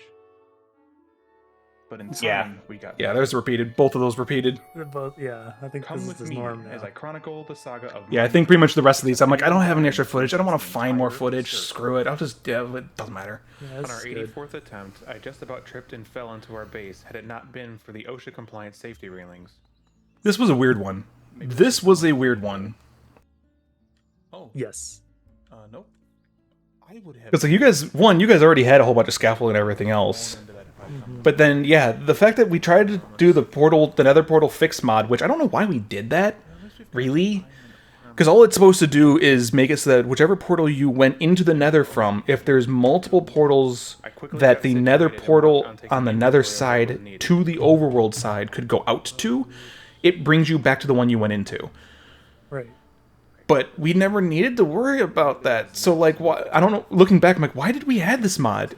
But in time, we got Yeah, there's repeated. Both of those repeated. They're both, yeah, I think Come this with is the me norm now. as I chronicle the saga of Yeah, I think pretty much the rest of these, I'm like, I don't have any extra footage. I don't want to find more footage. Screw it. I'll just, yeah, it doesn't matter. Yeah, On this our is good. 84th attempt, I just about tripped and fell into our base had it not been for the OSHA-compliant safety railings. This was a weird one. This was a weird one. Oh, Yes. nope. I would have... Because like you guys already had a whole bunch of scaffolding and everything else. But then, yeah, the fact that we tried to do the nether portal fix mod, which I don't know why we did that, really. Because all it's supposed to do is make it so that whichever portal you went into the nether from, if there's multiple portals that the nether portal on the nether side to the overworld side could go out to, it brings you back to the one you went into. Right. But we never needed to worry about that. So, like, why, I don't know, looking back, I'm like, why did we add this mod?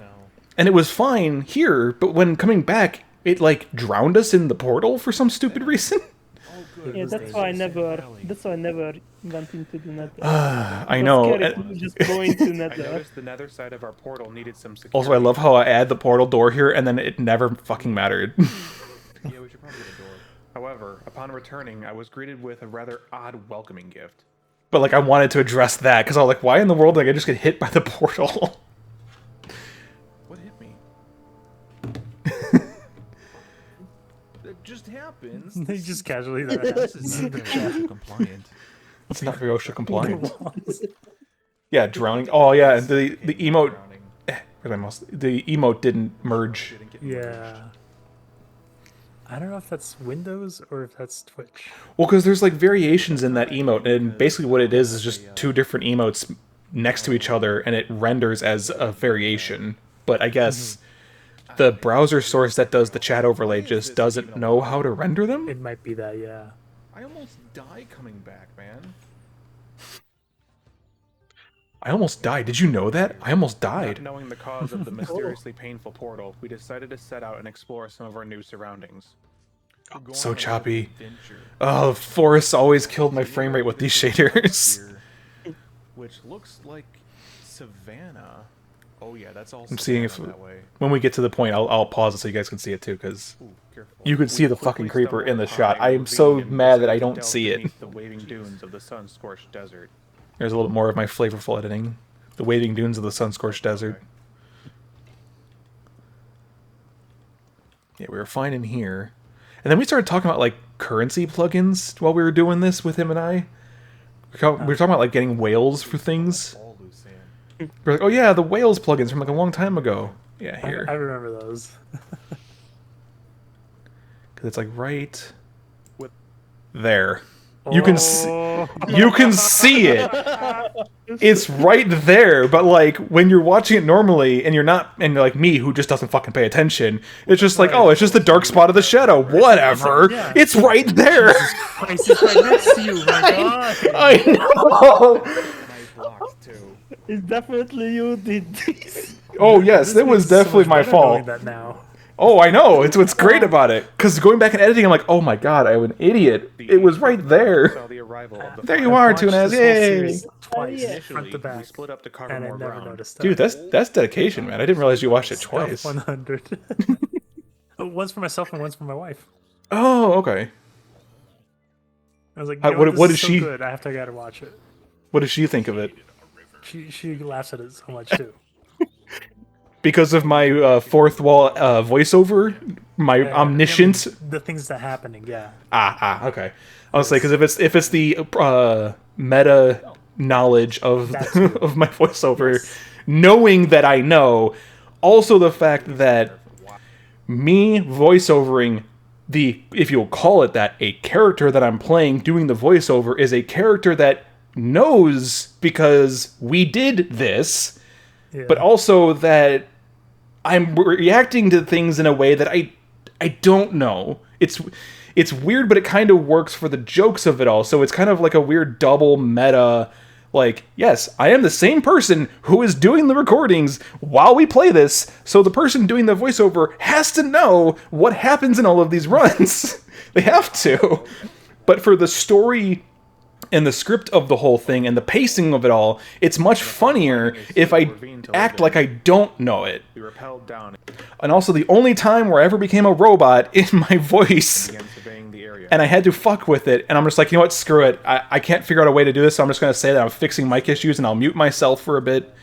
And it was fine here, but when coming back, it, like, drowned us in the portal for some stupid reason. Yeah, that's why I never went into the nether. I know. Scared to just go into I nether. noticed the nether side of our portal needed some security. Also, I love how I add the portal door here, and then it never fucking mattered. Yeah, we should probably get a door. However, upon returning, I was greeted with a rather odd welcoming gift. But, like, I wanted to address that, because I was like, why in the world did I just get hit by the portal? What hit me? It just happens. They just casually This is not OSHA compliant. It's not very OSHA compliant. Yeah, drowning. Oh, yeah, the emote... Where's my mouse? The emote didn't merge. Yeah. I don't know if that's Windows or if that's Twitch. Well, because there's like variations in that emote, and basically what it is just two different emotes next to each other, and it renders as a variation. But I guess the browser source that does the chat overlay just doesn't know how to render them? It might be that, yeah. I almost died coming back, man. I almost died. Did you know that? I almost died. Not knowing the cause of the mysteriously painful portal, we decided to set out and explore some of our new surroundings. We're going So on a choppy. adventure Oh, forests always killed my frame rate with these shaders. which looks like Savannah. Oh yeah, that's all. I'm seeing if Savannah that way. when we get to the point, I'll pause it so you guys can see it too, because Ooh, careful. you could see We the quickly fucking creeper in the stumbled shot. upon I a am so ravine and mad that I decided to don't delve see it. beneath the waving dunes of the sun-scorched desert. There's a little more of my flavorful editing. The waving dunes of the sun-scorched desert. Yeah, we were fine in here. And then we started talking about, like, currency plugins while we were doing this with him and I. We were talking about, like, getting whales for things. All loose sand. We're like, oh yeah, the whales plugins from, like, a long time ago. Yeah, I here. remember those. Because it's, like, right there. You can see, Oh. you can see it. It's right there, but like when you're watching it normally and you're not, and like me who just doesn't fucking pay attention, it's just like, oh, it's just the dark spot of the shadow. Whatever. Yeah. It's right there. Christ, it's right next to you, my god! I know. Nice blocks too. It's definitely you did this. Oh yes, This it was makes so definitely much my better knowing fault. that now. Oh, I know. It's what's great about it. Because going back and editing, I'm like, oh my god, I'm an idiot. It was right there. Saw the arrival of the There you fire. are, Watched Tunas. this whole Yay. series twice, Yeah. front Initially, to we back, split up to cover and I more never ground. noticed that. Dude, that's dedication, man. I didn't realize you watched it Stuff twice. 100. One's for myself and one's for my wife. Oh, okay. I was like, How- you know what- this what is is so she- good. I have to gotta watch it. What does she think of it? She laughs at it so much too. Because of my fourth wall voiceover, my Yeah, omniscient. the things that are happening, yeah. Okay. I was like, because if it's the meta knowledge of That too. of my voiceover, Yes. knowing that I know. Also the fact that me voiceovering the, if you'll call it that, a character that I'm playing doing the voiceover is a character that knows because we did this, but also that I'm reacting to things in a way that I don't know. It's weird, but it kind of works for the jokes of it all. So it's kind of like a weird double meta. Like, yes, I am the same person who is doing the recordings while we play this, so the person doing the voiceover has to know what happens in all of these runs. They have to. But for the story and the script of the whole thing and the pacing of it all, it's much funnier if I act like I don't know it. And also the only time where I ever became a robot in my voice, and I had to fuck with it, and I'm just like, you know what, screw it. I can't figure out a way to do this, so I'm just going to say that I'm fixing mic issues, and I'll mute myself for a bit.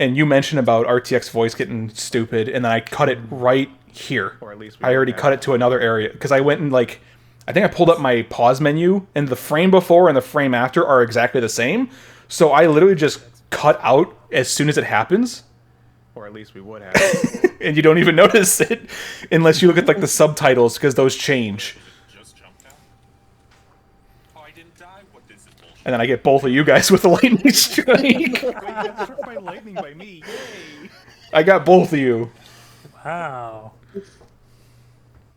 And you mentioned about RTX voice getting stupid, and then I cut it right here. I already cut it to another area, because I went and, like, I think I pulled up my pause menu, and the frame before and the frame after are exactly the same. So I literally just cut out as soon as it happens. Or at least we would have. And you don't even notice it unless you look at like the subtitles, because those change. And then I get both of you guys with a lightning strike. Struck by lightning by me. Yay. I got both of you. Wow.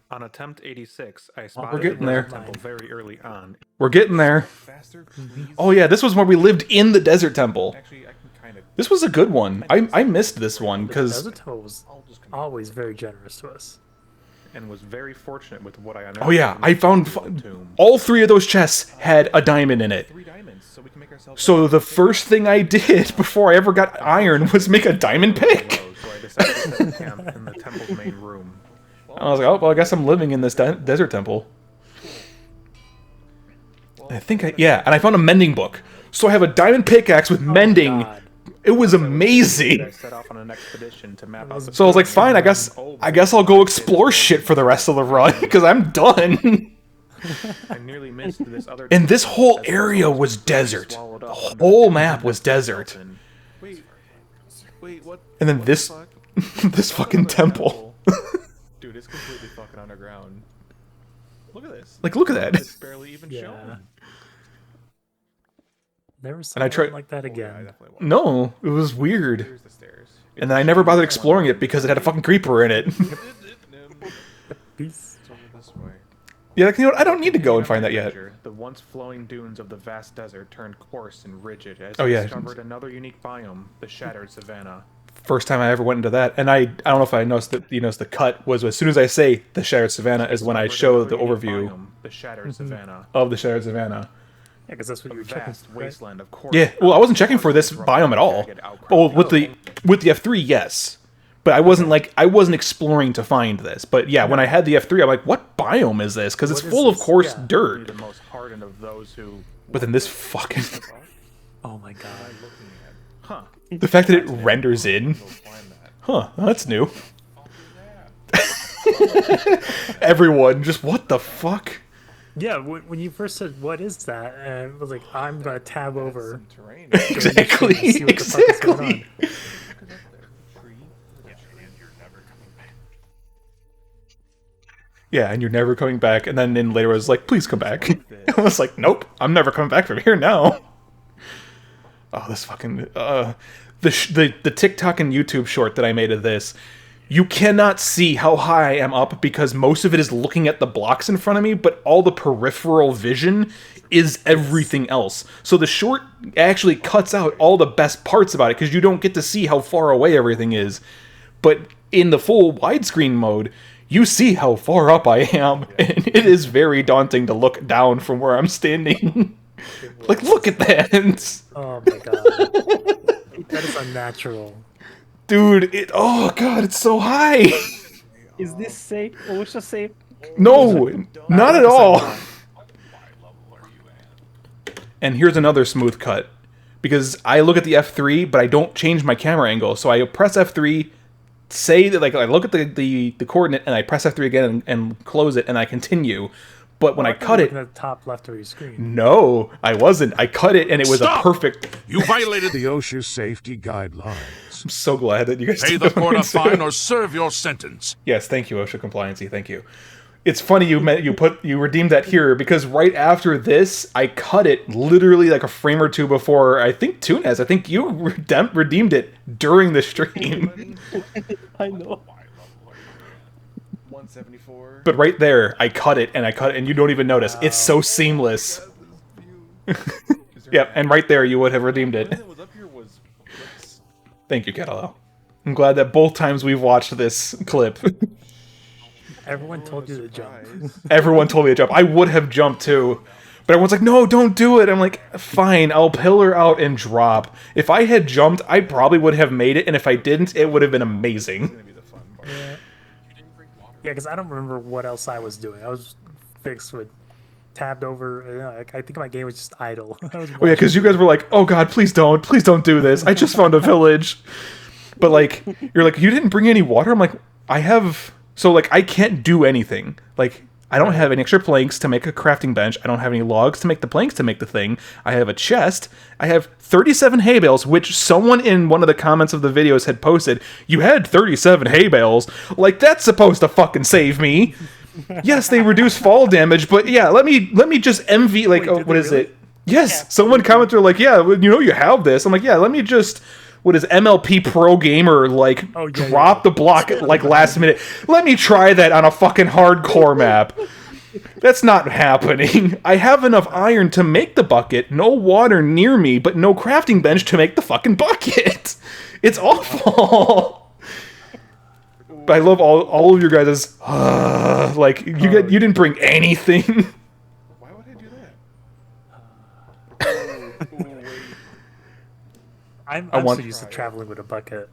On attempt 86, I we're spotted getting the there. temple very early on. We're getting there. Oh yeah, this was where we lived in the desert temple. Actually, I can kind of. This was a good one. I missed this one The because Desert Temple was always very generous to us. And was very fortunate with what I unearthed. oh yeah, in I the found tomb. all 3 of those chests had a diamond in it. 3 diamonds, so we can make ourselves. So the first thing I did before I ever got iron was make a diamond pick. So I decided to set camp in the temple's main room. I was like, oh, well, I guess I'm living in this desert temple. I think yeah, and I found a mending book. So I have a diamond pickaxe with mending. God. It was I amazing. set off on an expedition to map out the So I was like, fine, I guess I'll go explore shit for the rest of the run, because I'm done. I nearly missed this other. And this whole as the area frost was desert. swallowed The up under whole the map was temple's desert. skeleton. Wait, what? And then what this the fuck? this fucking temple. Dude, it's completely fucking underground. Look at this. Like, look at that. It's barely even Yeah. shown. Never saw And I tried- it like that Oh, yeah, I again. definitely was. No, it was weird. Here's the stairs. And then I never bothered exploring it because it had a fucking creeper in it. Peace. It's over this way. Yeah, like, you know what? I don't need to go and find that yet. The once flowing dunes of the vast desert turned coarse and rigid as Oh, we yeah. discovered another unique biome, the shattered savanna. First time I ever went into that, and I don't know if I noticed that you noticed the cut was as soon as I say the Shattered Savannah is when I show the Another unique overview biome, the shattered savanna. of the Shattered Savannah. Yeah, because that's what A you were checking vast for, right? wasteland of course. Yeah, well, I wasn't checking for this biome at all. Well, with the F3, yes, but I wasn't exploring to find this. But yeah, when I had the F3, I'm like, what biome is this? Because it's What is full of this? coarse Yeah. Be dirt. the most hardened of those who. But then this fucking Oh my god. Huh. the fact that it renders in, Go find that. huh? That's new. Everyone, just what the fuck? Yeah, when you first said, what is that? And it was like, I'm going to tab over. Some terrain. Exactly, See what the fuck is going on. exactly. Yeah, and you're never coming back. And then later I was like, please come back. I was like, nope, I'm never coming back from here now. Oh, this fucking the TikTok and YouTube short that I made of this. You cannot see how high I am up because most of it is looking at the blocks in front of me, but all the peripheral vision is everything else. So the short actually cuts out all the best parts about it because you don't get to see how far away everything is. But in the full widescreen mode, you see how far up I am, and it is very daunting to look down from where I'm standing. Like, look at that! Oh my god. That is unnatural. Dude, oh god, it's so high! Is this safe? OSHA safe? No, not at all! And here's another smooth cut. Because I look at the F3, but I don't change my camera angle. So I press F3, say that, like, I look at the coordinate, and I press F3 again and close it, and I continue. But when I cut it, at the top left of your screen. no, I wasn't. I cut it, and it was Stop! a perfect. You violated the OSHA safety guidelines. I'm so glad that you guys Pay did the that court a one, too. fine or serve your sentence. Yes, thank you, OSHA compliancy. Thank you. It's funny you redeemed that here because right after this, I cut it literally like a frame or two before. I think Tunes. I think you redeemed it during the stream. I know. 174. But right there, I cut it, and you don't even notice. It's so seamless. Yep, and right there, you would have redeemed it. That was up here was Thank you, Kettle. I'm glad that both times we've watched this clip, Everyone told you to jump. everyone told me to jump. I would have jumped too, but everyone's like, "No, don't do it." I'm like, "Fine, I'll pillar out and drop." If I had jumped, I probably would have made it, and if I didn't, it would have been amazing. Yeah, because I don't remember what else I was doing. I was fixed with tabbed over. I think my game was just idle. I was Oh yeah, because you guys were like, "Oh God, please don't do this. I just found a village." But like, you're like, "You didn't bring any water." I'm like, "I have." So like, I can't do anything. Like, I don't have any extra planks to make a crafting bench. I don't have any logs to make the planks to make the thing. I have a chest. I have 37 hay bales, which someone in one of the comments of the videos had posted. You had 37 hay bales. Like, that's supposed to fucking save me. Yes, they reduce fall damage, but yeah, let me just envy, like, Wait, what is really? it? Yes, someone commented like, yeah, well, you know you have this. I'm like, yeah, let me just, what is MLP Pro Gamer, like, drop the block at, like, last minute. Let me try that on a fucking hardcore map. That's not happening. I have enough iron to make the bucket, no water near me, but no crafting bench to make the fucking bucket. It's awful. But I love all of your guys' like, you didn't bring anything. Why would I do that? I'm want- so used to traveling with a bucket.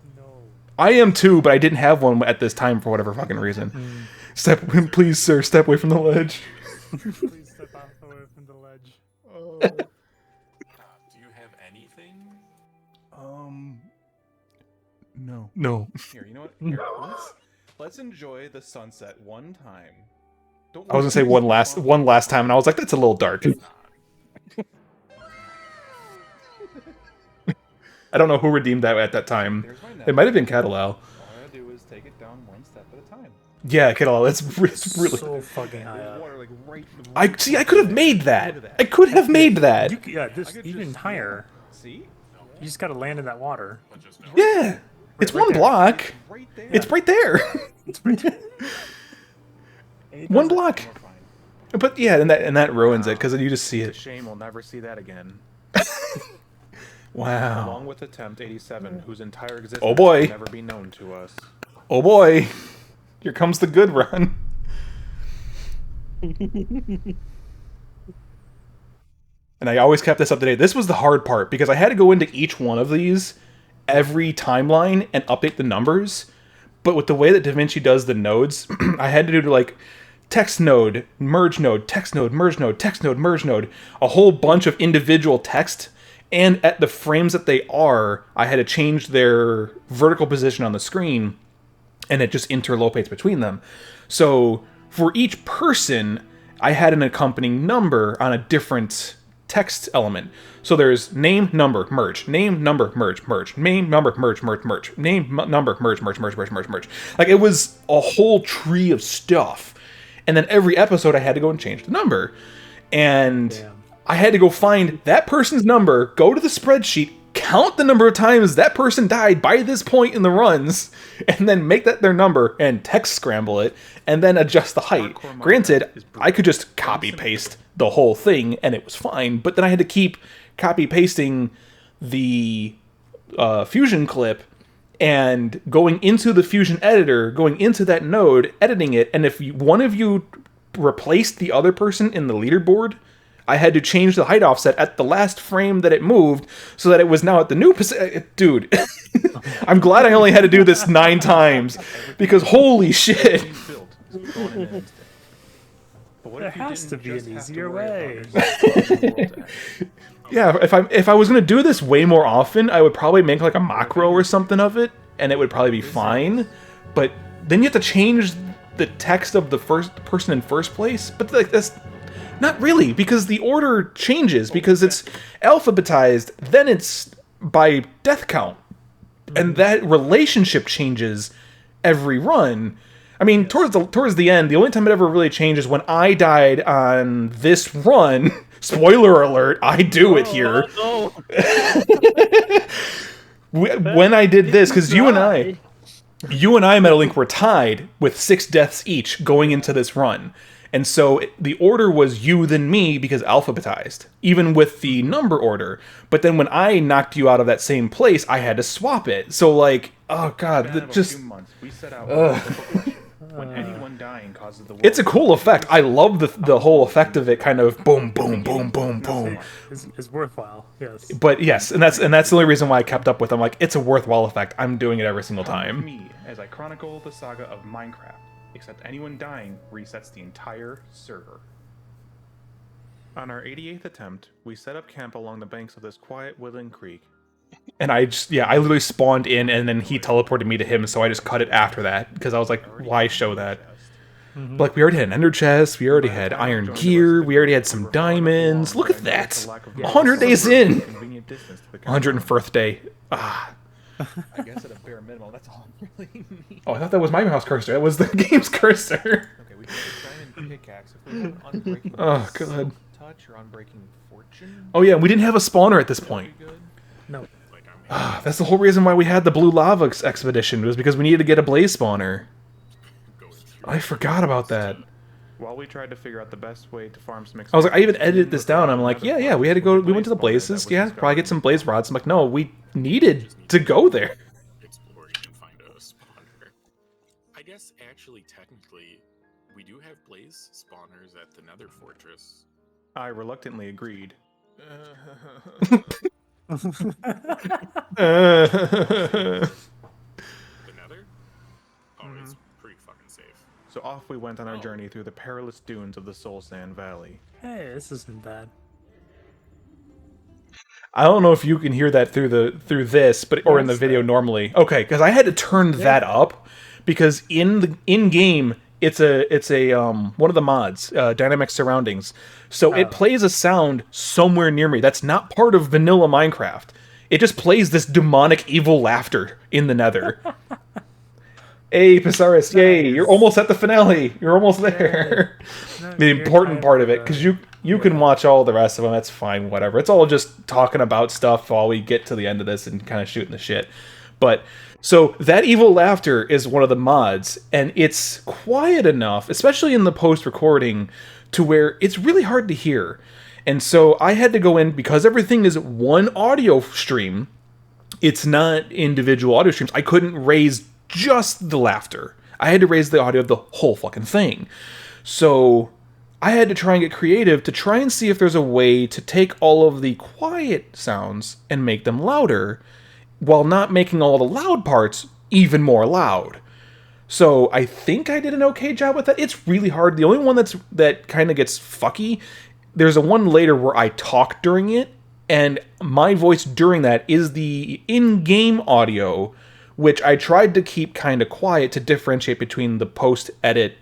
I am too, but I didn't have one at this time for whatever fucking reason. Please, sir, step away from the ledge. Please step out away from the ledge. Do you have anything? No. No. Here, you know what? Here, let's enjoy the sunset one time. Don't I was gonna say one last time, and I was like, that's a little dark. I don't know who redeemed that at that time. There's my It might have been Catalal. All I gotta do is take it down one step at a time. Yeah, Catalal. It's really. So fucking high There's up. water like right. I could have made that. I could have made that. This even higher. See? You just gotta land in that water. Yeah, it's one block. Right there. It's right there. It's right there. One block. But yeah, and that ruins it because you just see It's a it. shame we'll never see that again. Wow. Along with Attempt 87, whose entire existence Oh, boy. will never be known to us. Oh boy, here comes the good run. And I always kept this up to date. This was the hard part because I had to go into each one of these every timeline and update the numbers. But with the way that DaVinci does the nodes, I had to do like text node, merge node, text node, merge node, text node, merge node, a whole bunch of individual text. And at the frames that they are, I had to change their vertical position on the screen, and it just interlopates between them. So for each person, I had an accompanying number on a different text element. So there's name, number, merge, name, number, merge, merge, name, number, merge, merge, merge, name, number, merge, merge, merge, merge, merge, merge. Like, it was a whole tree of stuff. And then every episode, I had to go and change the number. And Damn. I had to go find that person's number, go to the spreadsheet, count the number of times that person died by this point in the runs, and then make that their number and text scramble it, and then adjust the height. Granted, I could just copy paste the whole thing and it was fine, but then I had to keep copy pasting the Fusion clip and going into the Fusion editor, going into that node, editing it, and if one of you replaced the other person in the leaderboard, I had to change the height offset at the last frame that it moved so that it was now at the new position. Dude, I'm glad I only had to do this 9 times because holy shit. There has to be an easier way. Yeah, if I was gonna do this way more often, I would probably make like a macro or something of it, and it would probably be fine. But then you have to change the text of the first person in first place. But like Not really, because the order changes, because it's alphabetized, then it's by death count. And that relationship changes every run. I mean, towards the end, the only time it ever really changed is when I died on this run. Spoiler alert, I do it here. Oh, When I did this, because you and I, Metalink, were tied with 6 deaths each going into this run. And so the order was you, then me, because alphabetized, even with the number order. But then when I knocked you out of that same place, I had to swap it. So, like, oh god, just... 2 months, we set out when anyone dying causes the world. It's a cool effect. I love the whole effect of it, kind of boom, boom, boom, boom, boom. It's worthwhile, yes. But yes, and that's the only reason why I kept up with them. Like, it's a worthwhile effect. I'm doing it every single time. Me, as I chronicle the saga of Minecraft, except anyone dying resets the entire server. On our 88th attempt, we set up camp along the banks of this quiet woodland creek. And I literally spawned in, and then he teleported me to him, so I just cut it after that, because I was like, why show that? But, like, we already had an ender chest, we already had iron gear, we already had some diamonds. Look at that! 100 days in! 101st day. Ah. I guess at a bare minimum, that's all I really need. Oh, I thought that was my mouse cursor. That was the game's cursor. Okay, we can try and pickaxe if we have an unbreaking Oh, god. touch or unbreaking fortune. Oh yeah, we didn't have a spawner at this point. No. That's the whole reason why we had the Blue Lava expedition, was because we needed to get a blaze spawner. I forgot about that. While we tried to figure out the best way to farm some I was like, I even edited this down. I'm like, yeah, we had to go. We went to the blazes. Yeah, probably get some blaze rods. I'm like, no, we needed to go there. Explore, you can find a spawner. I guess actually, technically, we do have blaze spawners at the Nether Fortress. I reluctantly agreed. The Nether? Oh, it's pretty fucking safe. So off we went on our journey through the perilous dunes of the Soul Sand Valley. Hey, this isn't bad. I don't know if you can hear that through this, but or in the video normally. Okay, because I had to turn that up because in game it's a one of the mods, dynamic surroundings. So it plays a sound somewhere near me that's not part of vanilla Minecraft. It just plays this demonic evil laughter in the Nether. Hey, Pisaris, yay! You're almost at the finale. You're almost there. The important part of it, because you can watch all the rest of them. That's fine, whatever. It's all just talking about stuff while we get to the end of this and kind of shooting the shit. But so that evil laughter is one of the mods, and it's quiet enough, especially in the post-recording, to where it's really hard to hear. And so I had to go in, because everything is one audio stream. It's not individual audio streams. I couldn't raise just the laughter. I had to raise the audio of the whole fucking thing. So I had to try and get creative to try and see if there's a way to take all of the quiet sounds and make them louder, while not making all the loud parts even more loud. So I think I did an okay job with that. It's really hard. The only one that kind of gets fucky, there's a one later where I talk during it, and my voice during that is the in-game audio, which I tried to keep kind of quiet to differentiate between the post-edit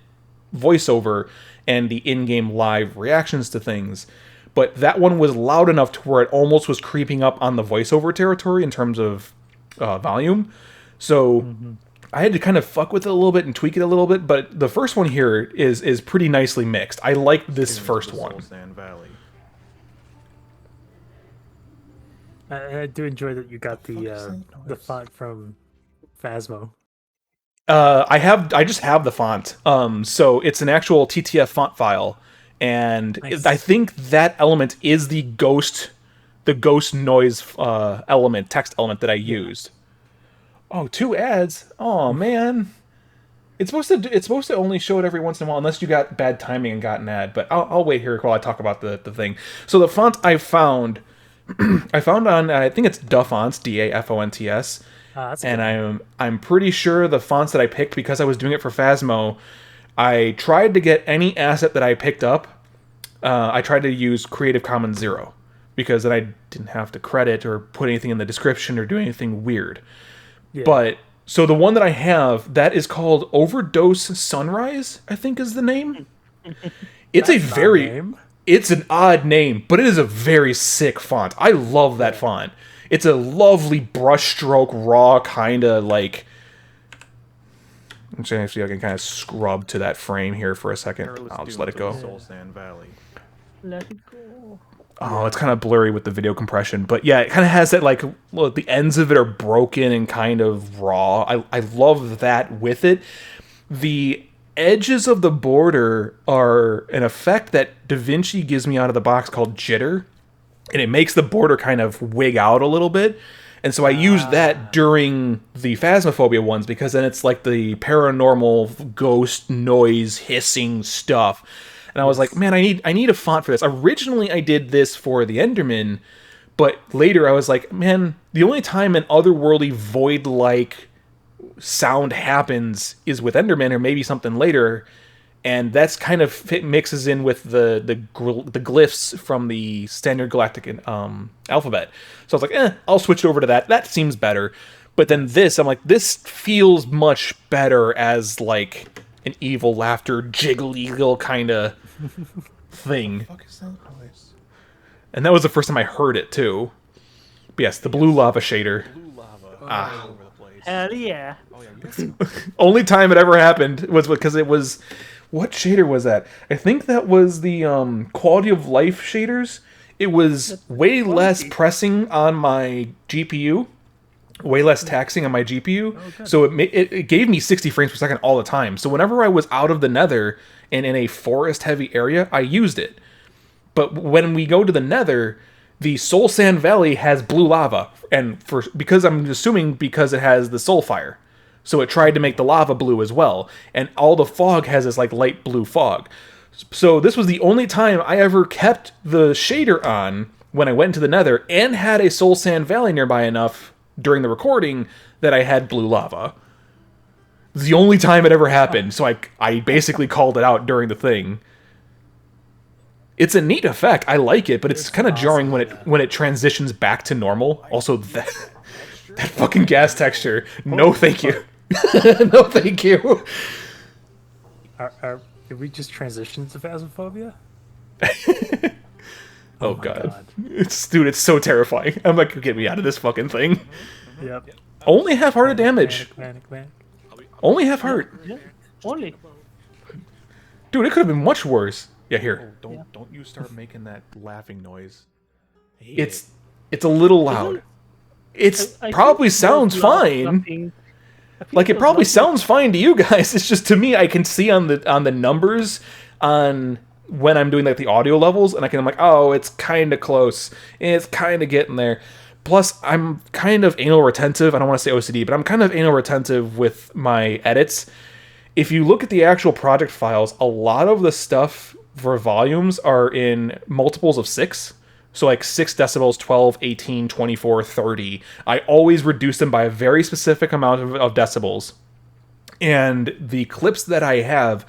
voiceover and the in-game live reactions to things. But that one was loud enough to where it almost was creeping up on the voiceover territory in terms of volume. So I had to kind of fuck with it a little bit and tweak it a little bit. But the first one here is pretty nicely mixed. I like this first one. I do enjoy that you got the font from Phasmo. I just have the font. So it's an actual TTF font file, and Nice. I think that element is the ghost noise text element that I used. Oh, 2 ads. Oh man, it's supposed to only show it every once in a while, unless you got bad timing and got an ad. But I'll wait here while I talk about the thing. So the font I found, I found on I think it's Dafonts, DAFONTS. That's And I'm pretty sure the fonts that I picked, because I was doing it for Phasmo, I tried to get any asset that I picked up. I tried to use Creative Commons 0, because then I didn't have to credit or put anything in the description or do anything weird. Yeah. But so the one that I have, that is called Overdose Sunrise, I think is the name. It's a That's not a very name. It's an odd name, but it is a very sick font. I love that font. It's a lovely brushstroke, raw kind of like. I'm trying to see if I can kind of scrub to that frame here for a second. I'll just let it go. Soul Sand Valley. Let it go. Oh, it's kind of blurry with the video compression, but yeah, it kind of has that like, look, the ends of it are broken and kind of raw. I love that with it. The edges of the border are an effect that DaVinci gives me out of the box called jitter, and it makes the border kind of wig out a little bit. And so I use that during the Phasmophobia ones because then it's like the paranormal ghost noise hissing stuff. And I was like, man, I need a font for this. Originally, I did this for the Enderman, but later I was like, man, the only time an otherworldly void-like sound happens is with Enderman or maybe something later, and that's kind of mixes in with the glyphs from the standard galactic alphabet. So I was like, I'll switch over to that. That seems better. But then this, I'm like, this feels much better as like an evil laughter, jiggly little kind of thing. What the fuck is that noise? And that was the first time I heard it too. But yes, the blue lava shader. Blue lava Ah. all over the place. Hell yeah. Oh yeah, you Only time it ever happened was because it was... What shader was that? I think that was the quality of life shaders. It was way less pressing on my GPU. Way less taxing on my GPU. So it gave me 60 frames per second all the time. So whenever I was out of the nether and in a forest-heavy area, I used it. But when we go to the nether, the Soul Sand Valley has blue lava. And because I'm assuming because it has the soul fire. So it tried to make the lava blue as well. And all the fog has this like light blue fog. So this was the only time I ever kept the shader on when I went into the nether and had a Soul Sand Valley nearby enough during the recording that I had blue lava. It's the only time it ever happened. So I basically called it out during the thing. It's a neat effect. I like it, but it's kind of jarring when it transitions back to normal. Also, that fucking gas texture. No, thank you. No, thank you. Did we just transition to Phasmophobia? Oh god. Dude, it's so terrifying. I'm like, get me out of this fucking thing. Yep. Only half heart of damage. Panic. Only half heart. Yeah. Only. Dude, it could have been much worse. Yeah, here. Don't you start making that laughing noise. It's a little loud. It's I probably think sounds those love fine. something- I think Like it those probably love sounds fine to you guys. It's just to me, I can see on the numbers on when I'm doing like the audio levels, and I'm like, oh, it's kind of close. It's kind of getting there. Plus, I'm kind of anal retentive. I don't want to say OCD, but I'm kind of anal retentive with my edits. If you look at the actual project files, a lot of the stuff for volumes are in multiples of 6. So like 6 decibels, 12, 18, 24, 30. I always reduce them by a very specific amount of decibels. And the clips that I have,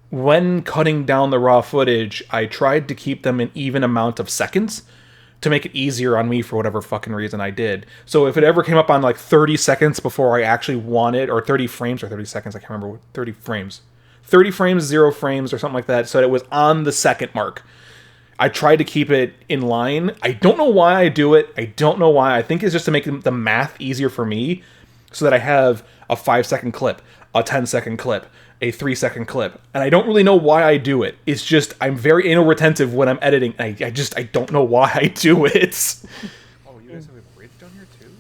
when cutting down the raw footage, I tried to keep them an even amount of seconds to make it easier on me for whatever fucking reason I did. So if it ever came up on like 30 seconds before I actually wanted, or 30 frames or 30 seconds, I can't remember, 30 frames. 30 frames, 0 frames, or something like that, so it was on the second mark. I tried to keep it in line. I don't know why I do it. I don't know why. I think it's just to make the math easier for me so that I have a 5-second clip, a 10-second clip, a 3-second clip. And I don't really know why I do it. It's just I'm very anal retentive when I'm editing. I don't know why I do it. Oh, you guys have a bridge down here too?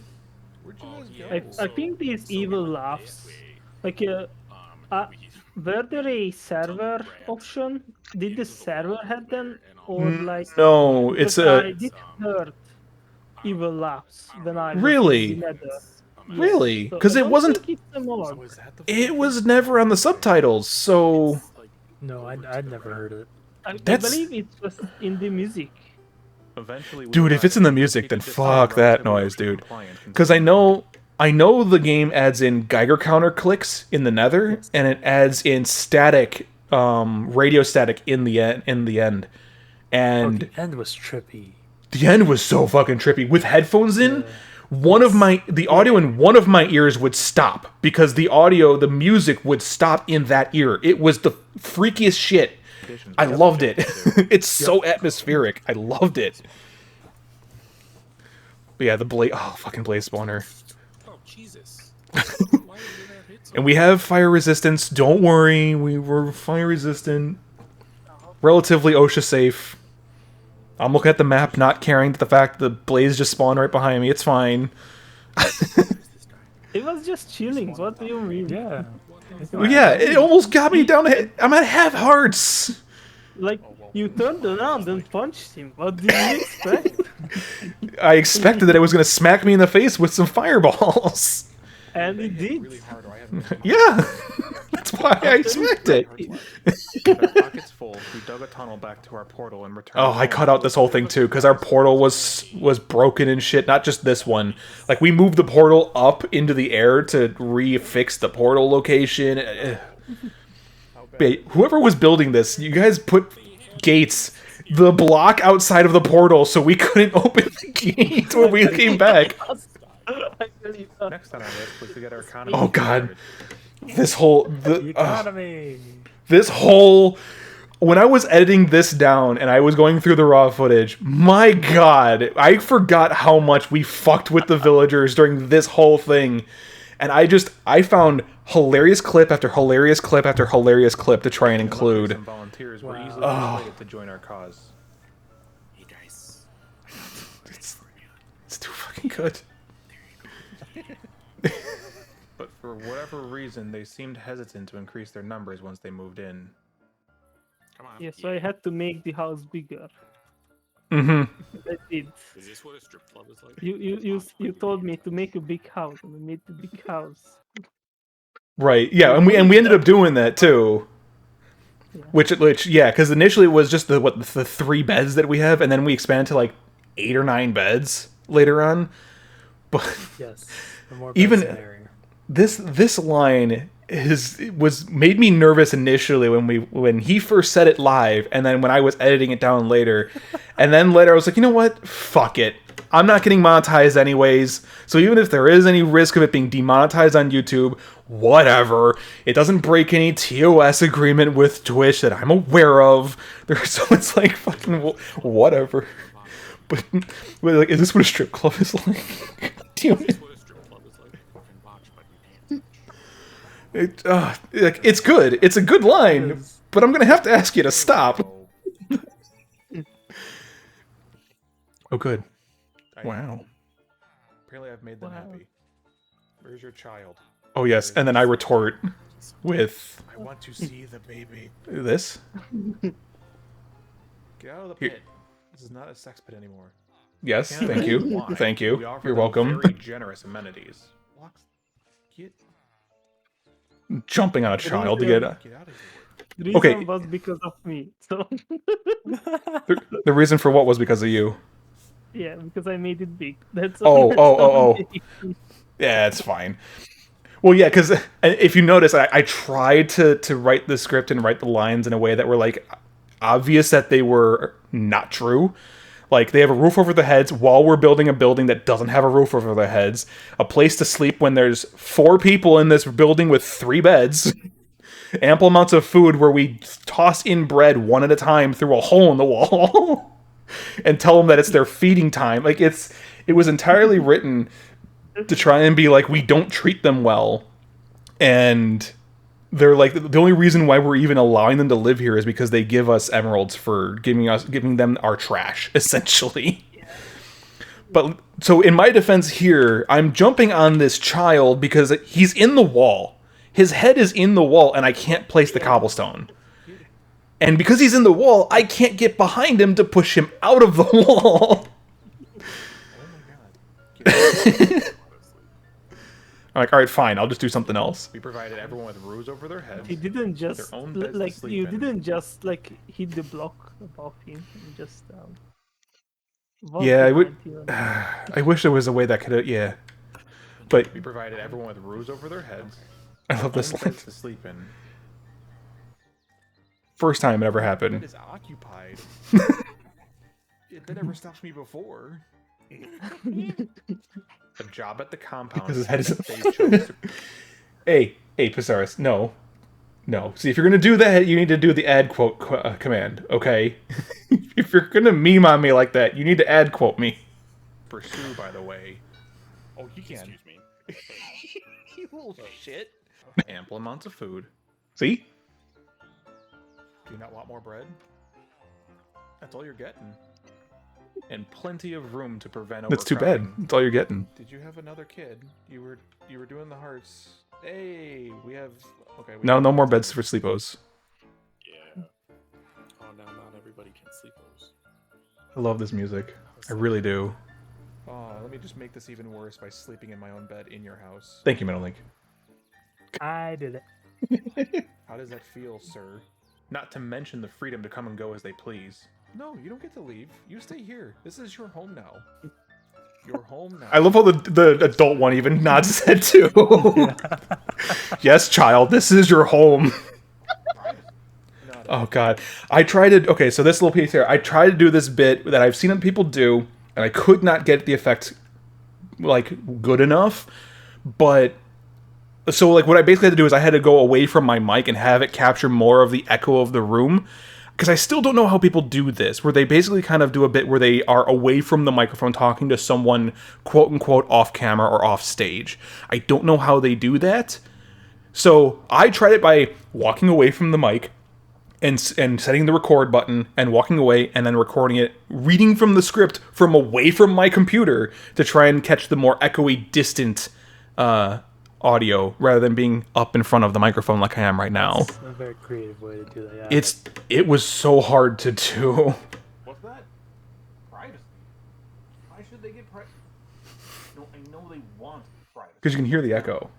Where'd you guys go? I think these evil laughs, like, were there a server option? Did the server have them, or like? No, it's I did heard evil laughs when I was Really? in the nether. Really? So because I it don't wasn't. think it's a mod. It was never on the subtitles, so No, I'd never heard it. I That's- believe it was in the music. Eventually, we dude, if it's in the music, then fuck that noise, dude. Because I know the game adds in Geiger counter clicks in the Nether, and it adds in static, radio static in the end, and The end was trippy. the end was so fucking trippy with headphones in. The audio in one of my ears would stop because the music would stop in that ear. It was the freakiest shit. conditions. I We have loved it. objectives to do. It's so atmospheric. I loved it. But yeah, the blaze. Oh, fucking blaze spawner. Oh, Jesus. Why did that hit so And we have fire resistance. Don't worry, we were fire resistant. Relatively OSHA safe. I'm looking at the map, not caring the fact the blaze just spawned right behind me. It's fine. It was just chilling. What do you mean? Yeah. Well, yeah, it almost got me down to hit. I'm at half hearts. Like, you turned around and punched him. What did you expect? I expected that it was going to smack me in the face with some fireballs. And it did. Really hard, or I have Yeah, that's why I expected. With our pockets full, we dug a tunnel back to our portal and returned. Oh, I cut out this whole thing too because our portal was broken and shit. Not just this one. Like we moved the portal up into the air to re-fix the portal location. Wait, whoever was building this, you guys put gates the block outside of the portal so we couldn't open the gate when we came back. Next on our list was to get our economy. Oh god, started. this whole Economy. this whole when I was editing this down and I was going through the raw footage, my god, I forgot how much we fucked with the villagers during this whole thing. And I found hilarious clip after hilarious clip after hilarious clip to try and include. Some volunteers were easily Oh. persuaded to join our cause. Hey guys. It's too fucking good. But for whatever reason, they seemed hesitant to increase their numbers once they moved in. Come on. Yeah, so I had to make the house bigger. Mm-hmm. I did. Is this what a strip club is like? You told me to make a big house, and I made the big house. Right. Yeah, and we ended up doing that too. Yeah. Which yeah, because initially it was just the 3 beds that we have, and then we expanded to like 8 or 9 beds later on. But Yes. The more Even- beds in there. this line was made me nervous initially when he first said it live, and then when I was editing it down later, and then later I was like, you know what? Fuck it. I'm not getting monetized anyways, so even if there is any risk of it being demonetized on YouTube, whatever. It doesn't break any TOS agreement with Twitch that I'm aware of. So it's like fucking whatever. But like, is this what a strip club is like? Damn it. Is this what a strip club is like? We can watch, but we can't. It's good. It's a good line, but I'm gonna have to ask you to stop. Oh, good. Wow. Apparently, I've made them happy. Where's your child? Oh yes, and then I retort with I want to see the baby. this. Get out of the Here. pit. This is not a sex pit anymore. Yes, Canada thank you, Wine. thank We you. offer You're them welcome. Very generous amenities. Get Jumping on a child to get. out of here. The reason Okay. was because of me. So The reason for what was because of you. yeah, because I made it big. That's Oh, that's oh, oh, all. oh. Yeah, it's fine. Well, yeah, because if you notice, I tried to write the script and write the lines in a way that were like obvious that they were not true. Like they have a roof over their heads while we're building a building that doesn't have a roof over their heads. A place to sleep when there's 4 people in this building with 3 beds. Ample amounts of food where we toss in bread one at a time through a hole in the wall. And tell them that it's their feeding time. Like it was entirely written to try and be like, we don't treat them well. And they're like, the only reason why we're even allowing them to live here is because they give us emeralds for giving them our trash, essentially. But so in my defense here, I'm jumping on this child because he's in the wall. His head is in the wall and I can't place the cobblestone. And because he's in the wall, I can't get behind him to push him out of the wall. I'm like, all right, fine, I'll just do something else. We provided everyone with roofs over their heads. He didn't just Their own beds to like sleep you in. didn't just like hit the block above him and just walk Yeah, I would. behind him. I wish there was a way that could have. Yeah, but We provided everyone with roofs over their heads. I love this own line. beds to sleep in. First time it ever It happened. is occupied. That never stopped me before. A job at the compound. Because his head is- They chose to- Hey, Pisaris, no, No. See, if you're going to do that, you need to do the add quote command, okay? If you're going to meme on me like that, you need to add quote me. Pursue, by the way. Oh, you can. Excuse me. You little shit. Ample amounts of food. See? Do you not want more bread? That's all you're getting. And plenty of room to prevent That's too bad. overcrowding. That's all you're getting. Did you have another kid? You were doing the hearts. Hey, we have okay. We No more beds for sleepos. Yeah. Oh, now not everybody can sleep those. I love this music. I really do. Oh, let me just make this even worse by sleeping in my own bed in your house. Thank you, Metalink. I did it. How does that feel, sir? Not to mention the freedom to come and go as they please. No, you don't get to leave. You stay here. This is your home now. Your home now. I love how the adult one even nods his head too. Yes, child, this is your home. Oh god. Okay, so this little piece here, I tried to do this bit that I've seen other people do, and I could not get the effect like good enough. But so like what I basically had to do is I had to go away from my mic and have it capture more of the echo of the room. Because I still don't know how people do this, where they basically kind of do a bit where they are away from the microphone talking to someone, quote-unquote, off-camera or off-stage. I don't know how they do that. So I tried it by walking away from the mic and setting the record button and walking away and then recording it, reading from the script from away from my computer to try and catch the more echoey, distant audio rather than being up in front of the microphone like I am right now. That's a very creative way to do that. Yeah. It was so hard to do. What's that? Privacy. Why should they get privacy? No, I know they want privacy. Because you can hear the echo.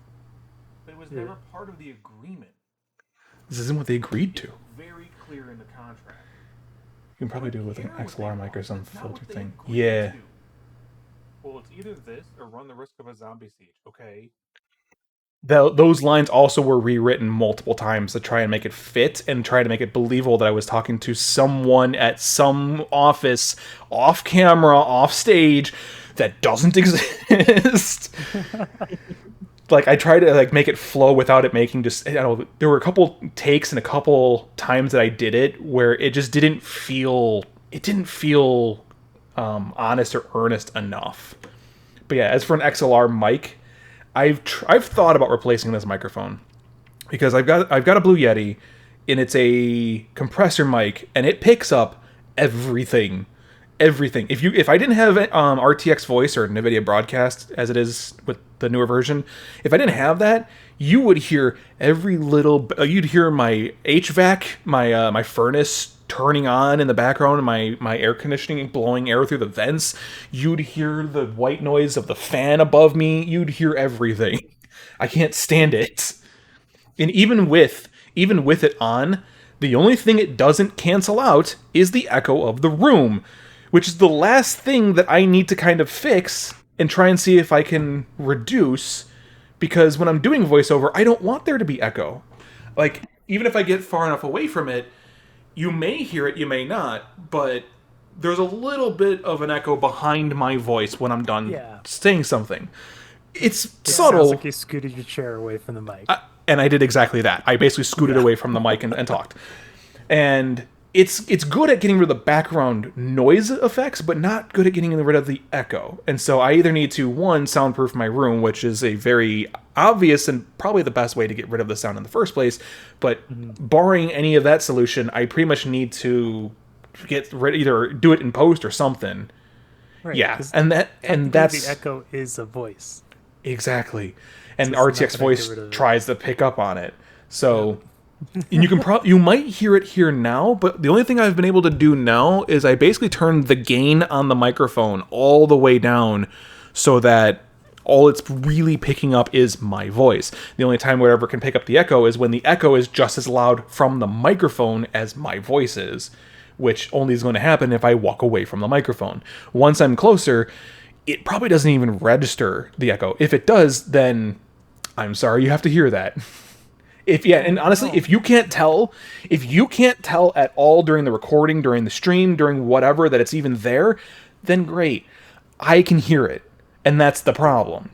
But it was never part of the agreement. This isn't what they agreed to. Very clear in the contract. You can probably do it with an XLR mic or some That's not filter what they thing. agreed Yeah. to. Well, it's either this or run the risk of a zombie siege, okay? Those lines also were rewritten multiple times to try and make it fit and try to make it believable that I was talking to someone at some office, off camera, off stage, that doesn't exist. Like I tried to like make it flow without it making just, I don't know, there were a couple takes and a couple times that I did it where it just didn't feel honest or earnest enough. But yeah, as for an XLR mic, I've thought about replacing this microphone because I've got a Blue Yeti and it's a compressor mic and it picks up everything. If I didn't have RTX voice or NVIDIA broadcast as it is with the newer version, if I didn't have that, you would hear every little. You'd hear my HVAC, my furnace turning on in the background, and my air conditioning blowing air through the vents. You'd hear the white noise of the fan above me. You'd hear everything. I can't stand it. And even with it on, the only thing it doesn't cancel out is the echo of the room, which is the last thing that I need to kind of fix and try and see if I can reduce, because when I'm doing voiceover, I don't want there to be echo. Like, even if I get far enough away from it, you may hear it, you may not, but there's a little bit of an echo behind my voice when I'm done saying something. It's subtle. Sounds like you scooted your chair away from the mic. And I did exactly that. I basically scooted away from the mic and talked. And it's good at getting rid of the background noise effects, but not good at getting rid of the echo. And so I either need to, one, soundproof my room, which is a very obvious and probably the best way to get rid of the sound in the first place. But barring any of that solution, I pretty much need to get rid, either do it in post or something. Right, Yeah, and that's the echo is a voice. Exactly. And So it's not RTX gonna voice get rid of it. tries to pick up on it. So and you can you might hear it here now, but the only thing I've been able to do now is I basically turned the gain on the microphone all the way down so that all it's really picking up is my voice. The only time where it ever can pick up the echo is when the echo is just as loud from the microphone as my voice is, which only is going to happen if I walk away from the microphone. Once I'm closer, it probably doesn't even register the echo. If it does, then I'm sorry you have to hear that. And honestly, if you can't tell at all during the recording, during the stream, during whatever, that it's even there, then great. I can hear it. And that's the problem.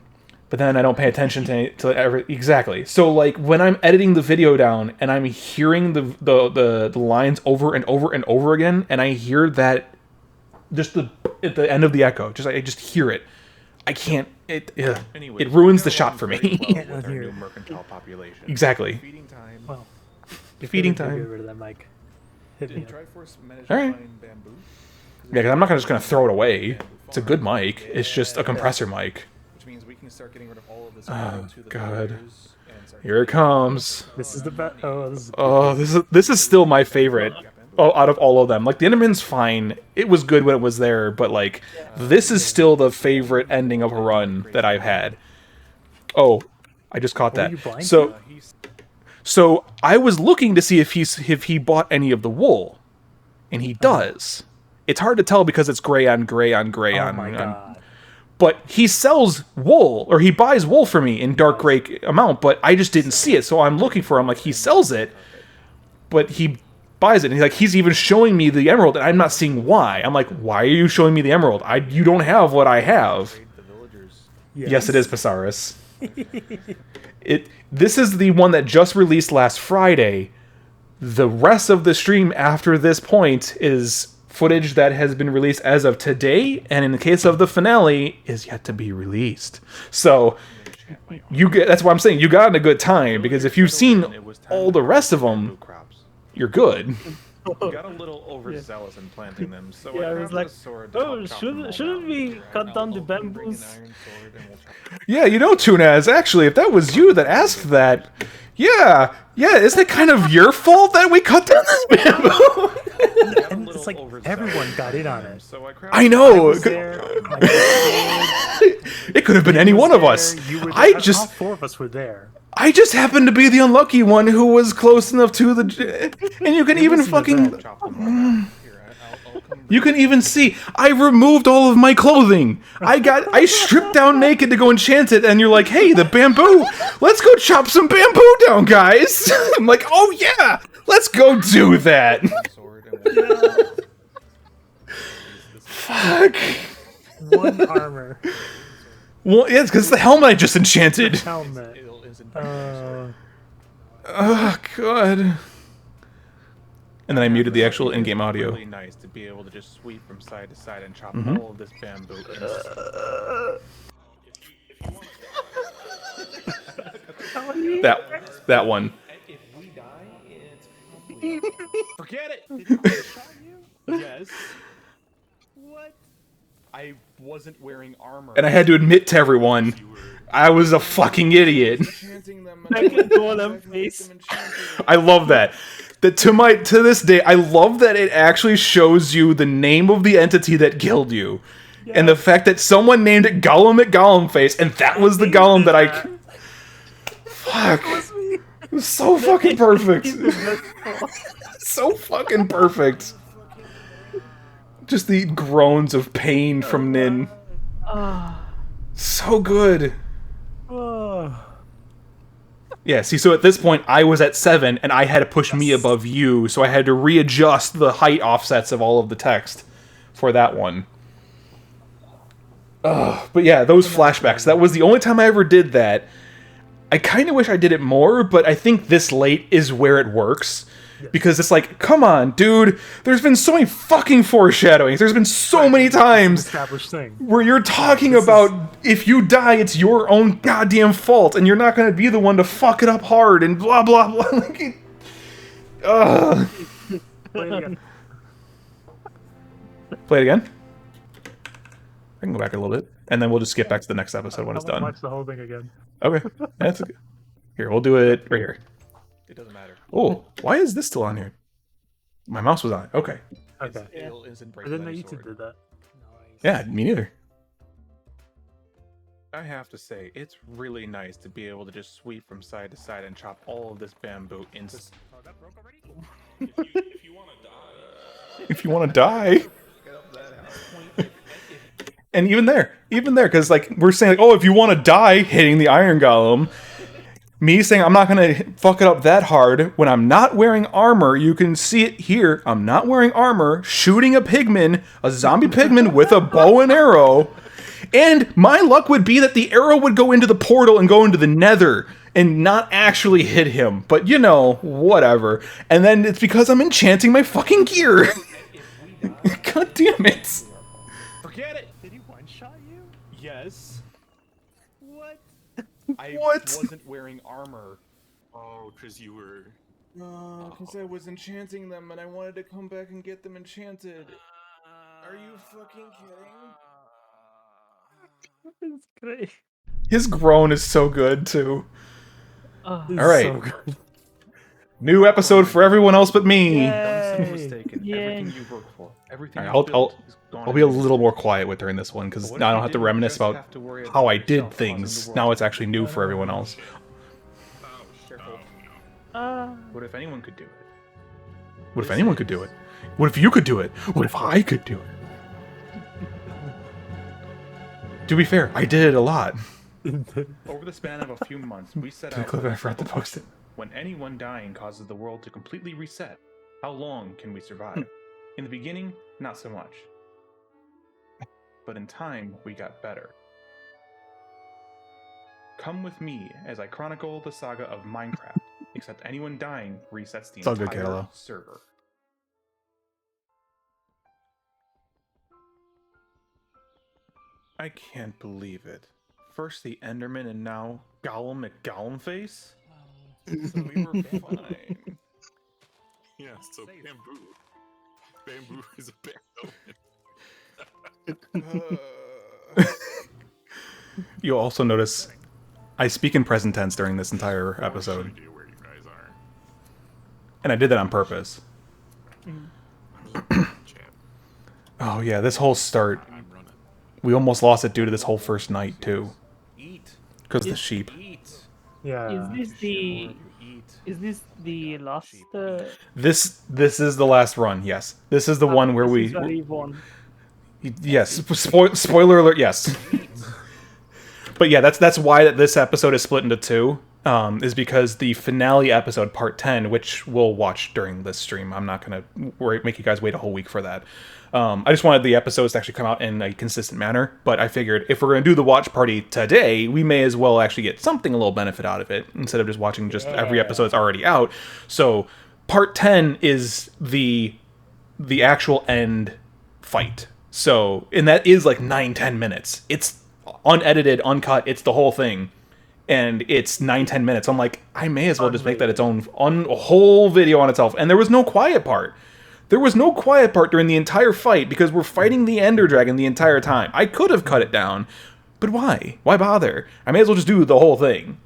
but then I don't pay attention to every exactly. So like when I'm editing the video down and I'm hearing the lines over and over and over again, and I hear that just at the end of the echo, I just hear it. I can't. Anyway, It ruins the shot for me. Well with our new mercantile population. Exactly. Feeding time. Well, Feeding Get time. rid of that mic. Hit me. Did Triforce manage All to right. find bamboo? Yeah, because I'm not just gonna throw it away. It's a good mic. It's just a compressor mic. Which means we can start getting rid of all of this. Oh to the God. villagers and start Here it comes. This is the best. Oh, this is. Oh, this is still my favorite. Oh, out of all of them, like the Enderman's fine. It was good when it was there, but like this is still the favorite ending of a run that I've had. Oh, I just caught that. you blind? So I was looking to see if he bought any of the wool, and he does. It's hard to tell because it's gray on gray on gray Oh on. my god. But he sells wool, or he buys wool for me in dark gray amount, but I just didn't see it, so I'm looking for him. Like he sells it, but he buys it, and he's even showing me the emerald, and I'm not seeing why. I'm like, why are you showing me the emerald? You don't have what I have. Yes, it is Pasaris. This is the one that just released last Friday. The rest of the stream after this point is footage that has been released as of today, and in the case of the finale, is yet to be released. So that's why I'm saying you got in a good time, because if you've seen all the rest of them, you're good. We got a little overzealous in planting them, so Yeah, I was grabbed like, a sword to oh, help chop them all shouldn't down. we cut down the I'll bring an bamboos? iron sword and we'll chop Yeah, you know, Tunaz, actually, if that was you that asked that, yeah, isn't it kind of your fault that we cut down this bamboo? And it's like everyone got in on it. So I grabbed I know. was there, my dad It could have been any was one of there, us. You were I there, just all four of us were there. I just happened to be the unlucky one who was close enough to the... And you can even fucking... chop them all down. Here, I'll come You can even see, I removed all of my clothing. I stripped down naked to go enchant it, and you're like, hey, the bamboo, let's go chop some bamboo down, guys. I'm like, oh yeah, let's go do that. sword and we'll Fuck. One armor. Well, yeah, it's because the helmet I just enchanted. Helmet. Oh, God. And then I muted the actual in-game audio. Really nice to be able to just sweep from side to side and chop Mhm. all of this bamboo. That one. If we die, it's complete. Forget it. Did I shot you? Yes. What? I wasn't wearing armor. And I had to admit to everyone, I was a fucking idiot. I love that. To this day, I love that it actually shows you the name of the entity that killed you. Yeah. And the fact that someone named it Gollum at Gollum Face, and that was the Gollum that I... Fuck. It was so fucking perfect. So fucking perfect. Just the groans of pain from Nin. So good. Yeah, see, so at this point, I was at 7, and I had to push me above you, so I had to readjust the height offsets of all of the text for that one. But yeah, those flashbacks, that was the only time I ever did that. I kind of wish I did it more, but I think this late is where it works. Because it's like, come on, dude, there's been so many fucking foreshadowings. There's been so many times where you're talking about if you die, it's your own goddamn fault, and you're not going to be the one to fuck it up hard, and blah, blah, blah. Play it again? I can go back a little bit, and then we'll just skip back to the next episode when it's done. Watch the whole thing again. Okay. That's okay. Here, we'll do it right here. It doesn't matter. Oh, why is this still on here? My mouse was on it. Okay. Okay. I didn't know YouTube did that. Yeah, me neither. I have to say, it's really nice to be able to just sweep from side to side and chop all of this bamboo in. Oh, that broke already? If you want to die. And even there, because like we're saying, like, oh, if you want to die, hitting the Iron Golem. Me saying I'm not gonna fuck it up that hard when I'm not wearing armor. You can see it here. I'm not wearing armor, shooting a zombie pigman with a bow and arrow, And my luck would be that the arrow would go into the portal and go into the nether and not actually hit him. But, you know, whatever. And then it's because I'm enchanting my fucking gear. God damn it. Forget it. Did he one-shot you? Yes. What? I What? wasn't wearing armor. Oh, because you were. No, because I was enchanting them and I wanted to come back and get them enchanted. Are you fucking kidding? It's great. His groan is so good, too. Oh, This is All right. so good. New episode for everyone else but me. Don't be Yay. mistaken. Yay. Everything you've worked for, everything All right, you've built is gone I'll be a in little more quiet with during this one, because But what now I if don't you have to didn't reminisce just about have to worry how about I did yourself causing things. the world Now it's to actually new for everyone else. Careful. Ah. What if anyone could do it? What if anyone could do it? What if you could do it? What if I could do it? To be fair, I did it a lot. Over the span of a few months, we set To the out clip, with I a forgot to simple post it. question. When anyone dying causes the world to completely reset, how long can we survive? In the beginning, not so much. But in time, we got better. Come with me as I chronicle the saga of Minecraft, except anyone dying resets the It's all good, entire Carlo. server. I can't believe it. First the Enderman and now Gollum McGollumface? So we were fine. Yeah, so bamboo. Bamboo is a bamboo. You'll also notice I speak in present tense during this entire episode. No idea where you guys are. And I did that on purpose. Chat. Oh yeah, this whole start, I'm running. we almost lost it due to this whole first night too. Eat. Because the sheep. Eat. Yeah. Is this the last? This is the last run, yes. This is the one where this we... is where we won. Yes, spoiler alert, yes. But yeah, that's why this episode is split into two, is because the finale episode, part 10, which we'll watch during this stream. I'm not going to make you guys wait a whole week for that. I just wanted the episodes to actually come out in a consistent manner, but I figured if we're going to do the watch party today, we may as well actually get something a little benefit out of it, instead of just watching just every episode that's already out. So, part 10 is the actual end fight. So, and that is like 9-10 minutes. It's unedited, uncut, it's the whole thing. And it's 9-10 minutes. I'm like, I may as well just make that its own a whole video on itself. And there was no quiet part. There was no quiet part during the entire fight because we're fighting the Ender Dragon the entire time. I could have cut it down, but why? Why bother? I may as well just do the whole thing.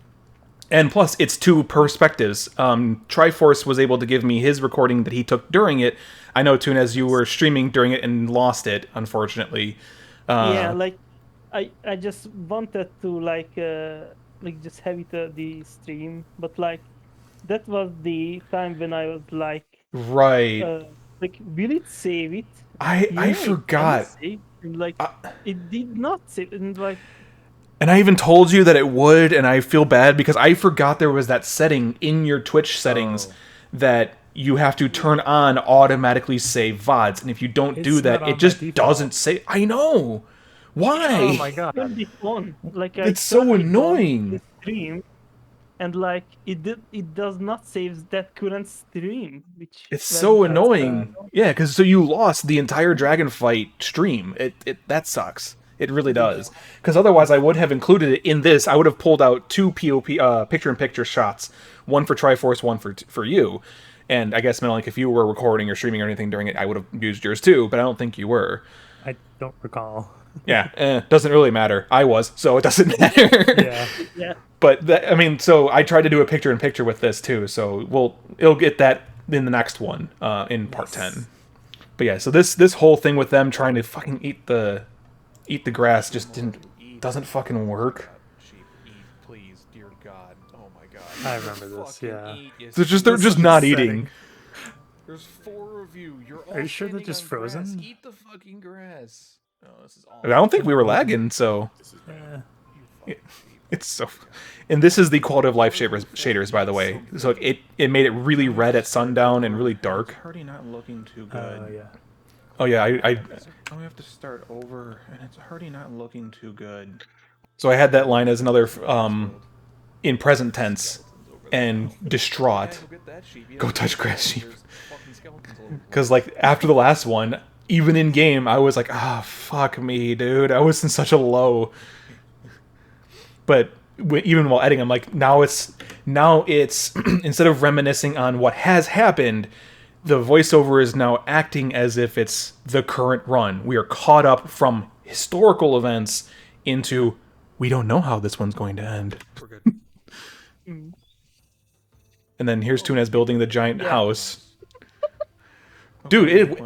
And plus, it's two perspectives. Triforce was able to give me his recording that he took during it. I know, Tunez, you were streaming during it and lost it, unfortunately. Yeah, like I just wanted to like just have it the stream, but like that was the time when I was like, Right. like, will it save it? I Yeah, it can forgot. save. And, like it did not save, and like. And I even told you that it would, and I feel bad because I forgot there was that setting in your Twitch settings that you have to turn on automatically save VODs, and if you don't do It's that, not it on just by default. doesn't save. I know. Why? Oh my god. Turned it on. Like I It's so turned it on annoying. the stream, and like it does not save that current stream, which It's when so that's annoying. Yeah, because so you lost the entire Dragon Fight stream. It that sucks. It really does. Because otherwise, I would have included it in this. I would have pulled out two POP picture-in-picture shots, one for Triforce, one for you. And I guess Melink, if you were recording or streaming or anything during it, I would have used yours too. But I don't think you were. I don't recall. Yeah, doesn't really matter. I was, so it doesn't matter. Yeah. Yeah. But I mean, so I tried to do a picture-in-picture with this too. So it'll get that in the next one, in part 10. But yeah, so this whole thing with them trying to fucking eat the grass just doesn't fucking work. Sheep, eat, please, dear God. Oh my God. I remember this, Fucking yeah. eat is They're so just not eating. There's 4 of you. You're all Are you sure they're standing just on grass. frozen? Eat the fucking grass. Oh, this is all. I don't think we were lagging, so This is bad. it's so. And this is the quality of life shaders, by the way. So it made it really red at sundown and really dark. It's already not looking too good. Yeah. Oh yeah, Oh, we have to start over, and it's already not looking too good. so I had that line as another in present tense and distraught. Go touch grass sheep. Because like after the last one, even in game, I was like, ah, fuck me, dude. I was in such a low. But even while editing, I'm like, now it's instead of reminiscing on what has happened, the voiceover is now acting as if it's the current run. We are caught up from historical events into we don't know how this one's going to end. We're good. And then here's Tunez building the giant house. Dude,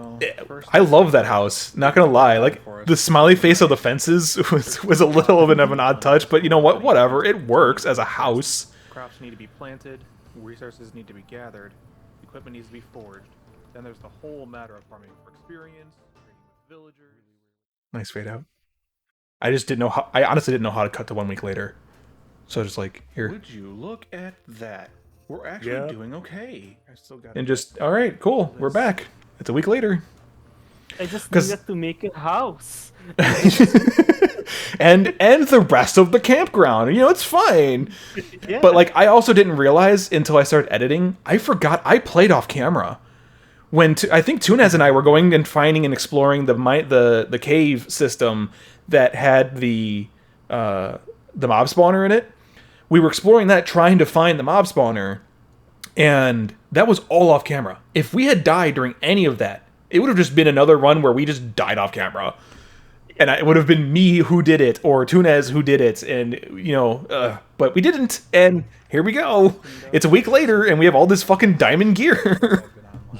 I love that house. Not gonna lie, like the smiley face of the fences was a little bit of an odd touch, but you know what? Whatever, it works as a house. Crops need to be planted, resources need to be gathered, equipment needs to be forged. Then there's the whole matter of farming for experience, trading with villagers. Nice fade out. I just didn't know how. I honestly didn't know how to cut to 1 week later, so just like here. Would you look at that? We're actually doing okay. I still got. And just all right, cool. We're back. It's a week later. I just needed to make a house. and the rest of the campground. You know, it's fine. Yeah. But like, I also didn't realize until I started editing. I forgot I played off camera. When I think Tunez and I were going and finding and exploring the cave system that had the mob spawner in it. We were exploring that, trying to find the mob spawner, and that was all off camera. If we had died during any of that, it would have just been another run where we just died off camera. And it would have been me who did it, or Tunez who did it, and, you know, but we didn't, and here we go. It's a week later, and we have all this fucking diamond gear.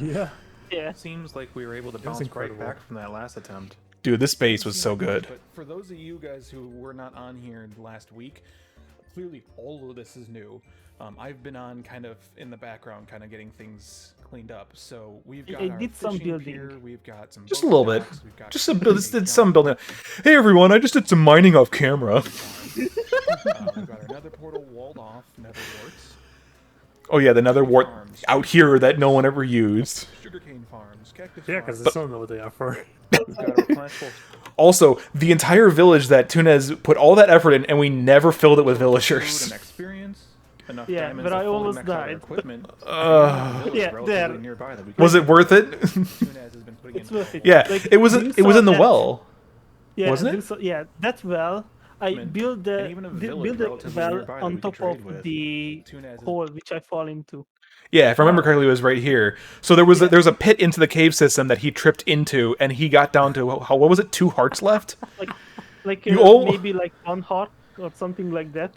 Yeah. Yeah. Seems like we were able to bounce right back from that last attempt. Dude, this base was so good. But for those of you guys who were not on here last week, clearly all of this is new. I've been on kind of in the background, kind of getting things cleaned up. So we've got our did some fishing building. pier, we've got some Just a little bit. boats, we've got Just some building. Hey everyone, I just did some mining off camera. we've got our nether portal walled off, nether warts, Oh yeah, the nether wart out here that no one ever used. sugarcane farms, cactus Yeah, farms. because I don't know what they are for. We've got a replenishable Also, the entire village that Tunez put all that effort in, and we never filled it with food villagers. and experience. Enough Yeah, diamonds but to I fully almost max out our died. equipment. Yeah, relatively there. nearby that we Was could- it worth it? Tunez has been putting It's in worth it. Yeah, Like, it was. you It was saw in the that- well. Yeah, Wasn't it? Yeah, that well. I mean, built the and even a village built the relatively well nearby that on we could top trade of with. the Tunez is- hole which I fall into. Yeah, if I remember correctly, it was right here. So there was a pit into the cave system that he tripped into, and he got down to how what was it? 2 hearts left. Like You all- maybe like 1 heart or something like that.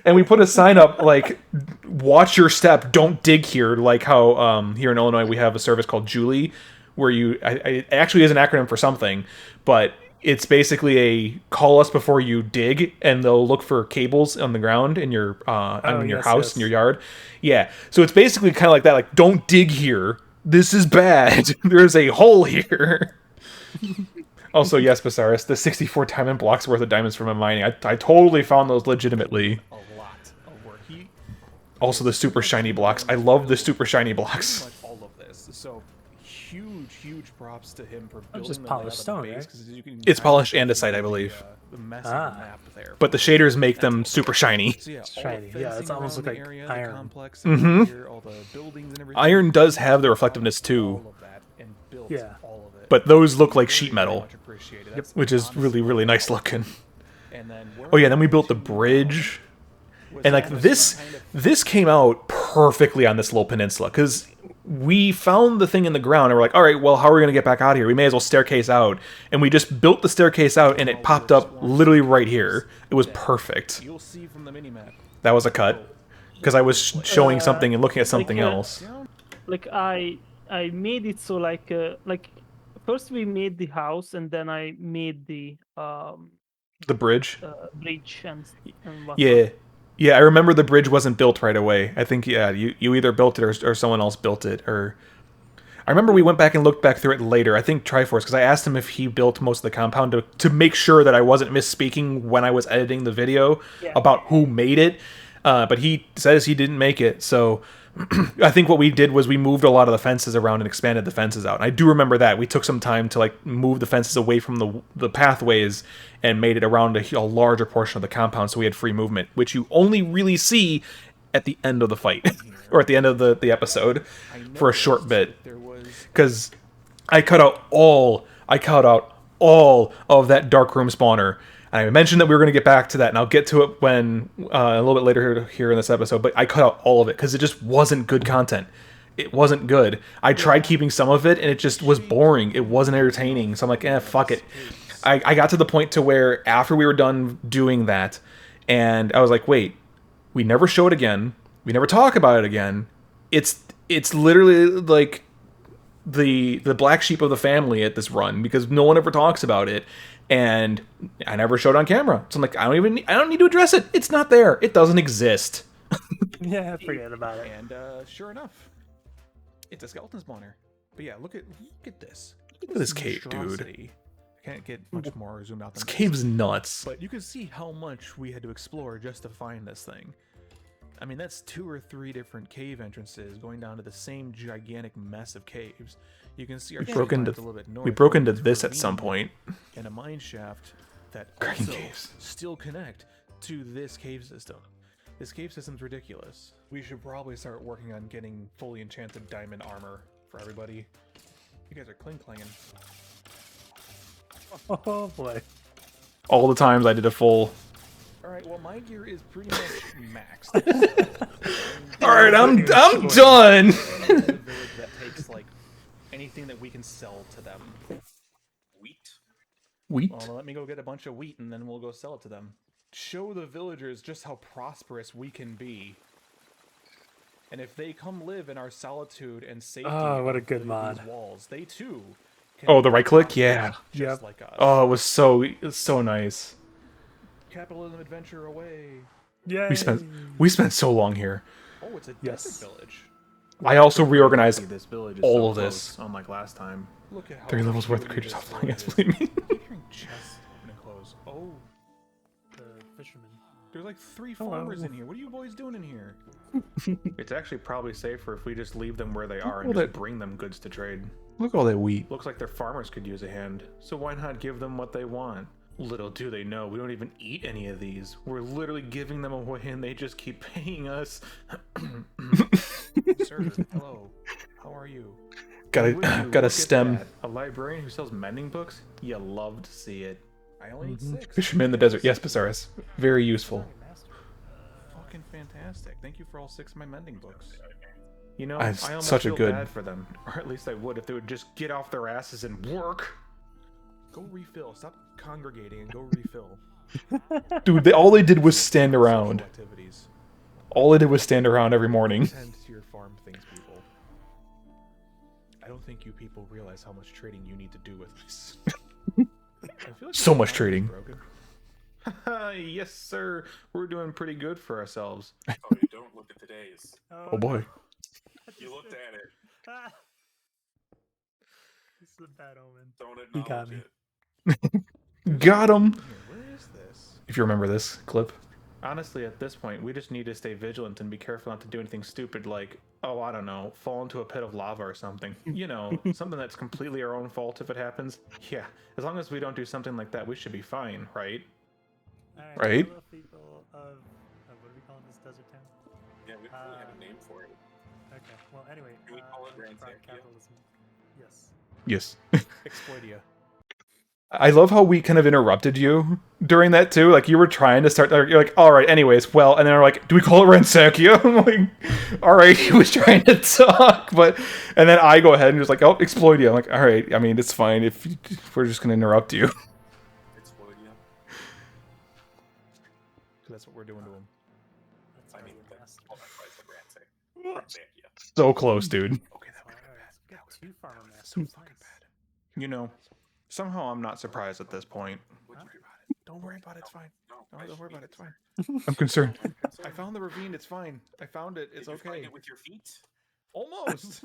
And we put a sign up like, "Watch your step, don't dig here." Like how here in Illinois we have a service called Julie, where it actually is an acronym for something, but it's basically a call us before you dig, and they'll look for cables on the ground in your house in your yard. Yeah, so it's basically kind of like that. Like, don't dig here. This is bad. There's a hole here. Also, yes, Basaris, the 64 diamond blocks worth of diamonds from a mining. I totally found those legitimately. a lot of work. He Also, the super shiny blocks. I love the super shiny blocks. like all of this. So huge props to him for building just the polished layout of the stone, base, right? 'cause as you can It's kind of polished see andesite, I believe. The mess of Ah. the map there. But the shaders make them super shiny. So yeah, all the shiny. Yeah, it's fencing almost around look the like area, iron. The complex Mhm. here, all the buildings and everything. Iron does have the reflectiveness too, All of that and built Yeah. all of it. but those look like Very, sheet very metal, much appreciated. That's which is honestly really nice looking. And then Oh yeah, then we built the bridge, and like this came out perfectly on this little peninsula because we found the thing in the ground and we're like, all right, well, how are we gonna get back out of here? We may as well staircase out, and we just built the staircase out, and it popped up literally right here. It was perfect. You'll see from the minimap. That was a cut because I was showing something and looking at something else. Like I made it so like first we made the house and then I made the The bridge. bridge and whatnot. Yeah, I remember the bridge wasn't built right away. I think, yeah, you either built it or someone else built it. Or I remember we went back and looked back through it later. I think Triforce, because I asked him if he built most of the compound to make sure that I wasn't misspeaking when I was editing the video about who made it. But he says he didn't make it. So I think what we did was we moved a lot of the fences around and expanded the fences out. And I do remember that. We took some time to like move the fences away from the pathways and made it around a larger portion of the compound so we had free movement, which you only really see at the end of the fight or at the end of the episode for a short bit. Because I cut out all of that dark room spawner. I mentioned that we were going to get back to that, and I'll get to it when a little bit later here in this episode, but I cut out all of it because it just wasn't good content. It wasn't good. I tried keeping some of it, and it just was boring. It wasn't entertaining, so I'm like, fuck it. I got to the point to where after we were done doing that, and I was like, wait, we never show it again. We never talk about it again. It's literally like the black sheep of the family at this run because no one ever talks about it. And I never showed it on camera. So I'm like, I don't need to address it. It's not there. It doesn't exist. Yeah, forget about it. And sure enough, it's a skeleton spawner. But yeah, look at this. Look at this cave, dude. monstrosity. I can't get much more zoomed out than This cave's nuts. But you can see how much we had to explore just to find this thing. I mean, that's 2 or 3 different cave entrances going down to the same gigantic mess of caves. You can see our We broke into this at some point. And a mine shaft that Cracking also caves. still connect to this cave system. This cave system's ridiculous. We should probably start working on getting fully enchanted diamond armor for everybody. You guys are clang-clanging. Oh boy. All the times I did a full... Alright, well my gear is pretty much maxed. Alright, I'm done! That takes like anything that we can sell to them. Wheat? Well, let me go get a bunch of wheat and then we'll go sell it to them. Show the villagers just how prosperous we can be. And if they come live in our solitude and safety, Oh, what a good these mod. walls, they too. Oh, the right click? Yeah. Just like us. Oh, it was so nice. Capitalism adventure away. Yay. We spent so long here. Oh, it's a Yes. desert village. I also reorganized This village is all so of this. close, unlike last time. Look at how 3 levels worth of beautiful creatures this off flying village as is. fleet. I keep hearing chests open and close. Oh, The fisherman. there's like 3 Hello. farmers in here. What are you boys doing in here? It's actually probably safer if we just leave them where they are and Well, just that- bring them goods to trade. Look at all that wheat. Looks like their farmers could use a hand, so why not give them what they want? Little do they know, we don't even eat any of these. We're literally giving them away and they just keep paying us. Sir, hello. How are you? Got Would you a look at stem. that? A librarian who sells mending books? You love to see it. I only need 6. Fisherman in the desert. Yes, Basaris. Very useful. Fucking fantastic. Thank you for all 6 of my mending books. You know, It's I almost such a feel good- bad for them. Or at least I would if they would just get off their asses and work. Go refill. Stop congregating and go refill. Dude, all they did was stand around. Social activities. All they did was stand around every morning. Tend to your farm things, people. I don't think you people realize how much trading you need to do with this. I feel like So my much farm is trading. broken. Yes, sir. We're doing pretty good for ourselves. Oh, you don't look at today's. Oh boy. You looked at it. This is a bad omen. Don't He got acknowledge me. it. Got him. Where is this? If you remember this clip. Honestly, at this point, we just need to stay vigilant and be careful not to do anything stupid like, oh, I don't know, fall into a pit of lava or something. You know, something that's completely our own fault if it happens. Yeah, as long as we don't do something like that, we should be fine, right? Right. Hello, people of what are we calling this desert town? Yeah, we probably had a name for it. Okay. Well, anyway. Can we call it private Ransackia? capitalism. Yes. Yes. Exploitia. I love how we kind of interrupted you during that too. Like you were trying to start. You're like, all right, anyways. Well, and then we're like, do we call it Ransackia? I'm like, all right. He was trying to talk, but and then I go ahead and just like, oh, Exploitia. I'm like, all right. I mean, it's fine if we're just gonna interrupt you. Exploitia. So that's what we're doing to him. That's I mean, our that's last- all that price of Ransackia. So close, dude. Okay, that Alright, wasn't bad. we got 2 farmer masters. So fucking bad. You know, somehow I'm not surprised at this point. Don't worry about it. It's fine. No, don't worry about it. It's fine. I'm concerned. I found the ravine. It's fine. I found it. It's Did you find okay. it with your feet? Almost.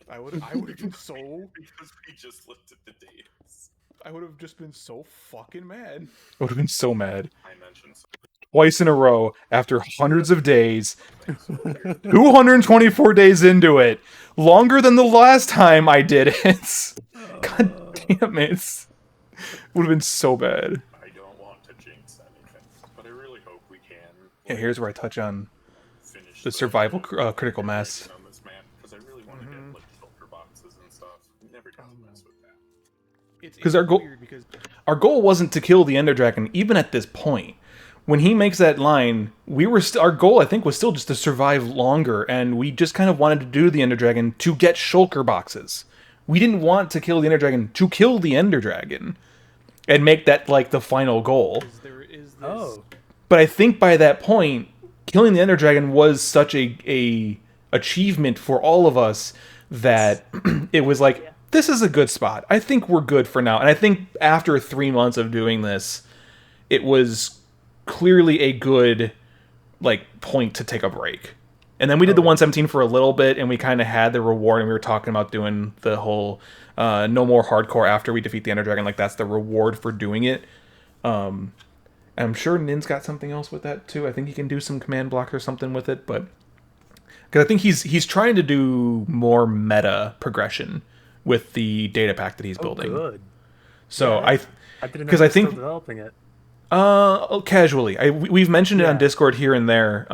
I would have been so. Because we just looked at the dates. I would have just been so fucking mad. I would have been so mad. I mentioned. twice in a row after hundreds of days. 224 days into it. Longer than the last time I did it. God damn it. Would have been so bad. I don't want to jinx anything, but I really hope we can. Yeah, here's where I touch on Finish the survival critical mass. on this map because I really want to get like filter boxes and stuff. We never got to mess with that. Because our goal wasn't to kill the Ender Dragon, even at this point. When he makes that line, our goal, I think, was still just to survive longer, and we just kind of wanted to do the Ender Dragon to get shulker boxes. We didn't want to kill the Ender Dragon to kill the Ender Dragon and make that like the final goal. Oh. But I think by that point, killing the Ender Dragon was such a achievement for all of us that it was like, this is a good spot. I think we're good for now. And I think after 3 months of doing this, it was clearly a good like point to take a break. And then we did the 117 for a little bit, and we kind of had the reward, and we were talking about doing the whole no more hardcore after we defeat the Ender Dragon. Like, that's the reward for doing it. I'm sure Nin's got something else with that, too. I think he can do some command blocks or something with it, but... Because I think he's trying to do more meta progression with the data pack that he's building. Good. So, I didn't know he was still developing it. Casually. We've mentioned it on Discord here and there,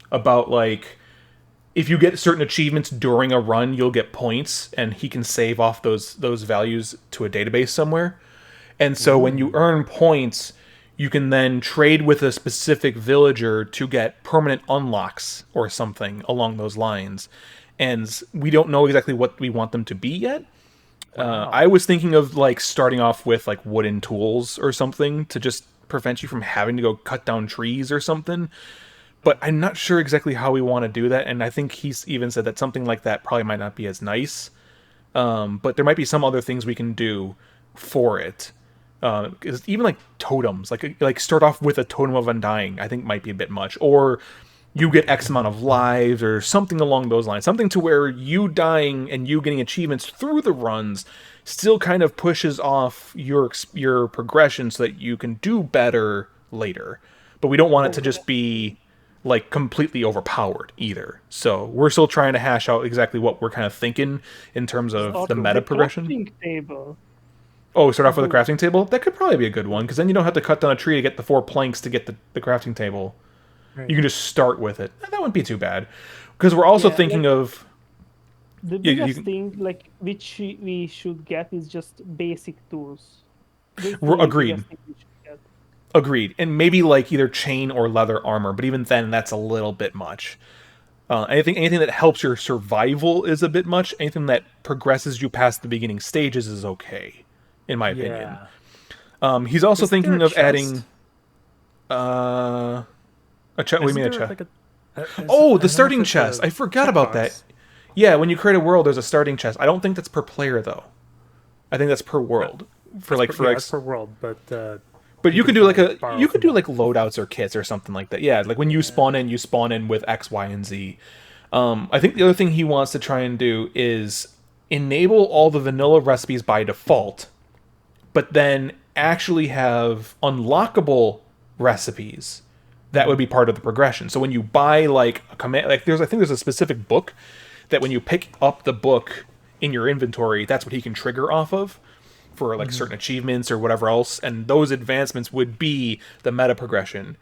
about, like, if you get certain achievements during a run, you'll get points, and he can save off those values to a database somewhere. And so when you earn points, you can then trade with a specific villager to get permanent unlocks or something along those lines. And we don't know exactly what we want them to be yet. I was thinking of, like, starting off with, like, wooden tools or something to just prevent you from having to go cut down trees or something. But I'm not sure exactly how we want to do that, and I think he's even said that something like that probably might not be as nice. But there might be some other things we can do for it. Even like totems, like start off with a totem of undying, I think might be a bit much. Or you get X amount of lives or something along those lines. Something to where you dying and you getting achievements through the runs still kind of pushes off your progression so that you can do better later. But we don't want it to just be like completely overpowered either. So we're still trying to hash out exactly what we're kind of thinking in terms of the meta progression. Oh, start off with a crafting table? That could probably be a good one, because then you don't have to cut down a tree to get the 4 planks to get the crafting table. Right. You can just start with it. That wouldn't be too bad. Because we're also thinking of... The biggest thing, like, which we should get is just basic tools. Agreed. Agreed. And maybe, like, either chain or leather armor, but even then, that's a little bit much. Anything that helps your survival is a bit much. Anything that progresses you past the beginning stages is okay, in my opinion. He's also thinking of adding... a chest? What do you mean a chest? The starting chest. I forgot about that. Yeah, when you create a world, there's a starting chest. I don't think that's per player, though. I think that's per world. That's per world, but you could do like loadouts or kits or something like that. Yeah, like when you spawn in with X, Y, and Z. I think the other thing he wants to try and do is enable all the vanilla recipes by default, but then actually have unlockable recipes that would be part of the progression. So when you buy like a command, like I think there's a specific book that when you pick up the book in your inventory, that's what he can trigger off of for like certain achievements or whatever else, and those advancements would be the meta progression.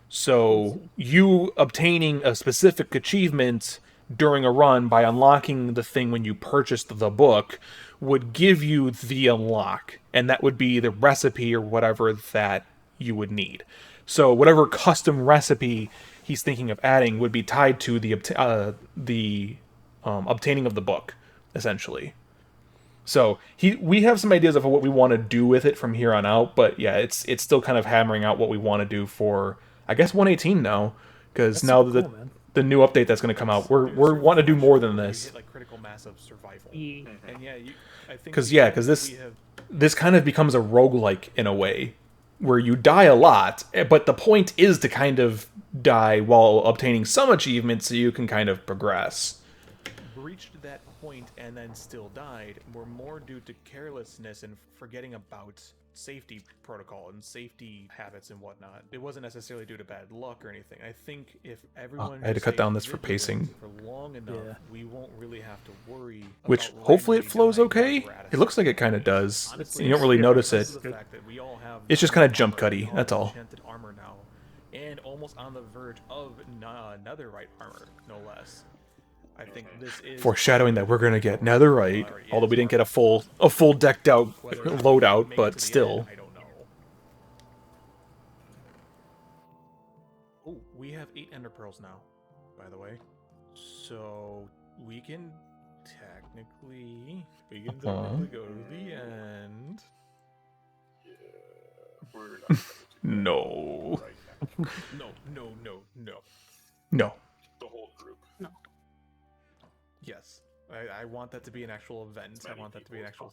So you obtaining a specific achievement during a run by unlocking the thing when you purchased the book would give you the unlock, and that would be the recipe or whatever that you would need. So whatever custom recipe he's thinking of adding would be tied to the obtaining of the book, essentially. So we have some ideas of what we want to do with it from here on out, but yeah, it's still kind of hammering out what we want to do for, I guess, 118 now, because now the new update that's going to come out, we're wanting to do more than this. Like critical mass of survival. And I think because this kind of becomes a roguelike in a way, where you die a lot, but the point is to kind of die while obtaining some achievements so you can kind of progress. Reached that point and then still died were more due to carelessness and forgetting about safety protocol and safety habits and whatnot. It wasn't necessarily due to bad luck or anything. I think if everyone I had to cut stays down this for vigilant pacing. for long enough, we won't really have to worry. Which about hopefully it randomly flows dying okay. apparatus. It looks like it kind of does. Honestly, You don't really notice it. because of the fact that we all have It's just kind of armor, jump we cutty. all That's have all. enchanted armor now, and almost on the verge of netherite armor, no less. I think this is Foreshadowing that we're gonna get netherite, although we didn't get a full decked out loadout, but still. I don't know. Oh, we have 8 ender pearls now, by the way. So we can technically go to the end. We're not No. No. No. the whole group. Yes, I want that to be an actual event. I want that to be an actual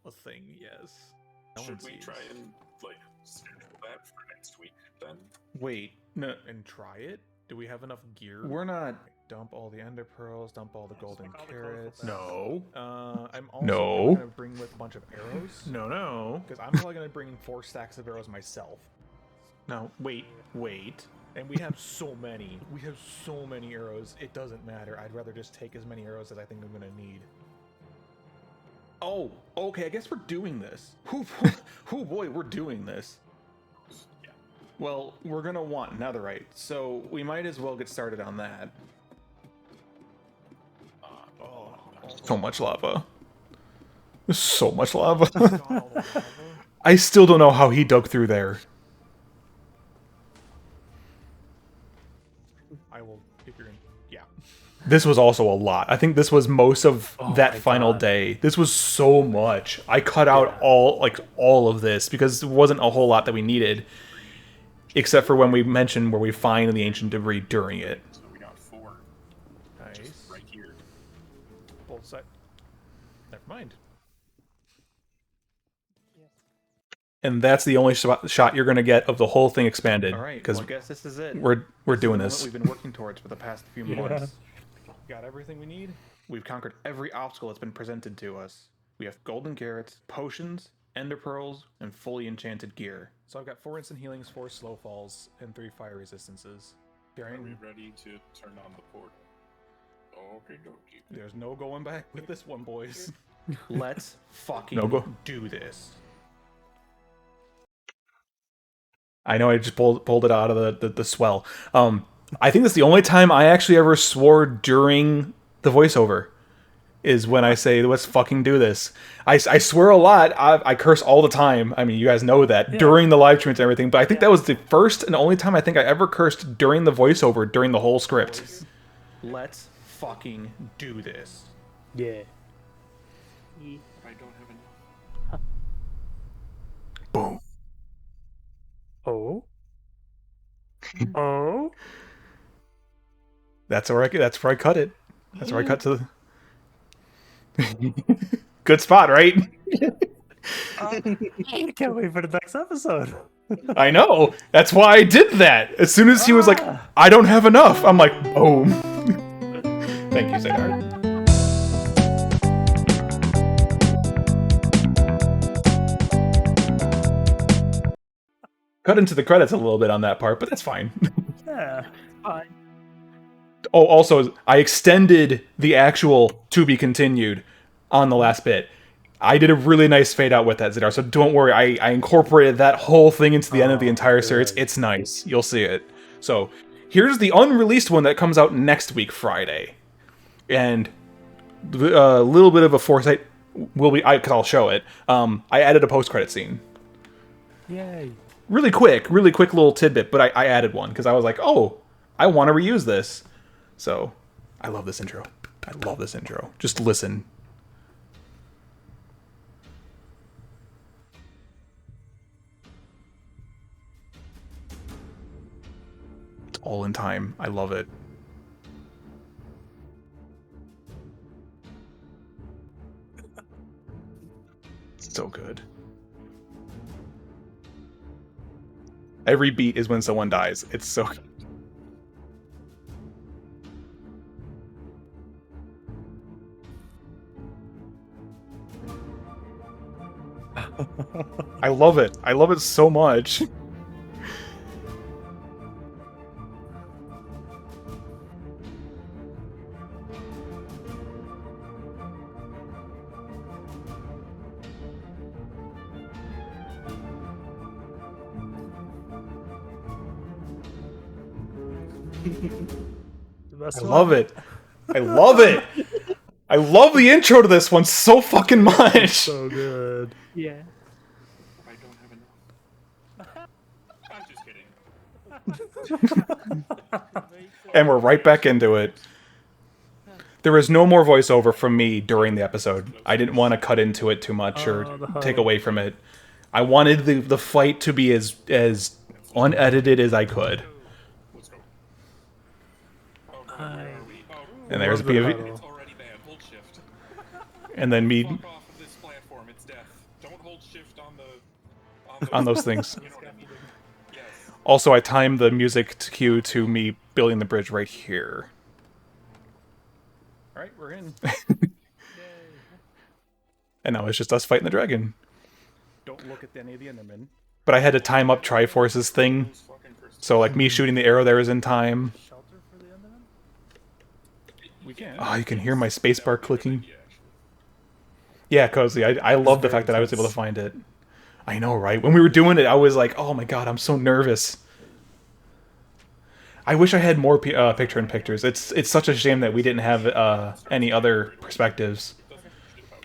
a thing. Yes. No one Should we sees. try and like schedule that for next week then? Wait, no, and try it? Do we have enough gear? We're not. Dump all the ender pearls, dump all the golden all the carrots. colorful No. I'm also No. probably gonna bring with a bunch of arrows. No. Because I'm probably gonna bring 4 stacks of arrows myself. No. Wait. And we have so many. We have so many arrows. It doesn't matter. I'd rather just take as many arrows as I think I'm gonna need. Oh, okay. I guess we're doing this. Oh boy, we're doing this. Yeah. Well, we're gonna want netherite, so we might as well get started on that. So much lava. So much lava. God, all the lava. I still don't know how he dug through there. I will if you're in. Yeah. This was also a lot. I think this was most of that my final God. day. This was so much. I cut out all of this because there wasn't a whole lot that we needed, except for when we mentioned where we find the ancient debris during it. So we got 4 Nice. just right here. Both side. Never mind. And that's the only shot you're going to get of the whole thing expanded. All right. Because Well, I guess this is it. we're This is doing the this. moment we've been working towards for the past few Yeah. months. Got everything we need. We've conquered every obstacle that's been presented to us. We have golden carrots, potions, ender pearls, and fully enchanted gear. So I've got 4 instant healings, 4 slow falls, and 3 fire resistances. Are we Garen, ready to turn on the portal? Okay, dokie. there's no going back with this one, boys. Let's fucking No go. do this. I know I just pulled it out of the swell. I think that's the only time I actually ever swore during the voiceover is when I say, let's fucking do this. I swear a lot. I curse all the time. I mean, you guys know that during the live streams and everything, but I think that was the first and only time I think I ever cursed during the voiceover during the whole script. Let's fucking do this. Yeah. I don't have enough. Boom. Oh. Oh. That's where I cut it. That's where I cut to the... Good spot, right? I can't wait for the next episode. I know. That's why I did that. As soon as he was like, I don't have enough, I'm like, boom. Thank you, Zadar. Cut into the credits a little bit on that part, but that's fine. Yeah. Fine. Oh, also, I extended the actual to be continued on the last bit. I did a really nice fade out with that, Zadar, so don't worry. I incorporated that whole thing into the end of the entire series. It's nice. You'll see it. So, here's the unreleased one that comes out next week, Friday. And a little bit of a foresight will be... because I'll show it. I added a post-credit scene. Yay. Really quick little tidbit, but I added one because I was like, oh, I want to reuse this. So, I love this intro. I love this intro. Just listen. It's all in time. I love it. So good. Every beat is when someone dies. It's so good. I love it. I love it so much. I love it. I love it. I love the intro to this one so fucking much. So good. Yeah. I don't have enough. I'm just kidding. And we're right back into it. There was no more voiceover from me during the episode. I didn't want to cut into it too much or take away from it. I wanted the fight to be as unedited as I could. Let's go. And there's It's already bad. Hold shift. and then me Fuck off of this platform. It's death. Don't hold shift on on those things. You know what I mean? Yes. Also, I timed the music cue to me building the bridge right here. All right, we're in. And now it's just us fighting the dragon. Don't look at any of the Endermen. But I had to time up Triforce's thing. So, like, me shooting the arrow there is in time. We can. Oh, you can hear my spacebar clicking. Yeah, Cozy, I love the fact that I was able to find it. I know, right? When we were doing it, I was like, oh my god, I'm so nervous. I wish I had more picture-in-pictures. It's such a shame that we didn't have any other perspectives.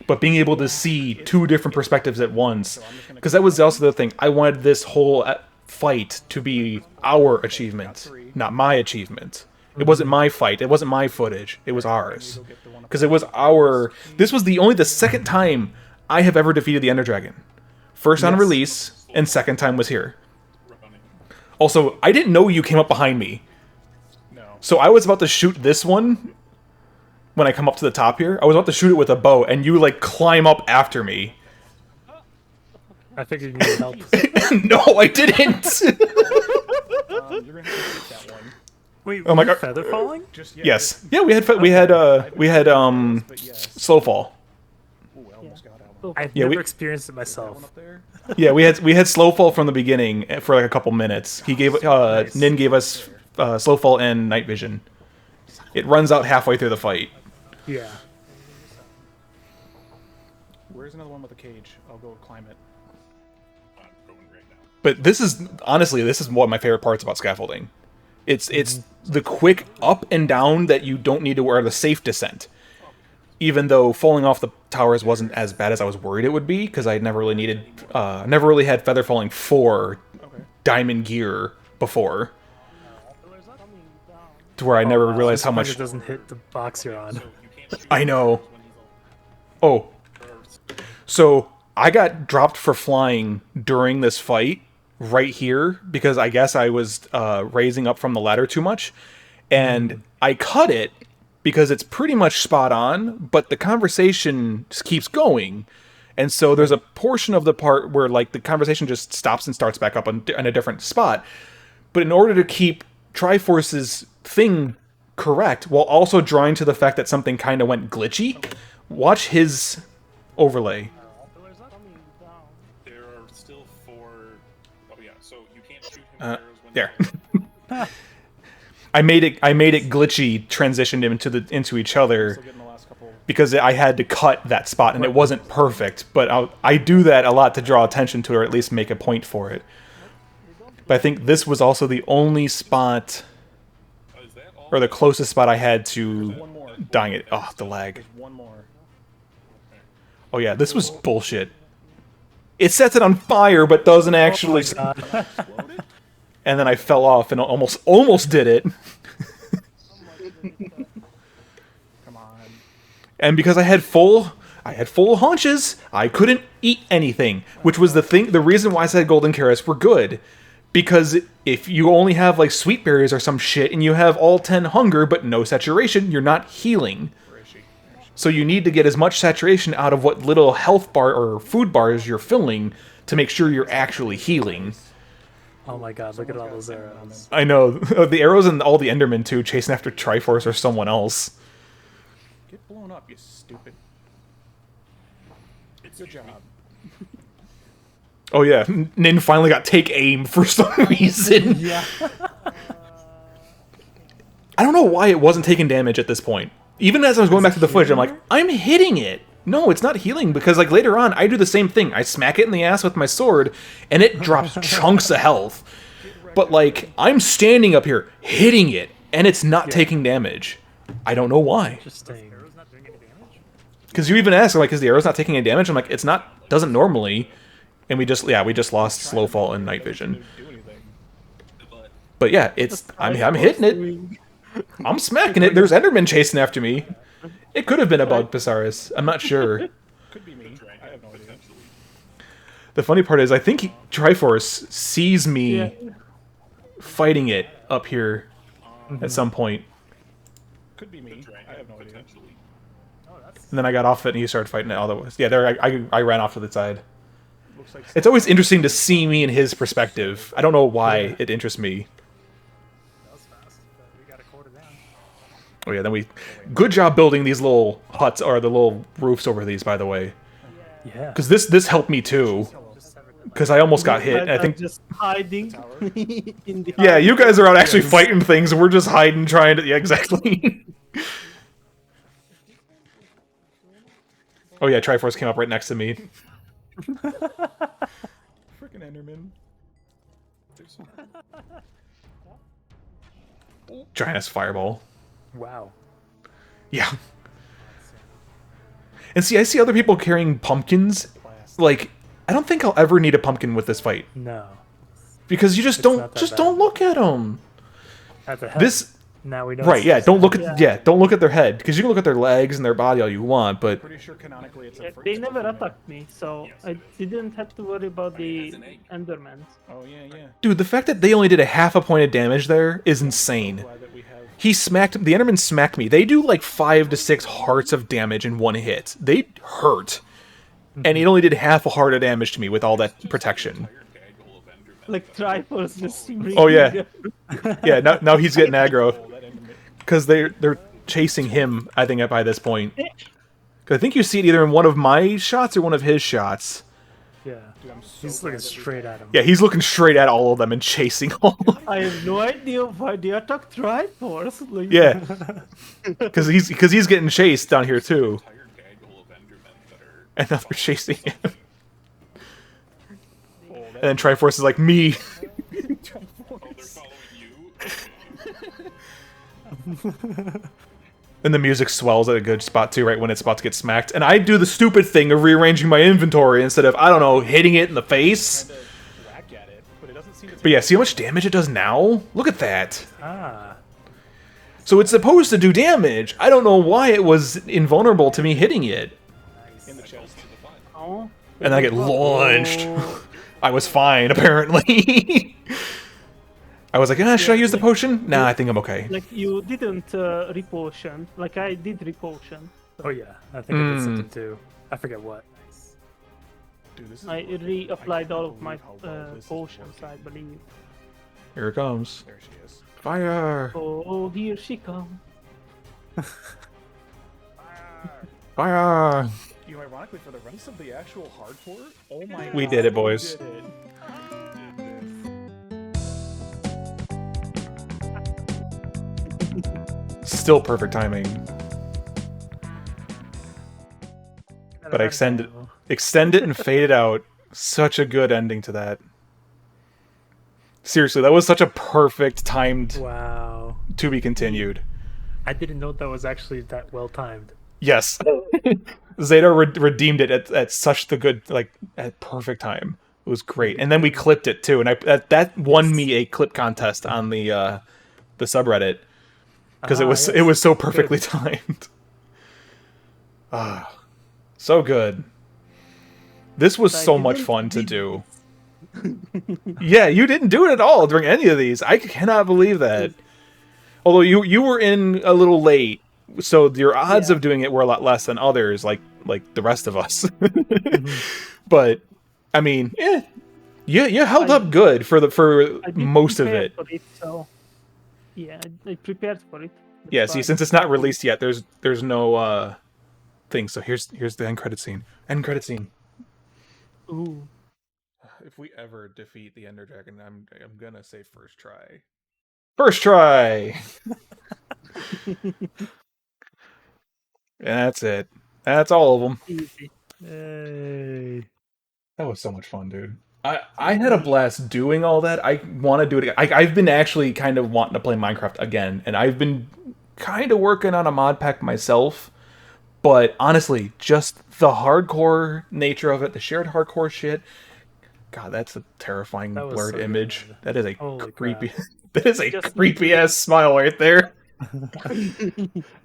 But being able to see two different perspectives at once, because that was also the thing. I wanted this whole fight to be our achievement, not my achievement. It wasn't my fight. It wasn't my footage. It was ours. Because it was our... This was the second time I have ever defeated the Ender Dragon. First on release, and second time was here. Also, I didn't know you came up behind me. So I was about to shoot this one when I come up to the top here. I was about to shoot it with a bow, and you, like, climb up after me. I figured you needed help. No, I didn't! You're gonna have to take that one. Wait, Oh my god. feather falling? Just Yes. Yeah, we had slow fall. Ooh, I almost got that one. I've Yeah, never we- experienced it One myself. up there. Yeah, we had slow fall from the beginning for like a couple minutes. He gave Nin gave us slow fall and night vision. It runs out halfway through the fight. Yeah. Where's another one with a cage? I'll go climb it. I'm going right now. But this is one of my favorite parts about scaffolding. It's the quick up and down that you don't need to wear the safe descent. Even though falling off the towers wasn't as bad as I was worried it would be, because I never really had feather falling for diamond gear before. To where I never realized how much It doesn't hit the box you're on. I know. Oh. So, I got dropped for flying during this fight, right here, because I guess I was raising up from the ladder too much. And I cut it, because it's pretty much spot on, but the conversation just keeps going. And so there's a portion of the part where, like, the conversation just stops and starts back up on a different spot. But in order to keep Triforce's thing correct, while also drawing to the fact that something kind of went glitchy, watch his overlay. There are still 4. Oh yeah, so you can't shoot him with arrows when There. I made it glitchy, transitioned him into each other because I had to cut that spot and it wasn't perfect. But I do that a lot to draw attention to it, or at least make a point for it. But I think this was also the only spot, or the closest spot I had to dying it. Oh, the lag. There's one more. Oh yeah, this was bullshit. It sets it on fire, but doesn't actually. And then I fell off and almost did it. Come on. And because I had full haunches, I couldn't eat anything, which was the reason why I said golden carrots were good. Because if you only have like sweet berries or some shit and you have all 10 hunger but no saturation, you're not healing. So you need to get as much saturation out of what little health bar or food bars you're filling to make sure you're actually healing. Oh my god, look at all those arrows. I know. The arrows and all the Endermen, too, chasing after Triforce or someone else. Get blown up, you stupid. Good job. Oh yeah, Nin finally got take aim for some reason. Yeah. I don't know why it wasn't taking damage at this point. Even as I was going back to the footage, I'm like, I'm hitting it. No, it's not healing, because like later on, I do the same thing. I smack it in the ass with my sword, and it drops chunks of health. But like, I'm standing up here hitting it, and it's not taking damage. I don't know why. Interesting. Because you even ask, like, is the arrow's not taking any damage? I'm like, it's not, doesn't normally. And we just lost slow fall and night vision. But yeah, it's I'm hitting it. I'm smacking it. There's Enderman chasing after me. It could have been a bug, Pisaris. I'm not sure. Could be me. I have no idea. The funny part is, I think Triforce sees me fighting it up here at some point. Could be me. I have no idea. And then I got off it and he started fighting it all the way. Yeah, there I ran off to the side. It's always interesting to see me in his perspective. I don't know why it interests me. That was fast. We got a quarter down. Oh yeah, then we... Good job building these little huts, or the little roofs over these, by the way. Yeah. Because this helped me too. Because I almost got hit. I think... just hiding in the Yeah, you guys are out actually fighting things, and we're just hiding, trying to... Yeah, exactly. Oh yeah, Triforce came up right next to me. Freaking Enderman. Giant fireball. Wow. Yeah. And see, I see other people carrying pumpkins. Like, I don't think I'll ever need a pumpkin with this fight. No. Because you just don't look at them. At the head. This... Now we know. Right, yeah, don't look at don't look at their head, because you can look at their legs and their body all you want, but Pretty sure canonically it's they never attacked me, so I didn't have to worry about the Endermans. Oh yeah. dude, the fact that they only did a half a point of damage there is insane. He smacked the Enderman smacked me. They do like 5 to 6 hearts of damage in one hit. They hurt. And he only did half a heart of damage to me with all that protection. Like Triforce just Oh yeah. Yeah, now he's getting aggro. Because they're chasing him, I think, by this point. 'Cause I think you see it either in one of my shots or one of his shots. Yeah. He's looking straight at him. Yeah, he's looking straight at all of them and chasing all of them. I have no idea why they attacked Triforce. Like... Yeah. Because he's getting chased down here too. And now they're chasing him. And then Triforce is like, me. And the music swells at a good spot too, right when it's about to get smacked. And I do the stupid thing of rearranging my inventory instead of, I don't know, hitting it in the face. But yeah, see how much damage it does now? Look at that. Ah. So it's supposed to do damage. I don't know why it was invulnerable to me hitting it. Oh. And I get launched. I was fine, apparently. I was like, should I use the potion? Nah, I think I'm okay. Like, you didn't repotion. Like, I did repotion. Oh yeah, I think I did something too. I forget what. I reapplied all of my potions, I believe. Here it comes. There she is. Fire! Oh, here she comes. Fire! You know, ironically, for the rest of the actual hardcore, oh my god. We did it, boys. We did it. Still perfect timing. But I extend it and fade it out. Such a good ending to that. Seriously, that was such a perfect timed Wow. to be continued. I didn't know that was actually that well timed. Yes. Zeta redeemed it at such the good, like, at perfect time. It was great. And then we clipped it too, and that won me a clip contest on the subreddit. Because it was so perfectly timed. Ah, so good. This was so much fun to do. Yeah, you didn't do it at all during any of these. I cannot believe that. Although you were in a little late, so your odds of doing it were a lot less than others, like the rest of us. But I mean, you held up good for most of it. So yeah, I prepared for it. Yeah, see, since it's not released yet, there's no thing. So here's the end credit scene. End credit scene. Ooh. if we ever defeat the Ender Dragon, I'm gonna say first try. First try. And that's it. That's all of them. Easy. Yay. That was so much fun, dude. I had a blast doing all that. I want to do it again. I've been actually kind of wanting to play Minecraft again, and I've been kind of working on a mod pack myself. But honestly, just the hardcore nature of it, the shared hardcore shit. God, that's a terrifying That was blurred so image. good. That is a Holy creepy. crap. That is a Just- creepy ass smile right there.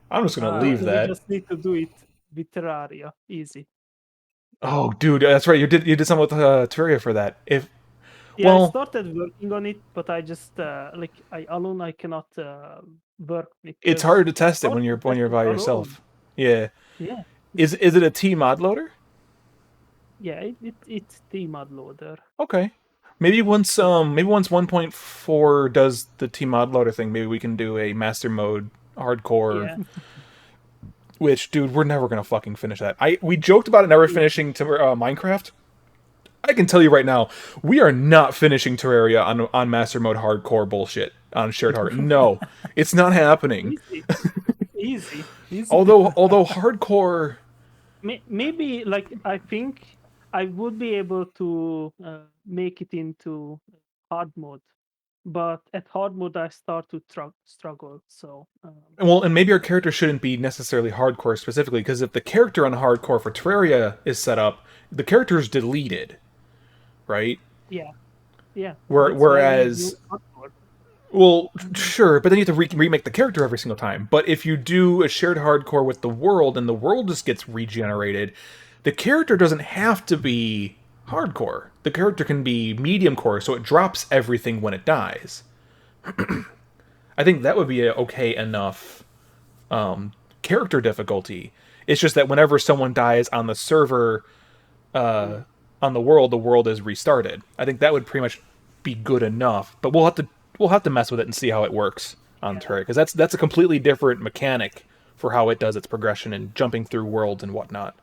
I'm just gonna leave We that. just need to do it with Terraria. Easy. Oh, dude, that's right. You did something with Terraria for that. If Yeah, I Well- started working on it, but I just I cannot work. it's because hard to test it when hard you're to test it by alone. yourself. Yeah. Yeah, Is it a T mod loader? yeah, it's the mod loader. Okay. Maybe once 1.4 does the T mod loader thing, maybe we can do a master mode hardcore. Yeah, Which, dude, we're never gonna fucking finish that. We joked about it never finishing Minecraft. I can tell you right now, we are not finishing Terraria on master mode hardcore bullshit on shared hardcore. No, it's not happening. easy. Although hardcore, Maybe like I think I would be able to make it into hard mode, but at hard mode I start to struggle. So well, and maybe our character shouldn't be necessarily hardcore specifically, because if the character on hardcore for Terraria is set up, the character is deleted, right? yeah. That's Whereas why we do hardcore. Well, sure, but then you have to remake the character every single time. But if you do a shared hardcore with the world and the world just gets regenerated, the character doesn't have to be hardcore. The character can be medium core, so it drops everything when it dies. I think that would be a okay enough character difficulty. It's just that whenever someone dies on the server, on the world is restarted. I think that would pretty much be good enough. But we'll have to mess with it and see how it works on Terraria, because that's a completely different mechanic for how it does its progression and jumping through worlds and whatnot.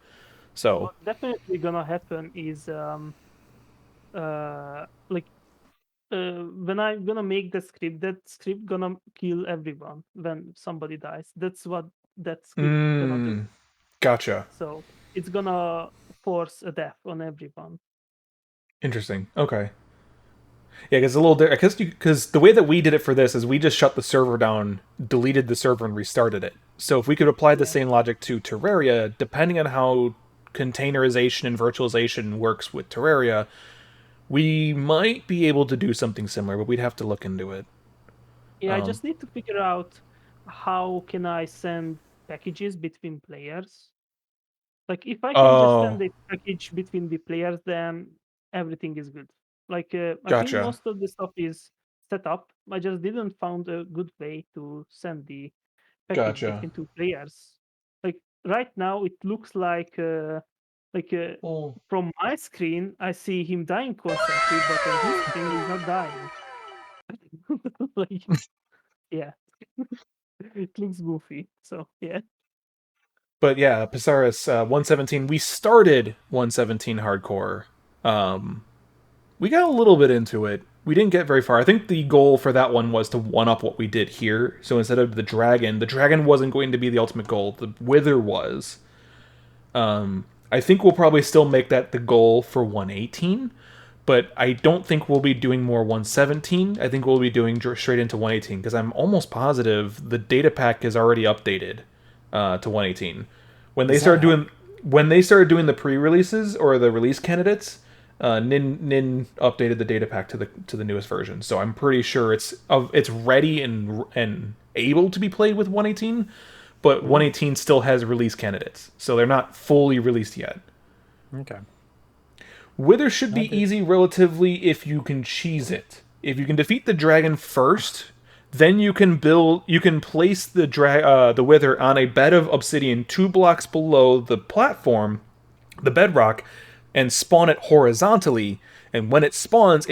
So What definitely gonna happen is when I'm gonna make the script, that script gonna kill everyone when somebody dies. That's what that script gonna do. Gotcha. So it's gonna force a death on everyone. Interesting. Okay. Yeah, because a little different. Because the way that we did it for this is we just shut the server down, deleted the server, and restarted it. So if we could apply the same logic to Terraria, depending on how containerization and virtualization works with Terraria, we might be able to do something similar, but we'd have to look into it. Yeah, I just need to figure out how can I send packages between players. Like if I can just send a package between the players, then everything is good. Like I think Gotcha. most of the stuff is set up. I just didn't found a good way to send the package Gotcha. between two players. Like right now, it looks like from my screen, I see him dying constantly, but on his screen, he's not dying. Like, yeah, it looks goofy. So yeah. But yeah, Psaris 117. We started 117 hardcore. We got a little bit into it. We didn't get very far. I think the goal for that one was to one up what we did here. So instead of the dragon wasn't going to be the ultimate goal. The Wither was. I think we'll probably still make that the goal for 118, but I don't think we'll be doing more 117. I think we'll be doing straight into 118, because I'm almost positive the data pack is already updated to 118. When they started doing the pre-releases or the release candidates, Nin updated the data pack to the newest version. So I'm pretty sure it's ready and able to be played with 118. But 118 still has release candidates, so they're not fully released yet. Okay. Wither should be easy relatively if you can cheese it. If you can defeat the dragon first, then you can place the Wither on a bed of obsidian 2 blocks below the platform, the bedrock, and spawn it horizontally. And when it spawns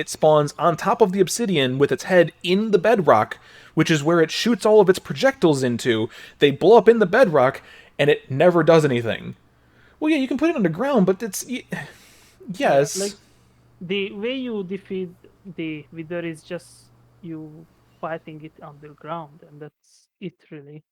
on top of the obsidian with its head in the bedrock, which is where it shoots all of its projectiles into. They blow up in the bedrock, and it never does anything. Well, yeah, you can put it underground, but it's... Yes. the way you defeat the Wither is just you fighting it underground, and that's it really.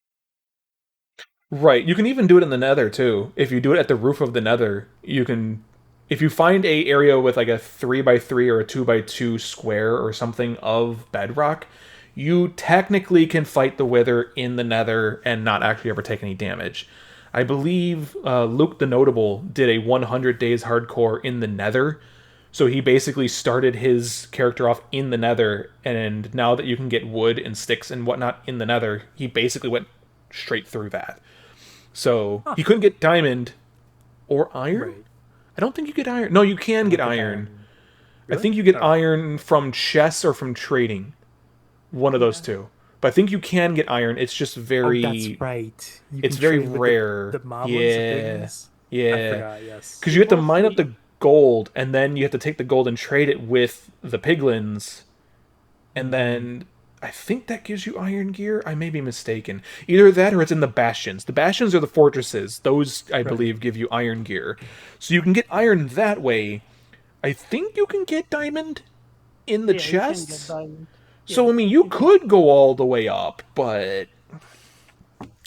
Right. You can even do it in the Nether too. If you do it at the roof of the Nether, you can. If you find a area with like a 3x3 or a 2x2 square or something of bedrock, you technically can fight the Wither in the Nether and not actually ever take any damage. I believe Luke the Notable did a 100 days hardcore in the Nether. So he basically started his character off in the Nether, and now that you can get wood and sticks and whatnot in the Nether, he basically went straight through that. So he couldn't get diamond or iron. Right. I don't think you get iron. No, you can get I think iron. I Really? think you get Oh. iron from chests or from trading. One of those two. But I think you can get iron. It's just very. Oh, that's right. You It's can very trade with rare. the mob ones, the big Yeah. ones. I Yeah. forgot. Yes. Because you have to mine up Mostly- the gold, and then you have to take the gold and trade it with the piglins, and then I think that gives you iron gear. I may be mistaken. Either that or it's in the bastions. The bastions are the fortresses. Those, I believe, give you iron gear. So you can get iron that way. I think you can get diamond in the yeah, you can get chests. diamond. So, Yeah, I mean, you can. could go all the way up, but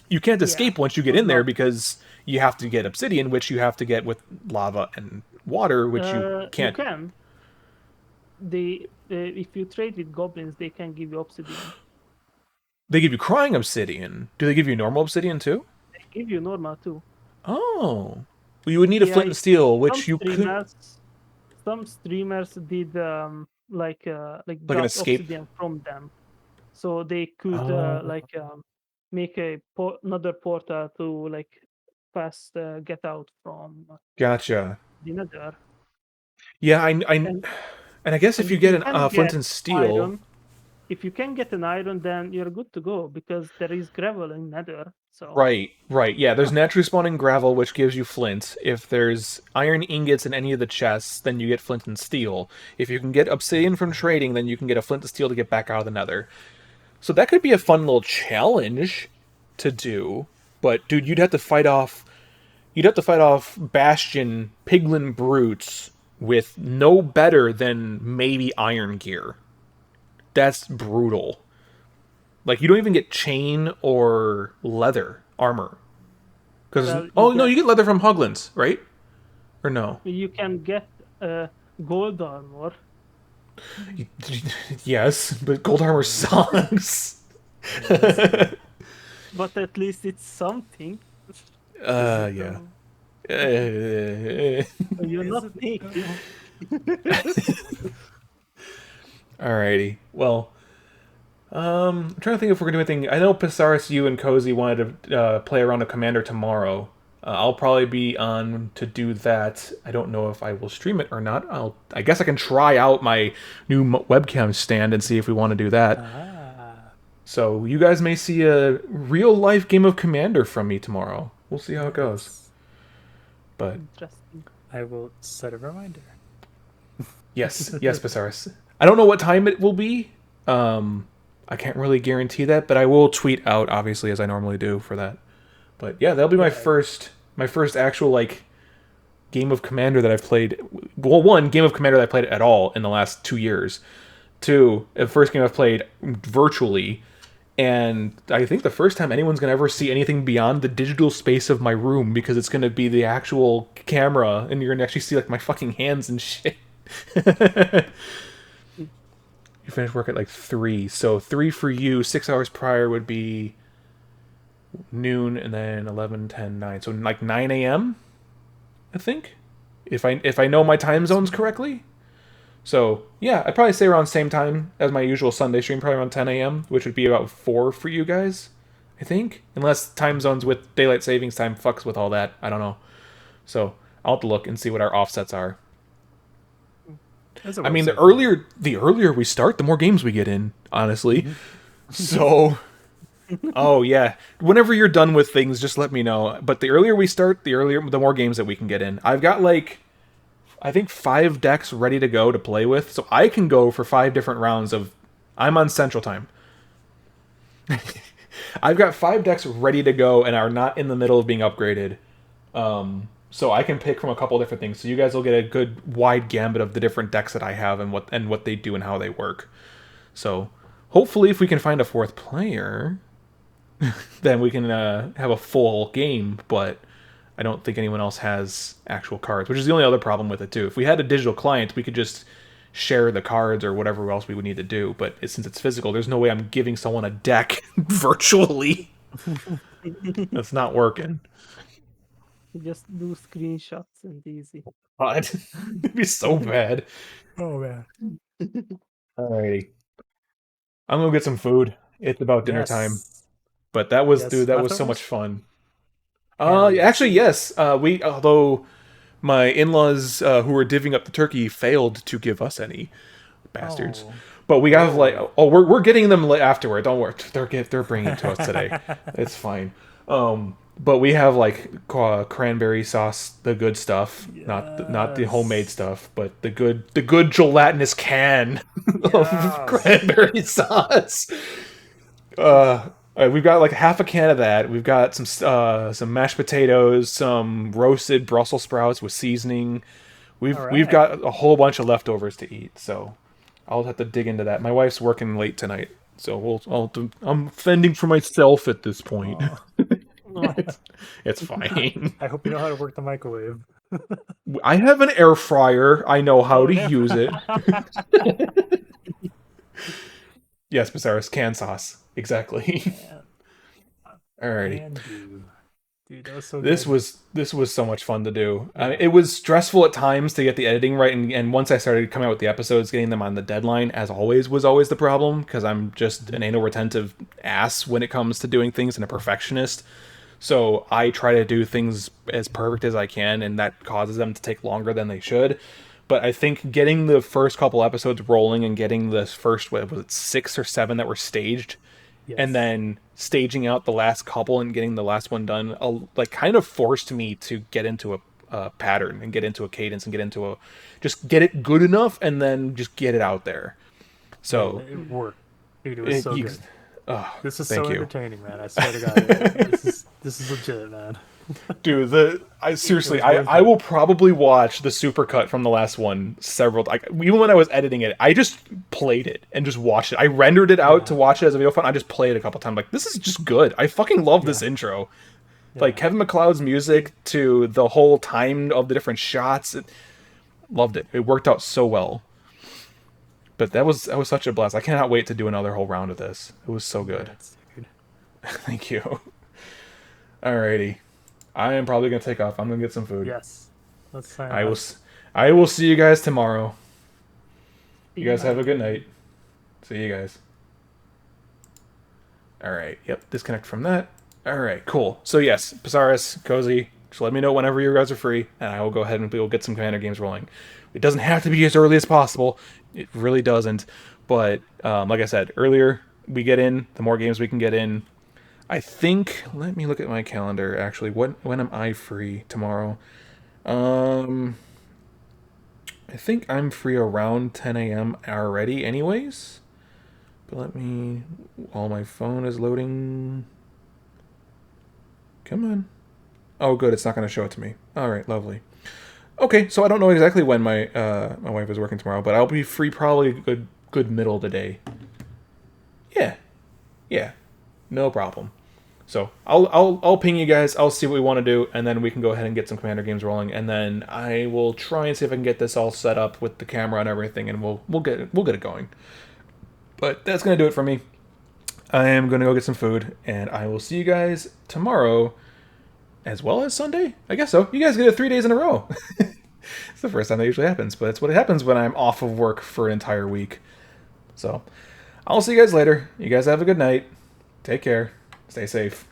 you can't Yeah, escape once you get but in there not- because you have to get obsidian, which you have to get with lava and water, which you can't. You can. If you trade with goblins, they can give you obsidian. They give you crying obsidian. Do they give you normal obsidian too? They give you normal too. Oh. Well, you would need a Yeah, flint and steel, which you could. Some streamers did like an got escape? obsidian from them, so they could make another portal to like fast get out from Gotcha. the Nether. Yeah, And, and I guess if and you if get you an can flint get and steel, iron, if you can get an iron, then you're good to go because there is gravel in Nether. So right. Yeah, there's naturally spawning gravel, which gives you flint. If there's iron ingots in any of the chests, then you get flint and steel. If you can get obsidian from trading, then you can get a flint and steel to get back out of the Nether. So that could be a fun little challenge to do. But dude, you'd have to fight off Bastion Piglin brutes with no better than maybe iron gear. That's brutal. Like you don't even get chain or leather armor. Because no, you get leather from Hoglins, right? Or no? you can get gold armor. Yes, but gold armor sucks. But at least it's something. Yeah. You're not naked. Alrighty. Well, I'm trying to think if we're gonna do anything. I know Pisaris, you and Cozy wanted to play around a commander tomorrow. I'll probably be on to do that. I don't know if I will stream it or not. I guess I can try out my new webcam stand and see if we want to do that. So you guys may see a real life game of Commander from me tomorrow. We'll see how it goes. But Interesting. I will set a reminder. yes, Pisaris. I don't know what time it will be. I can't really guarantee that, but I will tweet out obviously as I normally do for that. But yeah, that'll be my first actual like game of Commander that I've played. Well, one game of Commander that I played at all in the last 2 years. Two, the first game I've played virtually, and I think the first time anyone's gonna ever see anything beyond the digital space of my room because it's gonna be the actual camera, and you're gonna actually see like my fucking hands and shit. You finish work at like 3, so 3 for you. 6 hours prior would be noon, and then 11, 10, 9. So like 9 a.m. I think, if I know my time zones correctly. So yeah, I'd probably say around same time as my usual Sunday stream, probably around 10 a.m., which would be about 4 for you guys, I think, unless time zones with daylight savings time fucks with all that. I don't know. So I'll have to look and see what our offsets are. I mean, the earlier we start, the more games we get in, honestly. So, oh yeah, whenever you're done with things, just let me know. But the earlier we start, the more games that we can get in. I've got like, I think 5 decks ready to go to play with, so I can go for 5 different rounds of. I'm on Central Time. I've got 5 decks ready to go and are not in the middle of being upgraded. so I can pick from a couple different things. So you guys will get a good wide gambit of the different decks that I have and what they do and how they work. So hopefully, if we can find a fourth player, then we can have a full game. But I don't think anyone else has actual cards, which is the only other problem with it too. If we had a digital client, we could just share the cards or whatever else we would need to do. But since it's physical, there's no way I'm giving someone a deck virtually. That's not working. Just do screenshots and easy. God, it'd be so bad. Oh man. Alrighty, I'm gonna get some food. It's about dinner time. Yes. But that was, Yes, dude, that was so leftovers? much fun. Hell yes. Actually, yes. Although my in-laws who were divvying up the turkey failed to give us any, bastards. Oh. But we have we're getting them afterward. Don't worry, they're bringing it to us today. It's fine. But we have cranberry sauce, the good stuff, not the homemade stuff, but the good gelatinous can of cranberry sauce. We've got like half a can of that. We've got some mashed potatoes, some roasted Brussels sprouts with seasoning. We've got a whole bunch of leftovers to eat, so I'll have to dig into that. My wife's working late tonight, so I'm fending for myself at this point. It's fine. I hope you know how to work the microwave. I have an air fryer. I know how to use it. Yes, Bizarrus, can sauce. Exactly. Alrighty. Dude, that was so This good. was so much fun to do. It was stressful at times to get the editing right, and once I started coming out with the episodes, getting them on the deadline, as always, was always the problem, because I'm just an anal retentive ass when it comes to doing things and a perfectionist. So I try to do things as perfect as I can, and that causes them to take longer than they should. But I think getting the first couple episodes rolling and getting the first, what was it, 6 or 7 that were staged, and then staging out the last couple and getting the last one done, kind of forced me to get into a pattern and get into a cadence and just get it good enough and then just get it out there. So it worked. Dude, it was so good. This is so entertaining, man. I swear to God, this is legit, man. Dude, I will probably watch the supercut from the last one several. Even when I was editing it, I just played it and just watched it. I rendered it out to watch it as a video file. I just played it a couple times. Like, this is just good. I fucking love this intro. Like Kevin MacLeod's music to the whole time of the different shots. Loved it. It worked out so well. But that was such a blast. I cannot wait to do another whole round of this. It was so good. Thank you. Alrighty. I am probably going to take off. I'm going to get some food. Yes. Let's sign I will see you guys tomorrow. You guys have a good night. See you guys. Alright. Yep. Disconnect from that. Alright. Cool. So yes, Bizarrus, Cozy, just let me know whenever you guys are free, and I will go ahead and we will get some Commander games rolling. It doesn't have to be as early as possible. It really doesn't. But like I said earlier, we get in, the more games we can get in. I think, let me look at my calendar, actually. When am I free tomorrow? I think I'm free around 10 a.m. already anyways. But while my phone is loading. Come on. Oh, good, it's not going to show it to me. Alright, lovely. Okay, so I don't know exactly when my wife is working tomorrow, but I'll be free probably a good middle of the day. Yeah. No problem. So I'll ping you guys. I'll see what we want to do, and then we can go ahead and get some Commander games rolling. And then I will try and see if I can get this all set up with the camera and everything, and we'll get it going. But that's gonna do it for me. I am gonna go get some food, and I will see you guys tomorrow, as well as Sunday. I guess so. You guys get it 3 days in a row. It's the first time that usually happens, but it's what happens when I'm off of work for an entire week. So I'll see you guys later. You guys have a good night. Take care. Stay safe.